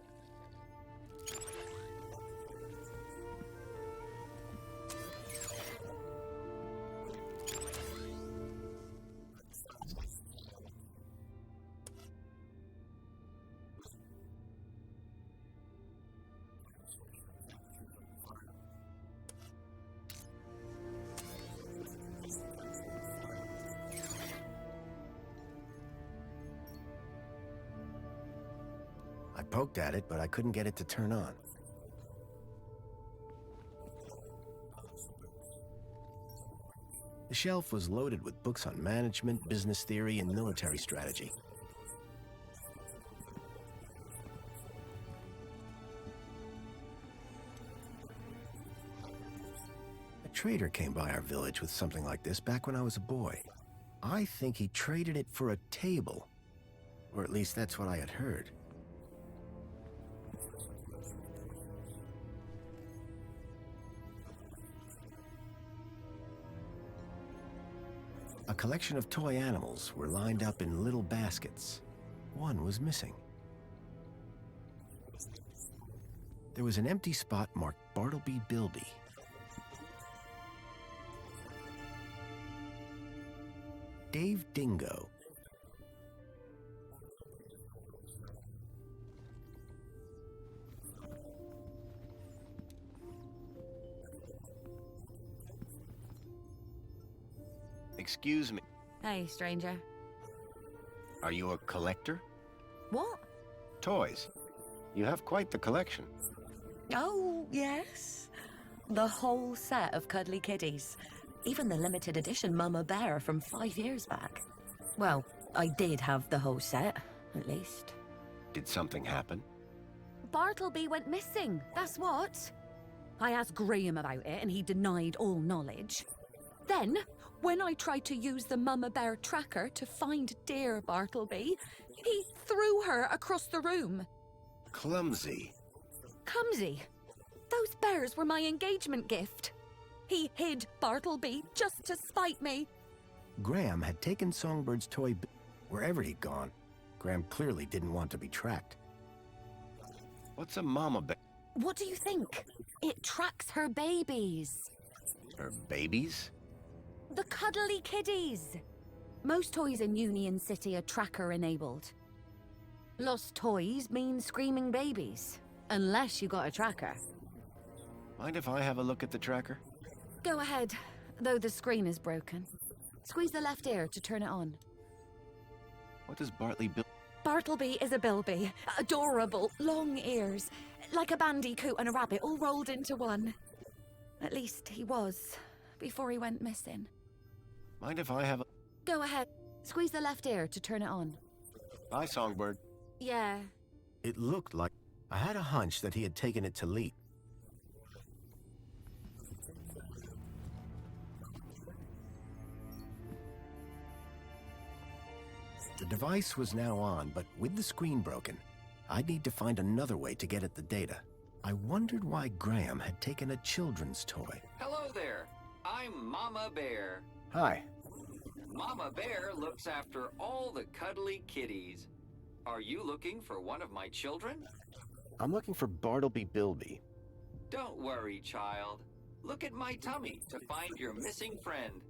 I poked at it, but I couldn't get it to turn on. The shelf was loaded with books on management, business theory, and military strategy. A trader came by our village with something like this back when I was a boy. I think he traded it for a table, or at least that's what I had heard. A collection of toy animals were lined up in little baskets. One was missing. There was an empty spot marked Bartleby Bilby. Dave Dingo. Excuse me. Hey, stranger. Are you a collector? What? Toys. You have quite the collection. Oh, yes. The whole set of cuddly kitties. Even the limited edition Mama Bear from 5 years back. Well, I did have the whole set, at least. Did something happen? Bartleby went missing, that's what. I asked Graham about it and he denied all knowledge. Then, when I tried to use the Mama Bear tracker to find dear Bartleby, he threw her across the room. Clumsy. Clumsy? Those bears were my engagement gift. He hid Bartleby just to spite me. Graham had taken Songbird's toy wherever he'd gone. Graham clearly didn't want to be tracked. What's a mama bear? What do you think? It tracks her babies. Her babies? The cuddly kiddies. Most toys in Union City are tracker-enabled. Lost toys mean screaming babies. Unless you got a tracker. Mind if I have a look at the tracker? Go ahead, though the screen is broken. Squeeze the left ear to turn it on. What does Bartleby... Bartleby is a bilby. Adorable, long ears. Like a bandicoot and a rabbit all rolled into one. At least he was, before he went missing. Mind if I have a... Go ahead. Squeeze the left ear to turn it on. Bye, Songbird. Yeah. It looked like... I had a hunch that he had taken it to Leet. The device was now on, but with the screen broken, I'd need to find another way to get at the data. I wondered why Graham had taken a children's toy. Hello there. I'm Mama Bear. Hi. Mama Bear looks after all the cuddly kitties. Are you looking for one of my children? I'm looking for Bartleby Bilby. Don't worry, child. Look at my tummy to find your missing friend.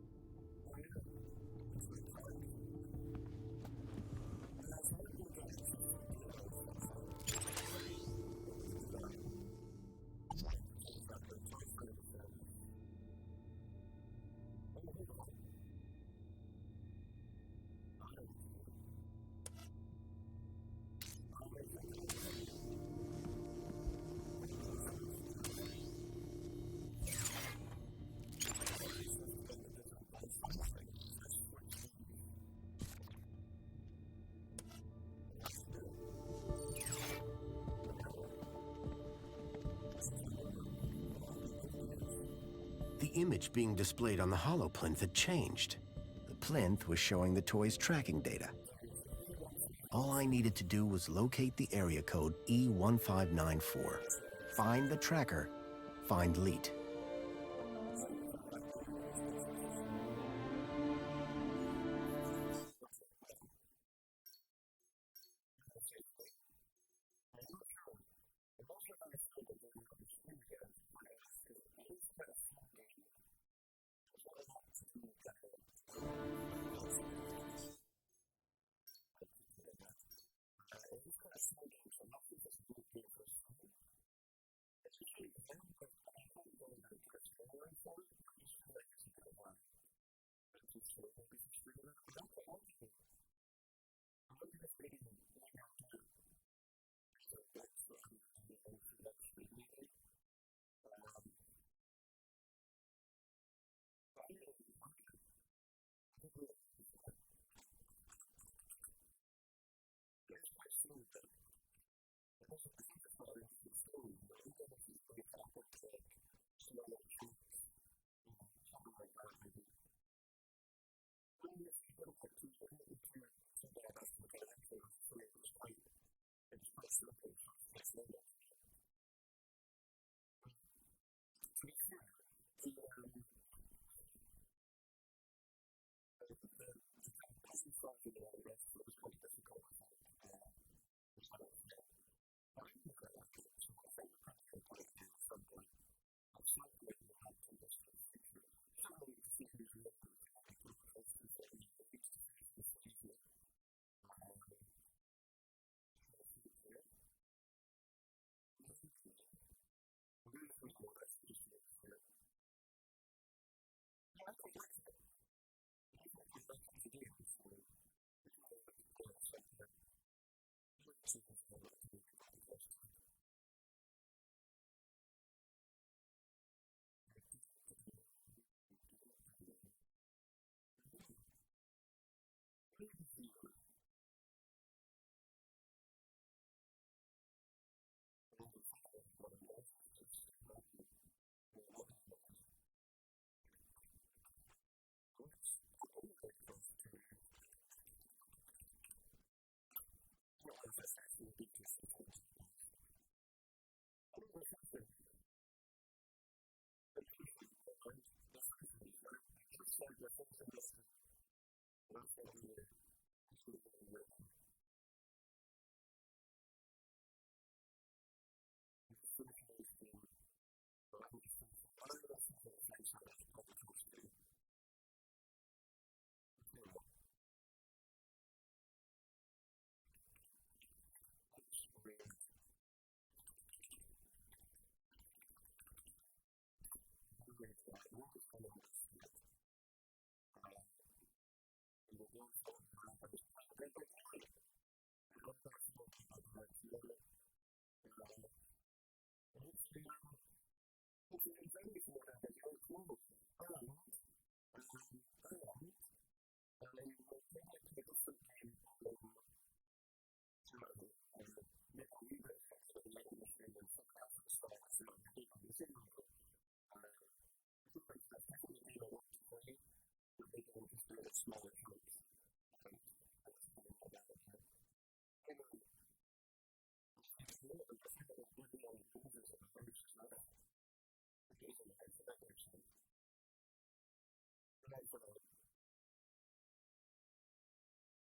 The image being displayed on the holoplinth had changed. The plinth was showing the toy's tracking data. All I needed to do was locate the area code E1594, find the tracker, find Leet.